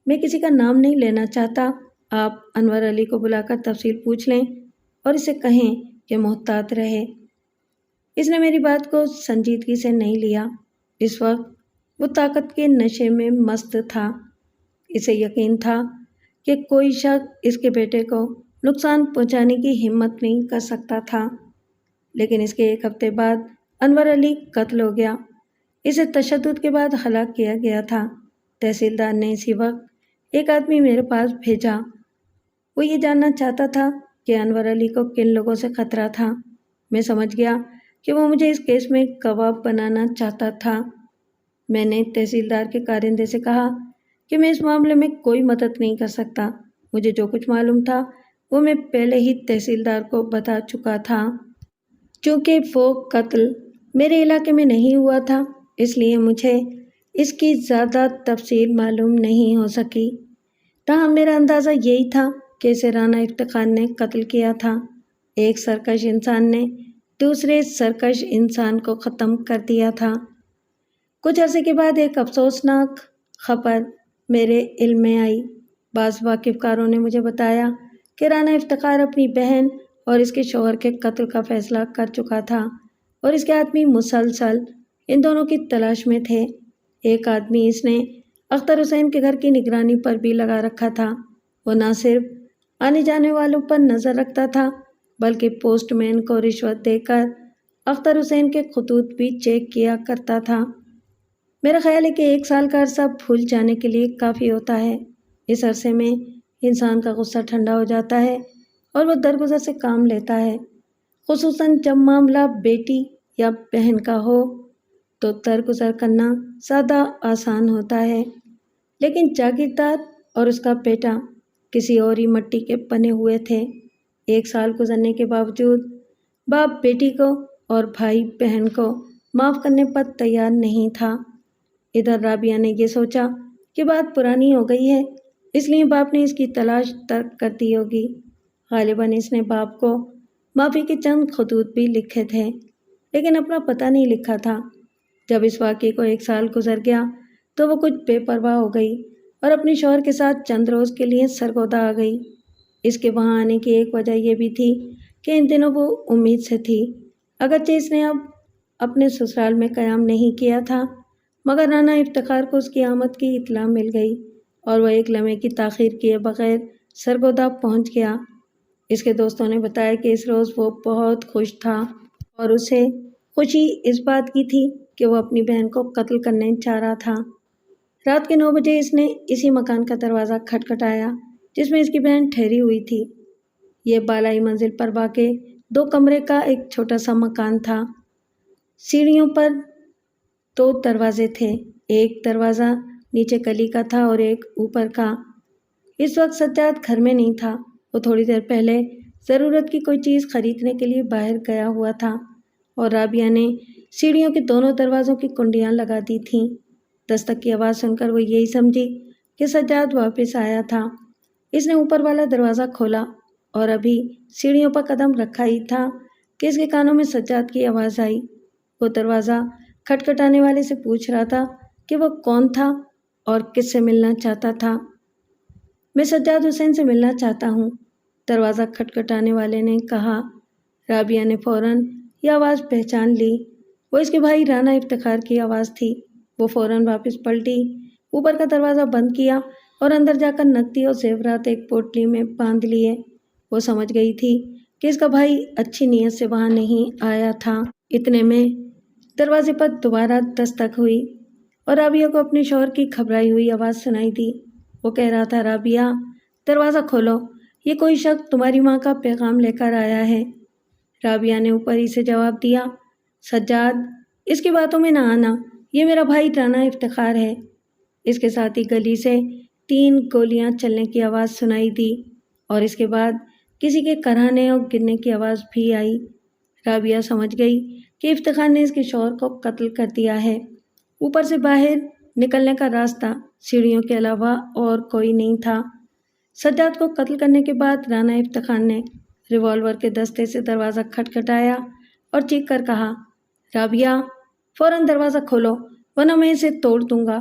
میں کسی کا نام نہیں لینا چاہتا، آپ انور علی کو بلا کر تفصیل پوچھ لیں اور اسے کہیں کہ محتاط رہے۔ اس نے میری بات کو سنجیدگی سے نہیں لیا۔ اس وقت وہ طاقت کے نشے میں مست تھا۔ اسے یقین تھا کہ کوئی شخص اس کے بیٹے کو نقصان پہنچانے کی ہمت نہیں کر سکتا تھا، لیکن اس کے ایک ہفتے بعد انور علی قتل ہو گیا۔ اسے تشدد کے بعد ہلاک کیا گیا تھا۔ تحصیلدار نے اسی وقت ایک آدمی میرے پاس بھیجا۔ وہ یہ جاننا چاہتا تھا کہ انور علی کو کن لوگوں سے خطرہ تھا۔ میں سمجھ گیا کہ وہ مجھے اس کیس میں گواہ بنانا چاہتا تھا۔ میں نے تحصیلدار کے کارندے سے کہا کہ میں اس معاملے میں کوئی مدد نہیں کر سکتا۔ مجھے جو کچھ معلوم تھا وہ میں پہلے ہی تحصیلدار کو بتا چکا تھا۔ چونکہ وہ قتل میرے علاقے میں نہیں ہوا تھا، اس لیے مجھے اس کی زیادہ تفصیل معلوم نہیں ہو سکی۔ تاہم میرا اندازہ یہی تھا کہ اسے رانا افتخار نے قتل کیا تھا۔ ایک سرکش انسان نے دوسرے سرکش انسان کو ختم کر دیا تھا۔ کچھ عرصے کے بعد ایک افسوسناک خبر میرے علم میں آئی۔ بعض واقف کاروں نے مجھے بتایا کہ رانا افتخار اپنی بہن اور اس کے شوہر کے قتل کا فیصلہ کر چکا تھا اور اس کے آدمی مسلسل ان دونوں کی تلاش میں تھے۔ ایک آدمی اس نے اختر حسین کے گھر کی نگرانی پر بھی لگا رکھا تھا۔ وہ نہ صرف آنے جانے والوں پر نظر رکھتا تھا بلکہ پوسٹ مین کو رشوت دے کر اختر حسین کے خطوط بھی چیک کیا کرتا تھا۔ میرا خیال ہے کہ 1 سال کا عرصہ بھول جانے کے لیے کافی ہوتا ہے۔ اس عرصے میں انسان کا غصہ ٹھنڈا ہو جاتا ہے اور وہ درگزر سے کام لیتا ہے، خصوصاً جب معاملہ بیٹی یا بہن کا ہو تو درگزر کرنا زیادہ آسان ہوتا ہے۔ لیکن جاگیردار اور اس کا بیٹا کسی اور ہی مٹی کے بنے ہوئے تھے۔ 1 سال گزرنے کے باوجود باپ بیٹی کو اور بھائی بہن کو معاف کرنے پر تیار نہیں تھا۔ ادھر رابعہ نے یہ سوچا کہ بات پرانی ہو گئی ہے، اس لیے باپ نے اس کی تلاش ترک کر دی ہوگی۔ غالباً اس نے باپ کو معافی کے چند خطوط بھی لکھے تھے، لیکن اپنا پتہ نہیں لکھا تھا۔ جب اس واقعے کو 1 سال گزر گیا تو وہ کچھ بے پرواہ ہو گئی اور اپنے شوہر کے ساتھ چند روز کے لیے سرگودا آ گئی۔ اس کے وہاں آنے کی ایک وجہ یہ بھی تھی کہ ان دنوں وہ امید سے تھی۔ اگرچہ اس نے اب اپنے سسرال میں قیام نہیں کیا تھا، مگر رانا افتخار کو اس کی آمد کی اطلاع مل گئی اور وہ ایک لمحے کی تاخیر کیے بغیر سرگودا پہنچ گیا۔ اس کے دوستوں نے بتایا کہ اس روز وہ بہت خوش تھا اور اسے خوشی اس بات کی تھی کہ وہ اپنی بہن کو قتل کرنے جا رہا تھا۔ رات کے 9 بجے اس نے اسی مکان کا دروازہ کھٹکھٹایا جس میں اس کی بہن ٹھہری ہوئی تھی۔ یہ بالائی منزل پر واقع 2 کمرے کا ایک چھوٹا سا مکان تھا۔ سیڑھیوں پر 2 دروازے تھے، ایک دروازہ نیچے گلی کا تھا اور ایک اوپر کا۔ اس وقت سجاد گھر میں نہیں تھا، وہ تھوڑی دیر پہلے ضرورت کی کوئی چیز خریدنے کے لیے باہر گیا ہوا تھا اور رابعہ نے سیڑھیوں کے دونوں دروازوں کی کنڈیاں لگا دی تھیں۔ دستک کی آواز سن کر وہ یہی سمجھی کہ سجاد واپس آیا تھا۔ اس نے اوپر والا دروازہ کھولا اور ابھی سیڑھیوں پر قدم رکھا ہی تھا کہ اس کے کانوں میں سجاد کی آواز آئی۔ وہ دروازہ کھٹکھٹانے والے سے پوچھ رہا تھا کہ وہ کون تھا اور کس سے ملنا چاہتا تھا۔ میں سجاد حسین سے ملنا چاہتا ہوں، دروازہ کھٹکھٹانے والے نے کہا۔ رابعہ نے فوراً یہ آواز پہچان لی، وہ اس کے بھائی رانا افتخار کی آواز تھی۔ وہ فوراً واپس پلٹی، اوپر کا دروازہ بند کیا اور اندر جا کر نقدی اور زیورات ایک پوٹلی میں باندھ لیے۔ وہ سمجھ گئی تھی کہ اس کا بھائی اچھی نیت سے وہاں نہیں آیا تھا۔ اتنے میں دروازے پر دوبارہ دستک ہوئی اور رابعہ کو اپنے شوہر کی گھبرائی ہوئی آواز سنائی دی۔ وہ کہہ رہا تھا، رابعہ دروازہ کھولو، یہ کوئی شخص تمہاری ماں کا پیغام لے کر آیا ہے۔ رابعہ نے اوپر ہی سے جواب دیا، سجاد اس کی باتوں میں نہ آنا، یہ میرا بھائی رانا افتخار ہے۔ اس کے ساتھ ہی گلی سے 3 گولیاں چلنے کی آواز سنائی دی اور اس کے بعد کسی کے کراہنے اور گرنے کی آواز بھی آئی۔ رابعہ سمجھ گئی کہ افتخار نے اس کے شوہر کو قتل کر دیا ہے۔ اوپر سے باہر نکلنے کا راستہ سیڑھیوں کے علاوہ اور کوئی نہیں تھا۔ سجاد کو قتل کرنے کے بعد رانا افتخار نے ریوالور کے دستے سے دروازہ کھٹکھٹایا اور چیخ کر کہا، رابعہ فوراً دروازہ کھولو ورنہ میں اسے توڑ دوں گا۔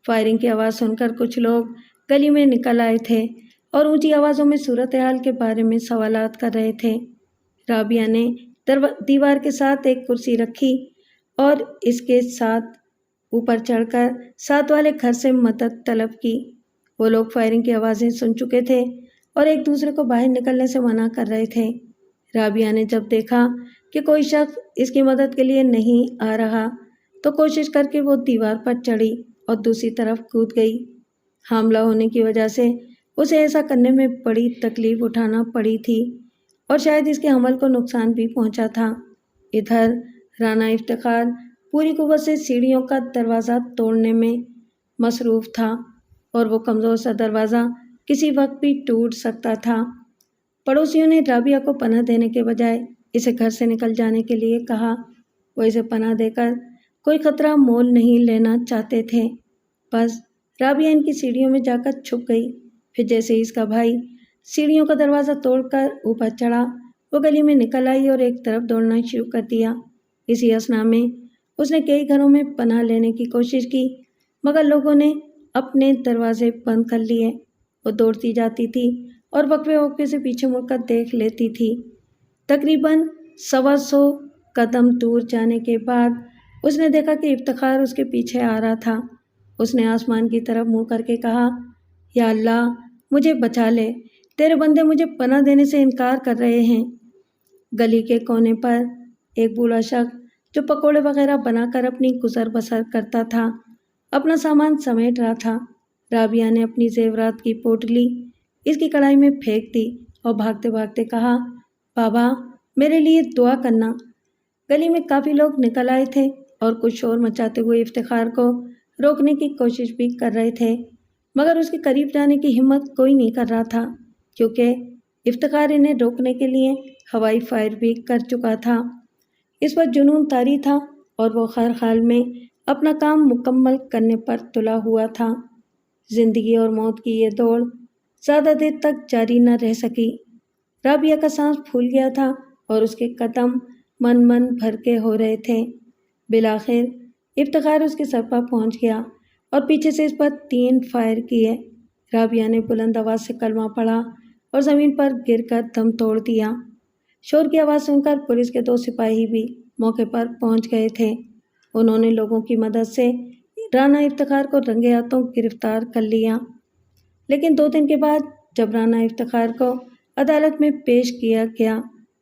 فائرنگ کی آواز سن کر کچھ لوگ گلی میں نکل آئے تھے اور اونچی آوازوں میں صورتحال کے بارے میں سوالات کر رہے تھے۔ رابعہ نے دیوار کے ساتھ ایک کرسی رکھی اور اس کے ساتھ اوپر چڑھ کر ساتھ والے گھر سے مدد طلب کی۔ وہ لوگ فائرنگ کی آوازیں سن چکے تھے اور ایک دوسرے کو باہر نکلنے سے منع کر رہے تھے۔ رابعہ نے جب دیکھا کہ کوئی شخص اس کی مدد کے لیے نہیں آ رہا تو کوشش کر کے وہ دیوار پر چڑھی اور دوسری طرف کود گئی۔ حاملہ ہونے کی وجہ سے اسے ایسا کرنے میں بڑی تکلیف اٹھانا پڑی تھی اور شاید اس کے حمل کو نقصان بھی پہنچا تھا۔ ادھر رانا افتخار پوری قوت سے سیڑھیوں کا دروازہ توڑنے میں مصروف تھا اور وہ کمزور سا دروازہ کسی وقت بھی ٹوٹ سکتا تھا۔ پڑوسیوں نے رابعہ کو پناہ دینے کے بجائے اسے گھر سے نکل جانے کے لیے کہا۔ وہ اسے پناہ دے کر کوئی خطرہ مول نہیں لینا چاہتے تھے۔ بس رابعہ ان کی سیڑھیوں میں جا کر چھپ گئی۔ پھر جیسے ہی اس کا بھائی سیڑھیوں کا دروازہ توڑ کر اوپر چڑھا، وہ گلی میں نکل آئی اور ایک طرف دوڑنا شروع کر دیا۔ اسی اثنا میں اس نے کئی گھروں میں پناہ لینے کی کوشش کی مگر لوگوں نے اپنے دروازے بند کر لیے۔ وہ دوڑتی جاتی تھی اور وقفے وقفے سے پیچھے مڑ کر دیکھ لیتی تھی۔ تقریباً 125 قدم دور جانے کے بعد اس نے دیکھا کہ افتخار اس کے پیچھے آ رہا تھا۔ اس نے آسمان کی طرف منہ کر کے کہا، یا اللہ مجھے بچا لے، تیرے بندے مجھے پناہ دینے سے انکار کر رہے ہیں۔ گلی کے کونے پر ایک بوڑھا شخص جو پکوڑے وغیرہ بنا کر اپنی گزر بسر کرتا تھا اپنا سامان سمیٹ رہا تھا۔ رابعہ نے اپنی زیورات کی پوٹلی اس کی کڑھائی میں پھینک دی اور بھاگتے بھاگتے کہا، بابا میرے لیے دعا کرنا۔ گلی میں کافی لوگ نکل آئے تھے اور کچھ شور مچاتے ہوئے افتخار کو روکنے کی کوشش بھی کر رہے تھے مگر اس کے قریب جانے کی ہمت کوئی نہیں کر رہا تھا کیونکہ افتخار انہیں روکنے کے لیے ہوائی فائر بھی کر چکا تھا۔ اس پر جنون طاری تھا اور وہ ہر حال میں اپنا کام مکمل کرنے پر تلا ہوا تھا۔ زندگی اور موت کی یہ دوڑ زیادہ دیر تک جاری نہ رہ سکی۔ رابعہ کا سانس پھول گیا تھا اور اس کے قدم من بھر کے ہو رہے تھے۔ بالآخر افتخار اس کے سر پر پہنچ گیا اور پیچھے سے اس پر 3 فائر کیے۔ رابعہ نے بلند آواز سے کلمہ پڑھا اور زمین پر گر کر دم توڑ دیا۔ شور کی آواز سن کر پولیس کے 2 سپاہی بھی موقع پر پہنچ گئے تھے۔ انہوں نے لوگوں کی مدد سے رانا افتخار کو رنگے ہاتھوں گرفتار کر لیا، لیکن 2 دن کے بعد جب رانا افتخار کو عدالت میں پیش کیا گیا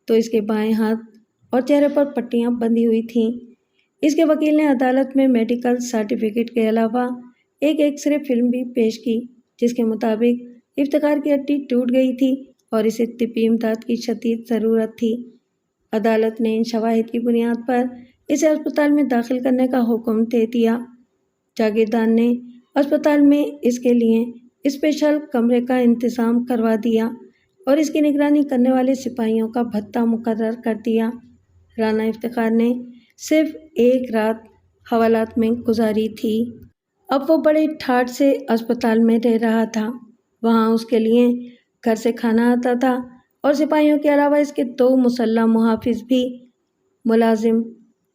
تو اس کے بائیں ہاتھ اور چہرے پر پٹیاں بندھی ہوئی تھیں۔ اس کے وکیل نے عدالت میں میڈیکل سرٹیفکیٹ کے علاوہ ایک ایکس رے فلم بھی پیش کی جس کے مطابق افتخار کی ہڈی ٹوٹ گئی تھی اور اسے طبی امداد کی شدید ضرورت تھی۔ عدالت نے ان شواہد کی بنیاد پر اسے اسپتال میں داخل کرنے کا حکم دے دیا۔ جاگیردار نے اسپتال میں اس کے لیے اسپیشل کمرے کا انتظام کروا دیا اور اس کی نگرانی کرنے والے سپاہیوں کا بھتہ مقرر کر دیا۔ رانا افتخار نے صرف 1 رات حوالات میں گزاری تھی۔ اب وہ بڑے ٹھاٹھ سے اسپتال میں رہ رہا تھا۔ وہاں اس کے لیے گھر سے کھانا آتا تھا اور سپاہیوں کے علاوہ اس کے 2 مسلح محافظ بھی ملازم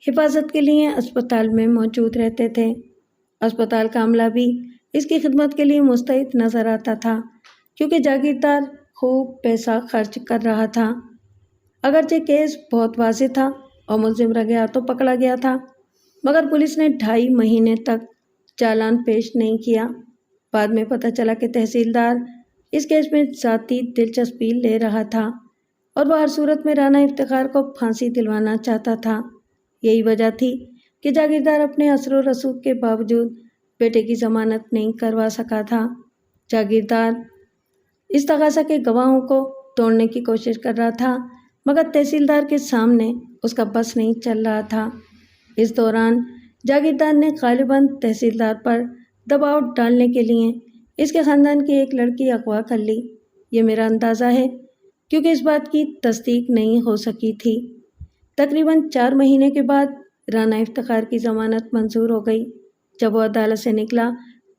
حفاظت کے لیے اسپتال میں موجود رہتے تھے۔ اسپتال کا عملہ بھی اس کی خدمت کے لیے مستعد نظر آتا تھا کیونکہ جاگیردار خوب پیسہ خرچ کر رہا تھا۔ اگرچہ کیس بہت واضح تھا اور ملزم رنگے ہاتھوں پکڑا گیا تھا مگر پولیس نے 2.5 مہینے تک چالان پیش نہیں کیا۔ بعد میں پتہ چلا کہ تحصیلدار اس کیس میں ذاتی دلچسپی لے رہا تھا اور وہ ہر صورت میں رانا افتخار کو پھانسی دلوانا چاہتا تھا۔ یہی وجہ تھی کہ جاگیردار اپنے اثر و رسوخ کے باوجود بیٹے کی ضمانت نہیں کروا سکا تھا۔ جاگیردار اس تقاضا کے گواہوں کو توڑنے کی کوشش کر رہا تھا، مگر تحصیلدار کے سامنے اس کا بس نہیں چل رہا تھا۔ اس دوران جاگیردار نے غالباً تحصیلدار پر دباؤ ڈالنے کے لیے اس کے خاندان کی ایک لڑکی اغوا کر لی۔ یہ میرا اندازہ ہے، کیونکہ اس بات کی تصدیق نہیں ہو سکی تھی۔ تقریباً 4 مہینے کے بعد رانا افتخار کی ضمانت منظور ہو گئی۔ جب وہ عدالت سے نکلا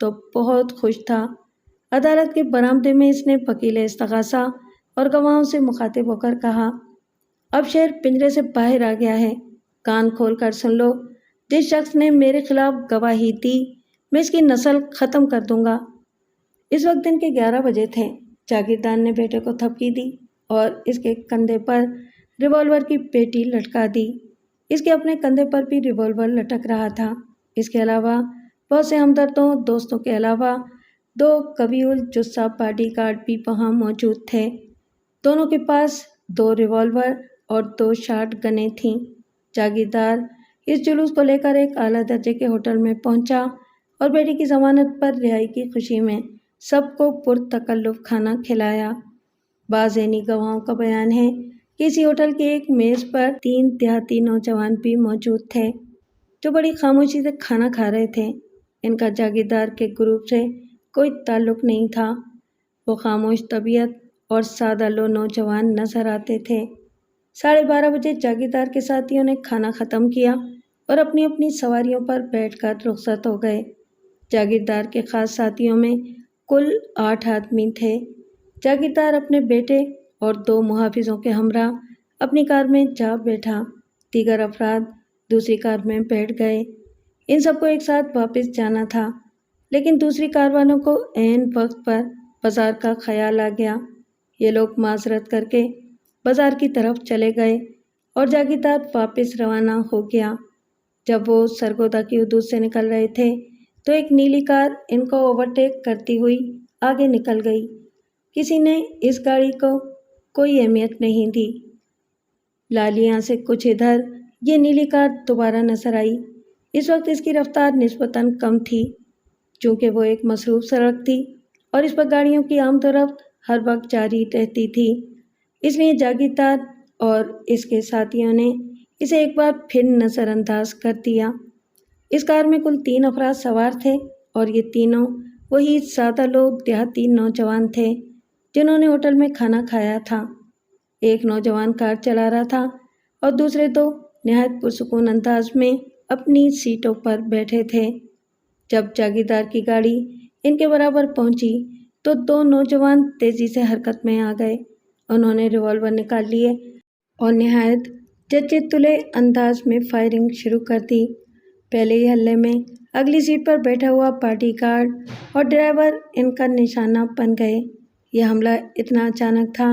تو بہت خوش تھا۔ عدالت کے برآمدے میں اس نے وکیل استغاثہ اور گواہوں سے مخاطب ہو کر کہا، اب شیر پنجرے سے باہر آ گیا ہے، کان کھول کر سن لو۔ جس شخص نے میرے خلاف گواہی دی، میں اس کی نسل ختم کر دوں گا۔ اس وقت دن کے 11 بجے تھے۔ جاگیردار نے بیٹے کو تھپکی دی اور اس کے کندھے پر ریوالور کی پیٹی لٹکا دی۔ اس کے اپنے کندھے پر بھی ریوالور لٹک رہا تھا۔ اس کے علاوہ بہت سے ہمدردوں دوستوں کے علاوہ 2 قوی الجثہ باڈی گارڈ بھی وہاں موجود تھے۔ دونوں کے پاس 2 ریوالور اور 2 شاٹ گنیں تھیں۔ جاگیردار اس جلوس کو لے کر ایک اعلیٰ درجے کے ہوٹل میں پہنچا اور بیٹی کی ضمانت پر رہائی کی خوشی میں سب کو پرتکلف کھانا کھلایا۔ بعض عینی گواہوں کا بیان ہے کہ اسی ہوٹل کی ایک میز پر 3 دیہاتی نوجوان بھی موجود تھے، جو بڑی خاموشی سے کھانا کھا رہے تھے۔ ان کا جاگیردار کے گروپ سے کوئی تعلق نہیں تھا۔ وہ خاموش طبیعت اور سادہ لو نوجوان نظر آتے تھے۔ 12:30 بجے جاگیردار کے ساتھیوں نے کھانا ختم کیا اور اپنی اپنی سواریوں پر بیٹھ کر رخصت ہو گئے۔ جاگیردار کے خاص ساتھیوں میں کل 8 آدمی تھے۔ جاگیردار اپنے بیٹے اور 2 محافظوں کے ہمراہ اپنی کار میں جا بیٹھا۔ دیگر افراد دوسری کار میں بیٹھ گئے۔ ان سب کو ایک ساتھ واپس جانا تھا، لیکن دوسری کار والوں کو عین وقت پر بازار کا خیال آ گیا۔ یہ لوگ معذرت کر کے بازار کی طرف چلے گئے اور جاگیردار واپس روانہ ہو گیا۔ جب وہ سرگودا کی حدود سے نکل رہے تھے تو ایک نیلی کار ان کو اوورٹیک کرتی ہوئی آگے نکل گئی۔ کسی نے اس گاڑی کو کوئی اہمیت نہیں دی۔ لالیاں سے کچھ ادھر یہ نیلی کار دوبارہ نظر آئی۔ اس وقت اس کی رفتار نسبتاً کم تھی، چونکہ وہ ایک مصروف سڑک تھی اور اس پر گاڑیوں کی آمد و رفت ہر وقت جاری رہتی تھی۔ اس لیے جاگیردار اور اس کے ساتھیوں نے اسے ایک بار پھر نظر انداز کر دیا۔ اس کار میں کل 3 افراد سوار تھے اور یہ تینوں وہی سادہ لوگ دیہاتی نوجوان تھے جنہوں نے ہوٹل میں کھانا کھایا تھا۔ ایک نوجوان کار چلا رہا تھا اور دوسرے 2 نہایت پرسکون انداز میں اپنی سیٹوں پر بیٹھے تھے۔ جب جاگیردار کی گاڑی ان کے برابر پہنچی تو 2 نوجوان تیزی سے حرکت میں آ گئے۔ انہوں نے ریوالور نکال لیے اور نہایت جچے تلے انداز میں فائرنگ شروع کر دی۔ پہلے ہی حملے میں اگلی سیٹ پر بیٹھا ہوا باڈی گارڈ اور ڈرائیور ان کا نشانہ بن گئے۔ یہ حملہ اتنا اچانک تھا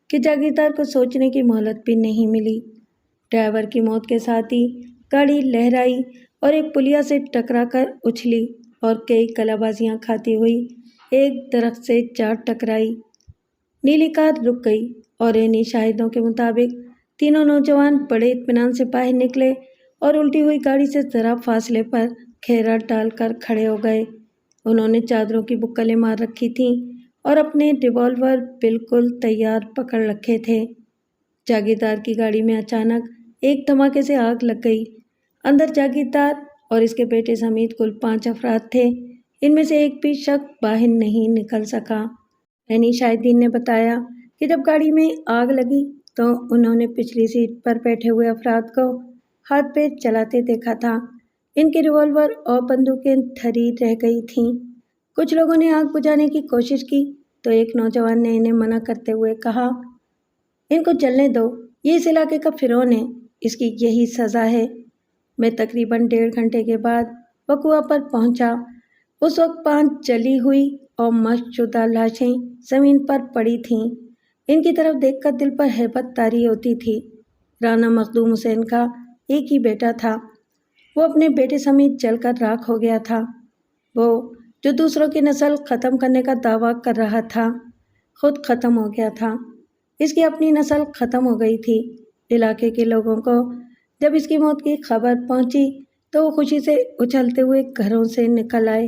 کہ جاگیردار کو سوچنے کی مہلت بھی نہیں ملی۔ ڈرائیور کی موت کے ساتھ ہی گاڑی لہرائی اور ایک پلیا سے ٹکرا کر اچھلی اور کئی کلا بازیاں کھاتی ہوئی ایک درخت سے جا ٹکرائی۔ نیلی کار رک گئی اور عینی شاہدوں کے مطابق تینوں نوجوان بڑے اطمینان سے باہر نکلے اور الٹی ہوئی گاڑی سے ذرا فاصلے پر کھیرا ڈال کر کھڑے ہو گئے۔ انہوں نے چادروں کی بکلیں مار رکھی تھیں اور اپنے ریوالور بالکل تیار پکڑ رکھے تھے۔ جاگیردار کی گاڑی میں اچانک ایک دھماکے سے آگ لگ گئی۔ اندر جاگیردار اور اس کے بیٹے سمیت کل 5 افراد تھے۔ ان میں سے ایک بھی شخص باہر نہیں نکل سکا۔ عینی شاہدین نے بتایا کہ جب گاڑی میں آگ لگی تو انہوں نے پچھلی سیٹ پر بیٹھے ہوئے افراد کو ہاتھ پیر چلاتے دیکھا تھا۔ ان کے ریوالور اور بندوقیں دھری رہ گئی تھیں۔ کچھ لوگوں نے آگ بجھانے کی کوشش کی تو ایک نوجوان نے انہیں منع کرتے ہوئے کہا، ان کو جلنے دو، یہ اس علاقے کا فرعون ہے، اس کی یہی سزا ہے۔ میں تقریباً 1.5 گھنٹے کے بعد وقوع پر پہنچا۔ اس وقت 5 جلی ہوئی اور مشق شدہ لاشیں زمین پر پڑی تھیں۔ ان کی طرف دیکھ کر دل پر ہیبت طاری ہوتی تھی۔ رانا مخدوم حسین کا ایک ہی بیٹا تھا۔ وہ اپنے بیٹے سمیت جل کر راکھ ہو گیا تھا۔ وہ جو دوسروں کی نسل ختم کرنے کا دعویٰ کر رہا تھا، خود ختم ہو گیا تھا۔ اس کی اپنی نسل ختم ہو گئی تھی۔ علاقے کے لوگوں کو جب اس کی موت کی خبر پہنچی تو وہ خوشی سے اچھلتے ہوئے گھروں سے نکل آئے۔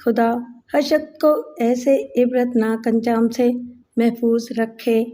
خدا ہر شخص کو ایسے عبرتناک انجام سے محفوظ رکھے۔